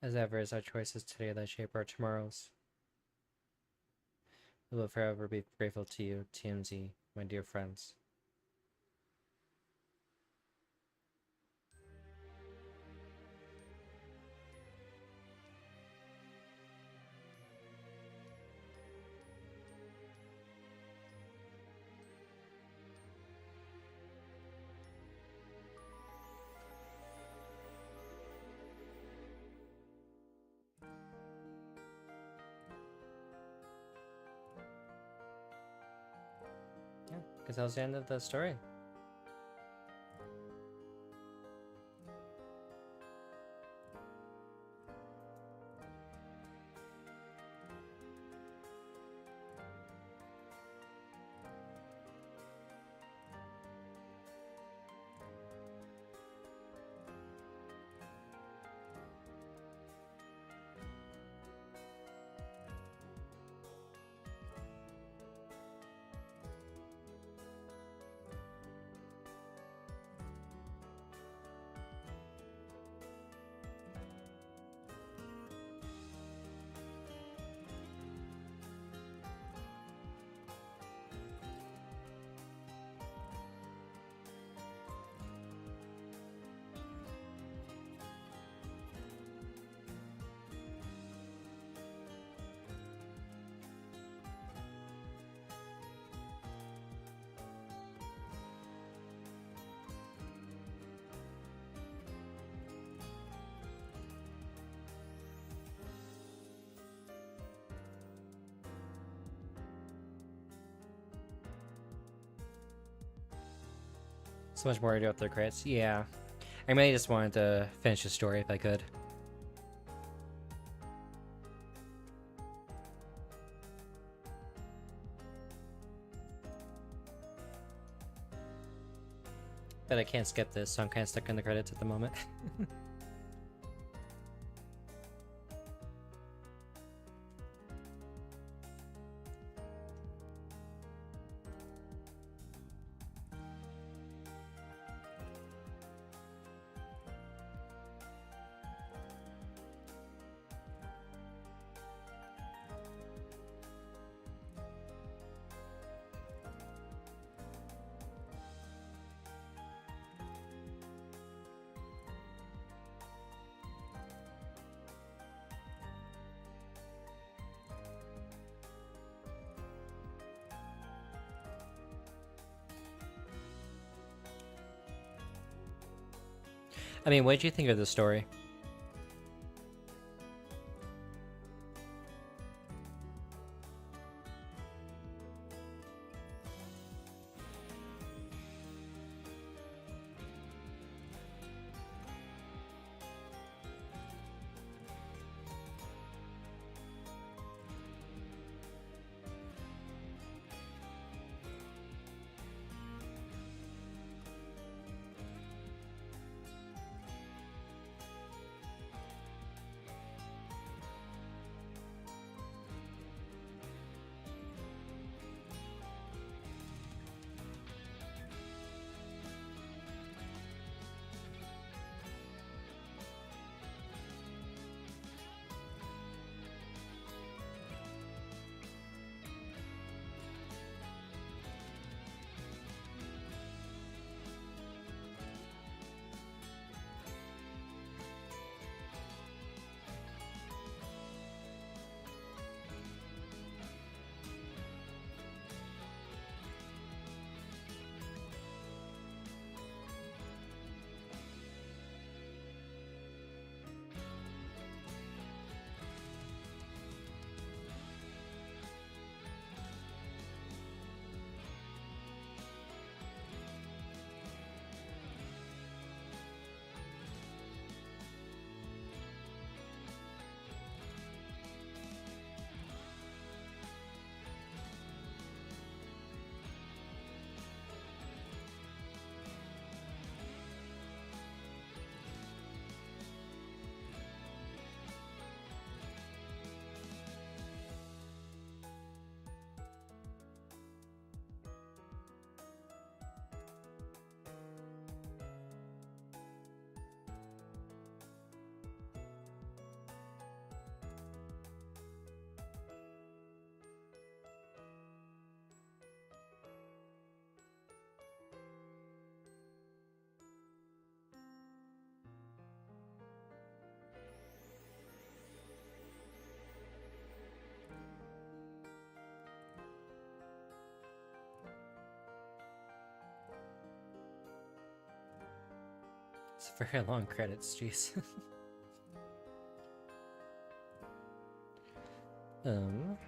As ever, it's our choices today that shape our tomorrows. We will forever be grateful to you, TMZ, my dear friends. Yeah, because that was the end of the story. So much more to do with their credits. Yeah. I really just wanted to finish the story if I could. But I can't skip this, so I'm kind of stuck in the credits at the moment. I mean, what did you think of the story? It's very long credits, jeez. Well,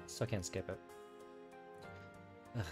still can't skip it. Ugh.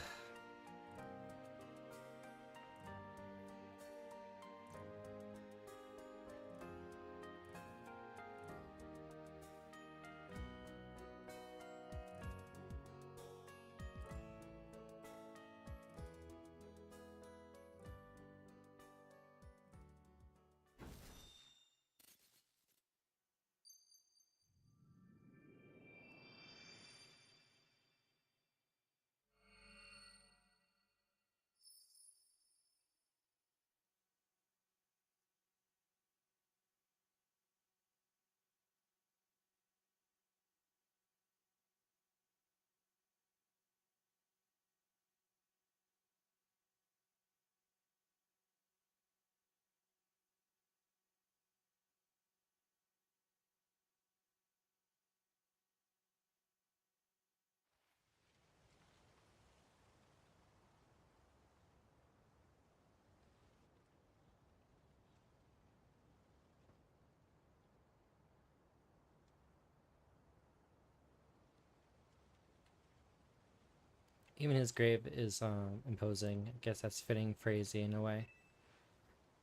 Even his grave is imposing. I guess that's fitting for AZ in a way.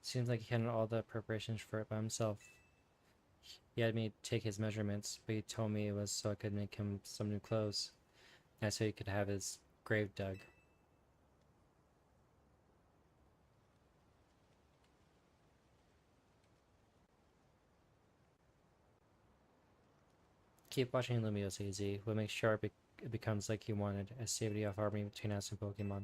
Seems like he handled all the preparations for it by himself. He had me take his measurements, but he told me it was so I could make him some new clothes. And so he could have his grave dug. Keep watching Lumiose AZ. We'll make sure it becomes like you wanted, a safety of harmony between us and Pokemon.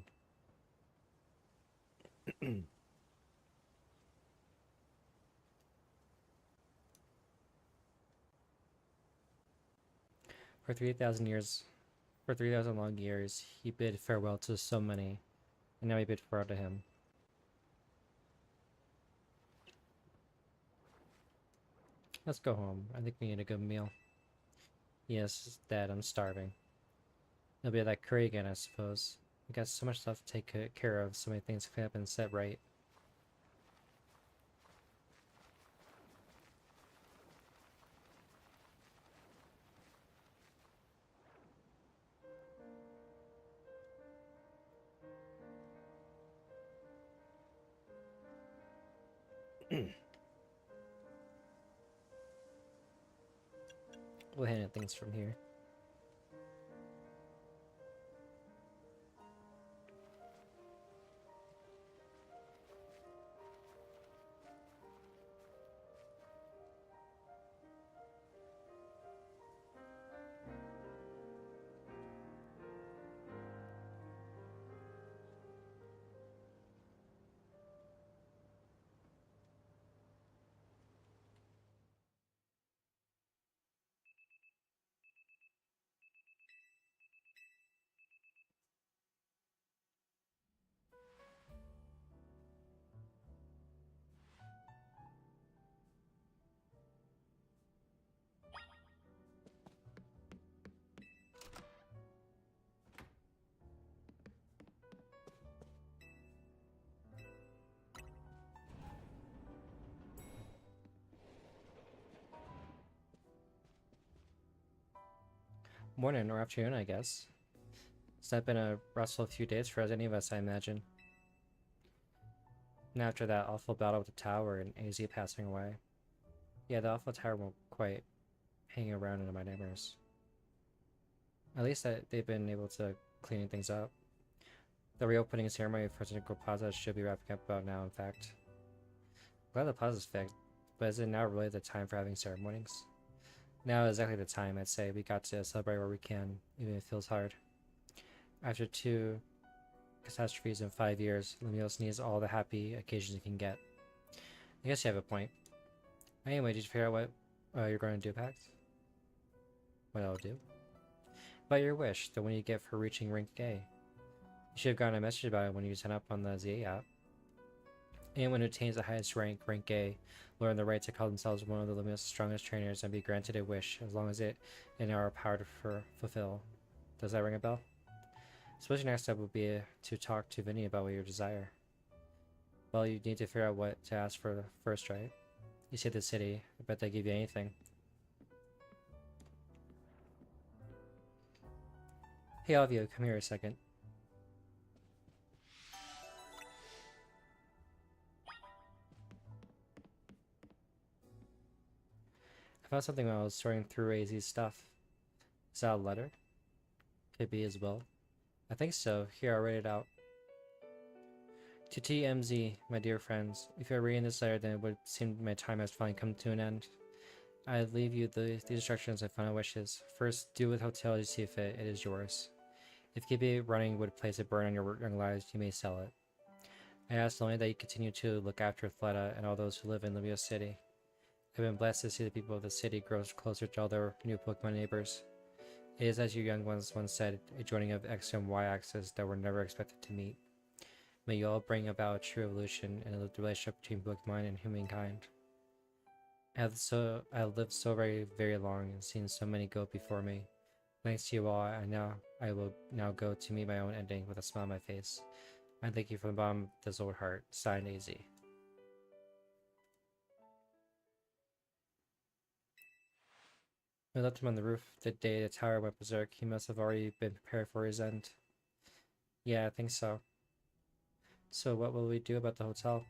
For 3,000 years, for 3,000 long years, he bid farewell to so many, and now we bid farewell to him. Let's go home. I think we need a good meal. Yes, Dad, I'm starving. It'll be that curry again, I suppose. We got so much stuff to take care of, so many things to clean up and set right. We'll handle things from here. Morning or afternoon, I guess. It's not been a restful few days for any of us, I imagine. And after that awful battle with the tower and AZ passing away. Yeah, the awful tower won't quite hang around in my nightmares. At least they've been able to clean things up. The reopening ceremony for Central Plaza should be wrapping up about now, in fact. Glad the plaza's fixed, but is it now really the time for having ceremonies? Now is exactly the time, I'd say. We got to celebrate where we can, even if it feels hard. After 2 catastrophes in 5 years, Lumiose needs all the happy occasions it can get. I guess you have a point. Anyway, did you figure out what you're going to do, Pax? What I'll do? About your wish, the one you get for reaching rank A. You should have gotten a message about it when you sign up on the ZA app. Anyone who attains the highest rank, rank A, will earn the right to call themselves one of the Lumiose's strongest trainers and be granted a wish, as long as it in our power to fulfill. Does that ring a bell? Suppose your next step would be to talk to Vinny about what you desire. Well, you need to figure out what to ask for first, right? You see the city. I bet they give you anything. Hey, Alvio, come here a second. I found something while I was sorting through AZ's stuff. Is that a letter? Could be as well. I think so. Here, I'll read it out. To TMZ, my dear friends, if you're reading this letter, then it would seem my time has finally come to an end. I leave you these instructions and final wishes. First, do with hotel as you see fit. It is yours. If keeping it running would place a burn on your young lives, you may sell it. I ask only that you continue to look after Fleta and all those who live in Lumiose City. I've been blessed to see the people of the city grow closer to all their new Pokemon neighbors. It is, as you young ones once said, a joining of X and Y axis that were never expected to meet. May you all bring about a true evolution in the relationship between Pokemon and humankind. I have lived so very, very long and seen so many go before me. Thanks to you all, I will now go to meet my own ending with a smile on my face. I thank you from the bottom of this old heart. Signed, AZ. We left him on the roof the day the tower went berserk. He must have already been prepared for his end. Yeah, I think so. So what will we do about the hotel?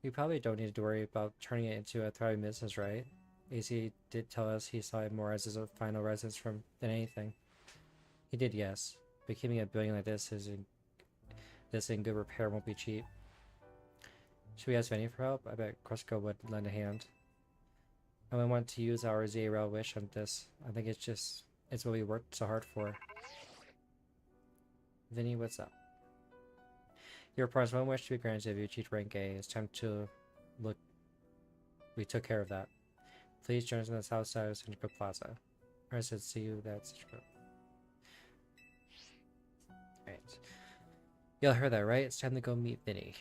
We probably don't need to worry about turning it into a thriving business, right? AZ did tell us he saw it more as a final residence than anything. He did, yes. But keeping a building like this in good repair won't be cheap. Should we ask Vinny for help? I bet Cresco would lend a hand. I would want to use our ZRL wish on this. I think it's what we worked so hard for. Vinny, what's up? Your requires one wish to be granted if you achieve rank A. It's time to look. We took care of that. Please join us on the south side of Central Plaza. I said see you at Central. Alright. Y'all heard that, right? It's time to go meet Vinny.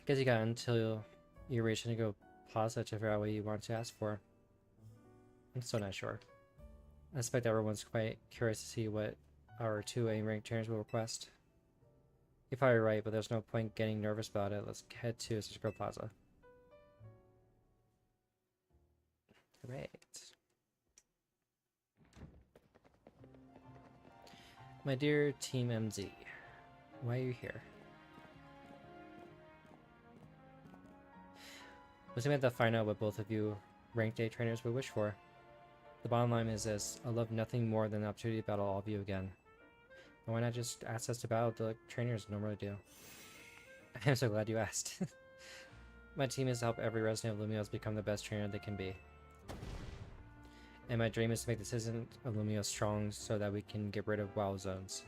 Guess you got until you reach Indigo Plaza to figure out what you want to ask for. I'm still not sure. I suspect everyone's quite curious to see what our 2A ranked trainers will request. You're probably right, but there's no point getting nervous about it. Let's head to Cisco Plaza. Right. My dear Team MZ, why are you here? We're going to find out what both of you ranked A trainers would wish for. The bottom line is this: I love nothing more than the opportunity to battle all of you again. And why not just ask us to battle the trainers normally do? I'm so glad you asked. My team is to help every resident of Lumiose become the best trainer they can be. And my dream is to make the citizens of Lumiose strong so that we can get rid of wild zones.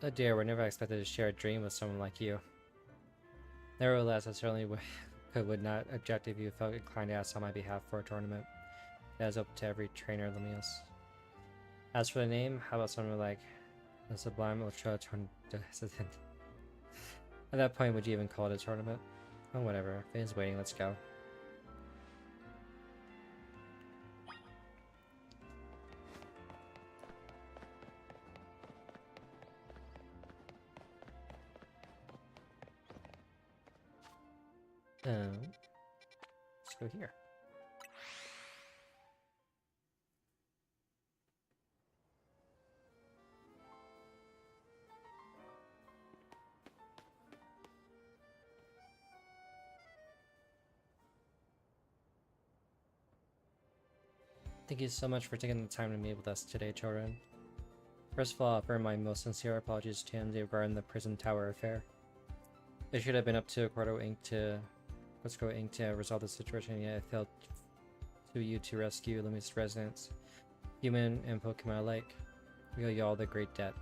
Oh dear, we're never expected to share a dream with someone like you. Nevertheless, I certainly would not object if you felt inclined to ask on my behalf for a tournament. That is open to every trainer of Lumiose. As for the name, how about something like the Sublime Ultra Tournament? At that point, would you even call it a tournament? Oh, whatever. Finn's waiting, let's go. Let's go here. Thank you so much for taking the time to meet with us today, children. First of all, I offer my most sincere apologies to MZ regarding the Prison Tower affair. It should have been up to Cordo Inc. to resolve the situation, yet it failed to you to rescue Lumiose residents, human and Pokemon alike. We owe you all the great debt.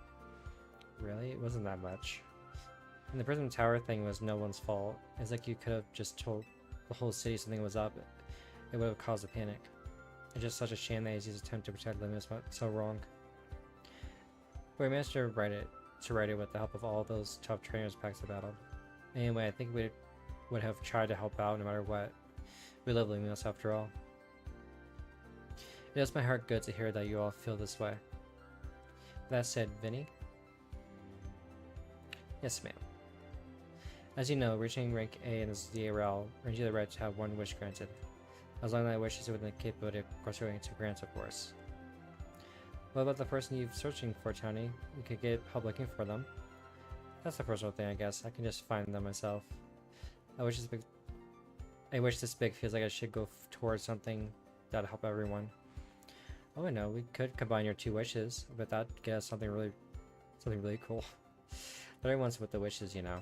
Really? It wasn't that much. And the Prison Tower thing was no one's fault. It's like you could have just told the whole city something was up. It would have caused a panic. It's just such a shame that AZ's attempt to protect Lumiose went so wrong. But we managed to write it with the help of all those tough trainers back to battle. Anyway, I think we would have tried to help out no matter what. We love Lumiose after all. It does my heart good to hear that you all feel this way. That said, Vinny. Yes, ma'am. As you know, reaching rank A in the ZA realm brings you the right to have one wish granted. As long as that wish is within the capability of pursuing to grant, of course. What about the person you're searching for, Tony? You could get help looking for them. That's a personal thing, I guess. I can just find them myself. I wish this big feels like I should go towards something that'll help everyone. Oh, I know. We could combine your two wishes, but that'd get us something really cool. But everyone's with the wishes, you know.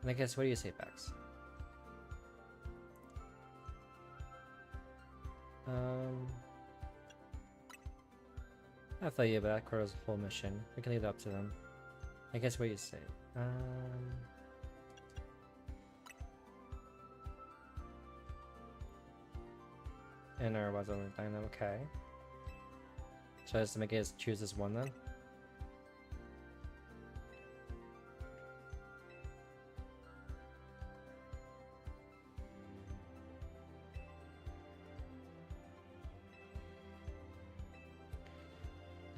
And I guess, what do you say, Bex? I'll tell you about Cordo's whole mission. We can leave it up to them. I guess, what do you say? And our was only time, okay. So I just make it choose this one then?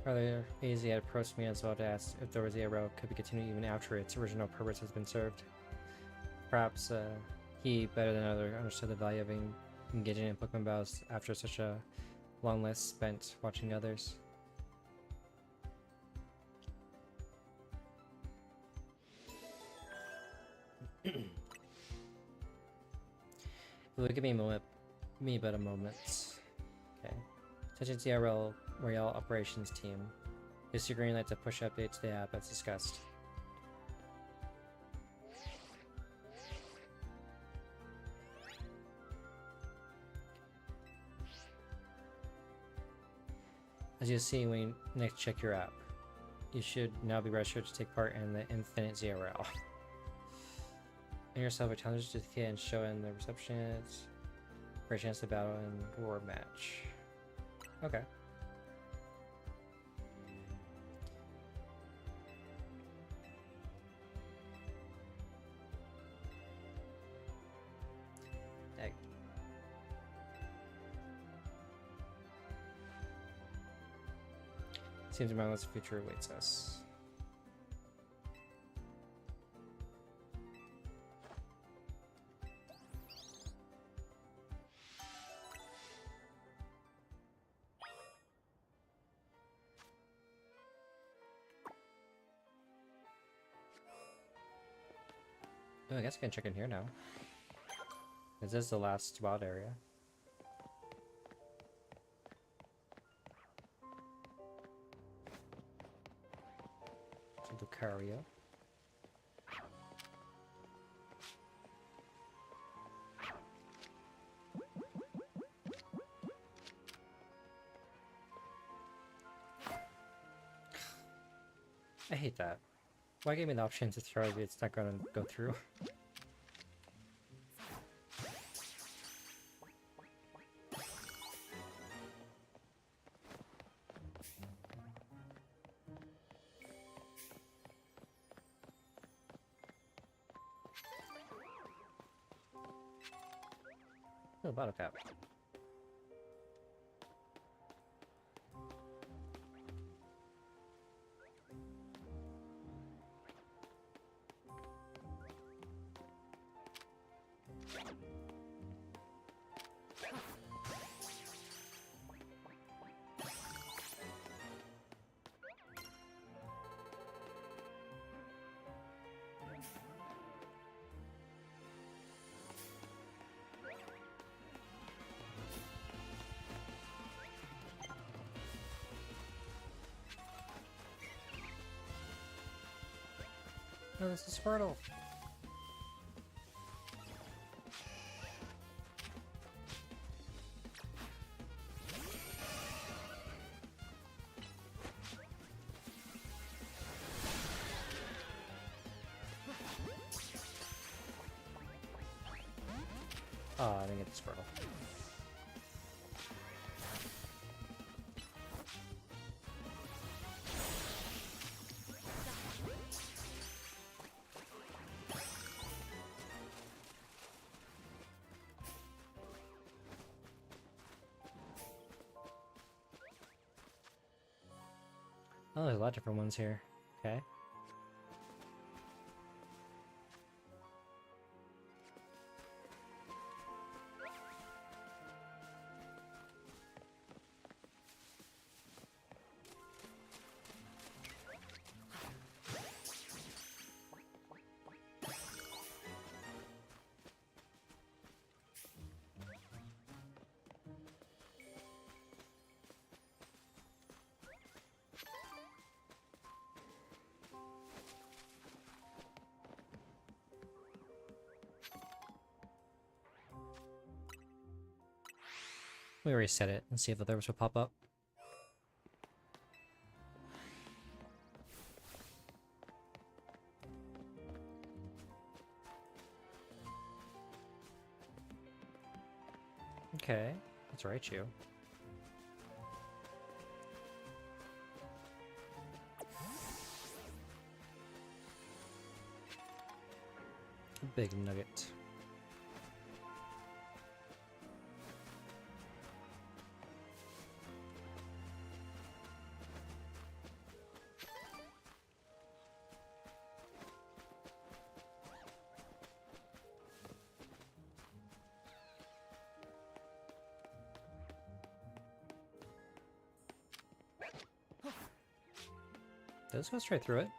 Rather, AZ had approached me as well to ask if there was a route could be continued even after its original purpose has been served. Perhaps he, better than others, understood the value of engaging in Pokemon battles after such a long life spent watching others. Give me a moment. Give me but a moment. Okay. Attention to the Royale Operations Team. Use your green light to push updates to the app as discussed. As you see when you next check your app, you should now be registered to take part in the Infinite ZRL. Earn yourself a challenge certificate and show in the receptionist for a chance to battle in war match. Okay. Egg. Seems a mindless future awaits us. Oh, I guess I can check in here now. Is this the last wild area? To Lucario. I hate that. Why give me the option to throw it if it's not gonna go through? Oh, bottle cap. Oh, this is Squirtle. Oh, I didn't get the Squirtle. Oh, there's a lot of different ones here. Okay. Let me reset it and see if the others will pop up. Okay, that's Raichu. Big nugget. Does go straight through it.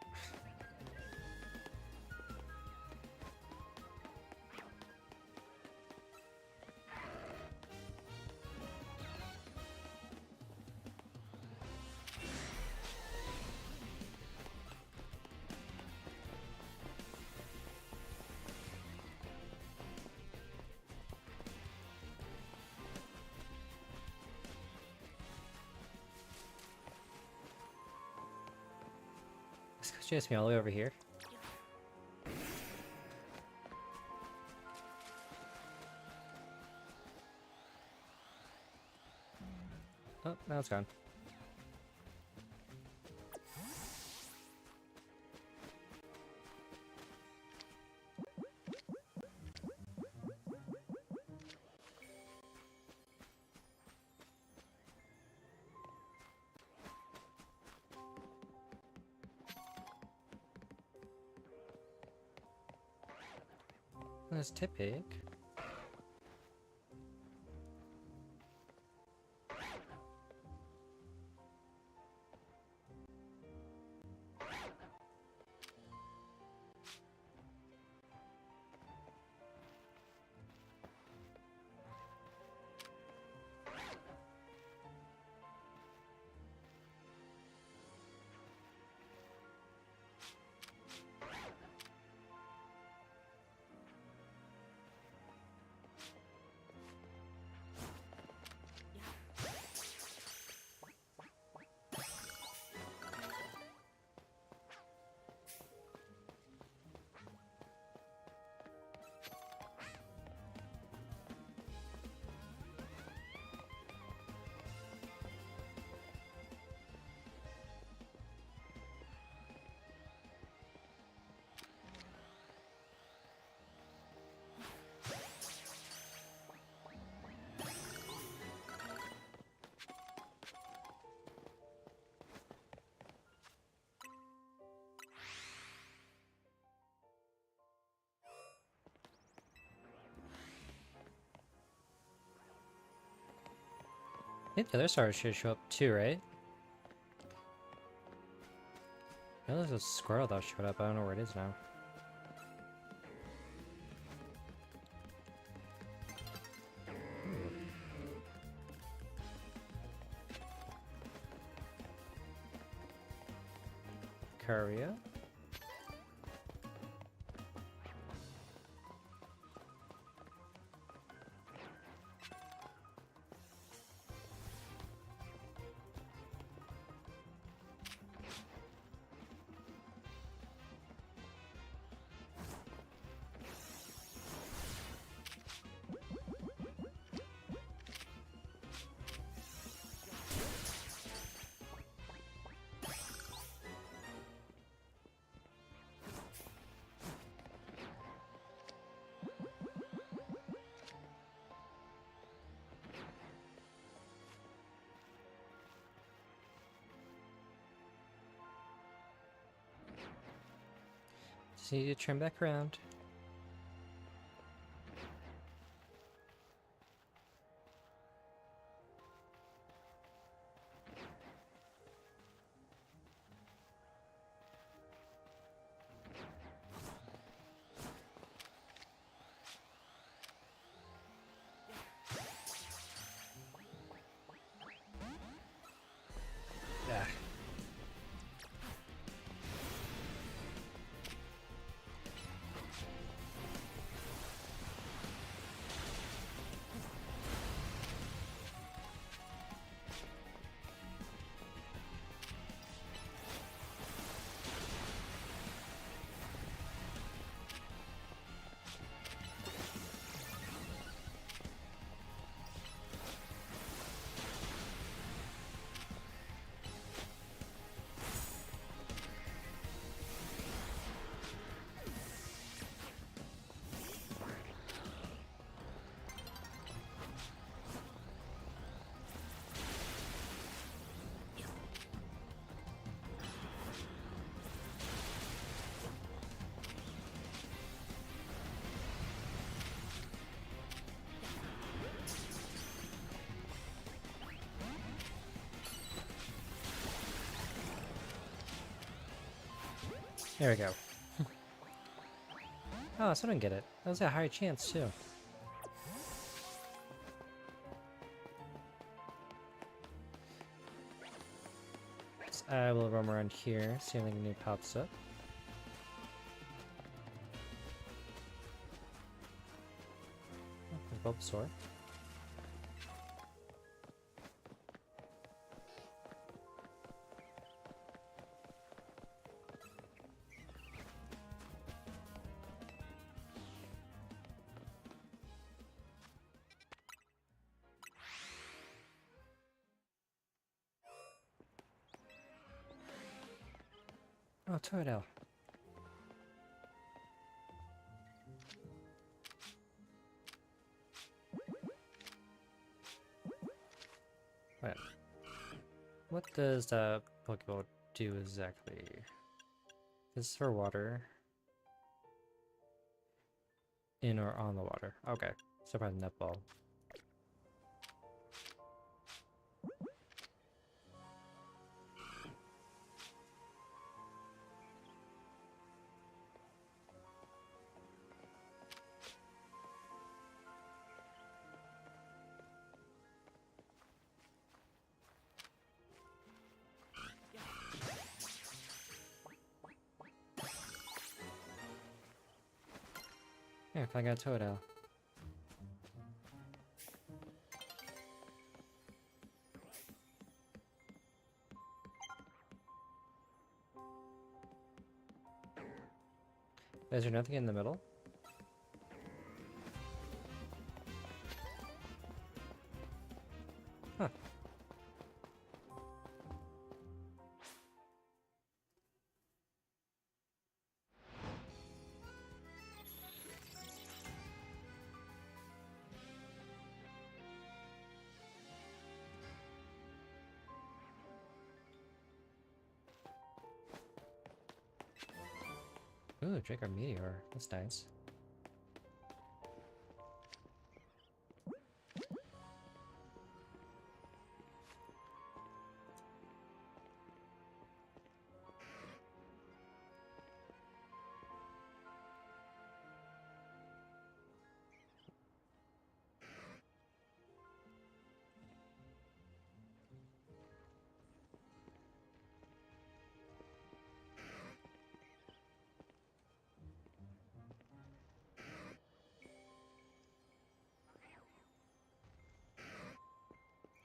This guy chased me all the way over here. Oh, now it's gone. There's Tipig. I think the other stars should show up too, right? I know there's a squirrel that showed up, I don't know where it is now. Courier. Just need to turn back around. Yeah. There we go. Oh, so I didn't get it. That was a high chance, too. So I will roam around here, see if anything new pops up. Oh, Bulbasaur. Oh, Totodile. Right. What does the Pokeball do exactly? This is for water. In or on the water. Okay. So probably netball. Yeah, if I got Totodile. Is there nothing in the middle? Huh. Ooh, Draco Meteor. That's nice.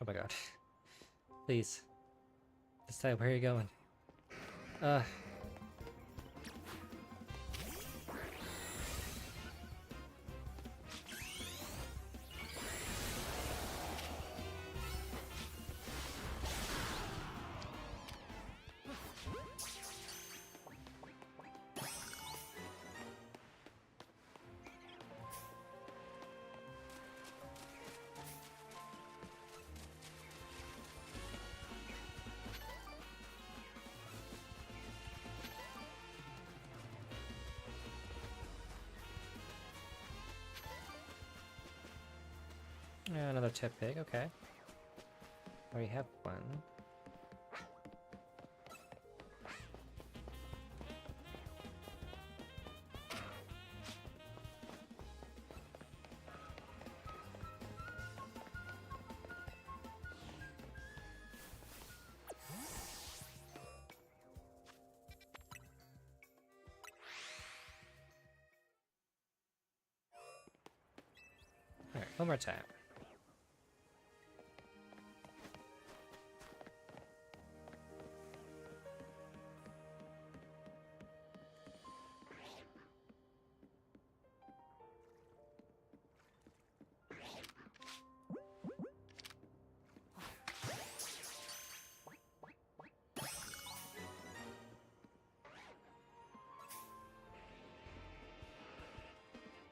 Oh my god. Please. Decide where you're going. Uh. Another tip pig, okay. Already have one. Alright, one more time.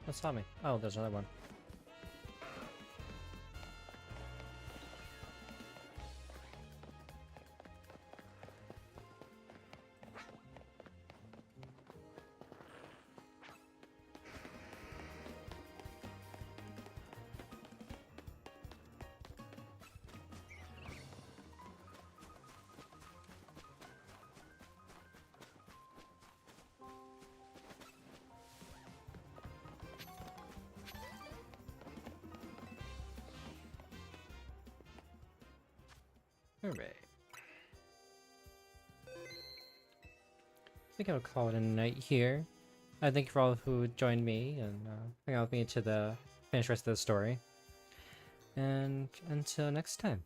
What saw me? Oh, there's another one. Alright. I think I'll call it a night here. I thank you for all who joined me and hang out with me to finish the rest of the story. And until next time.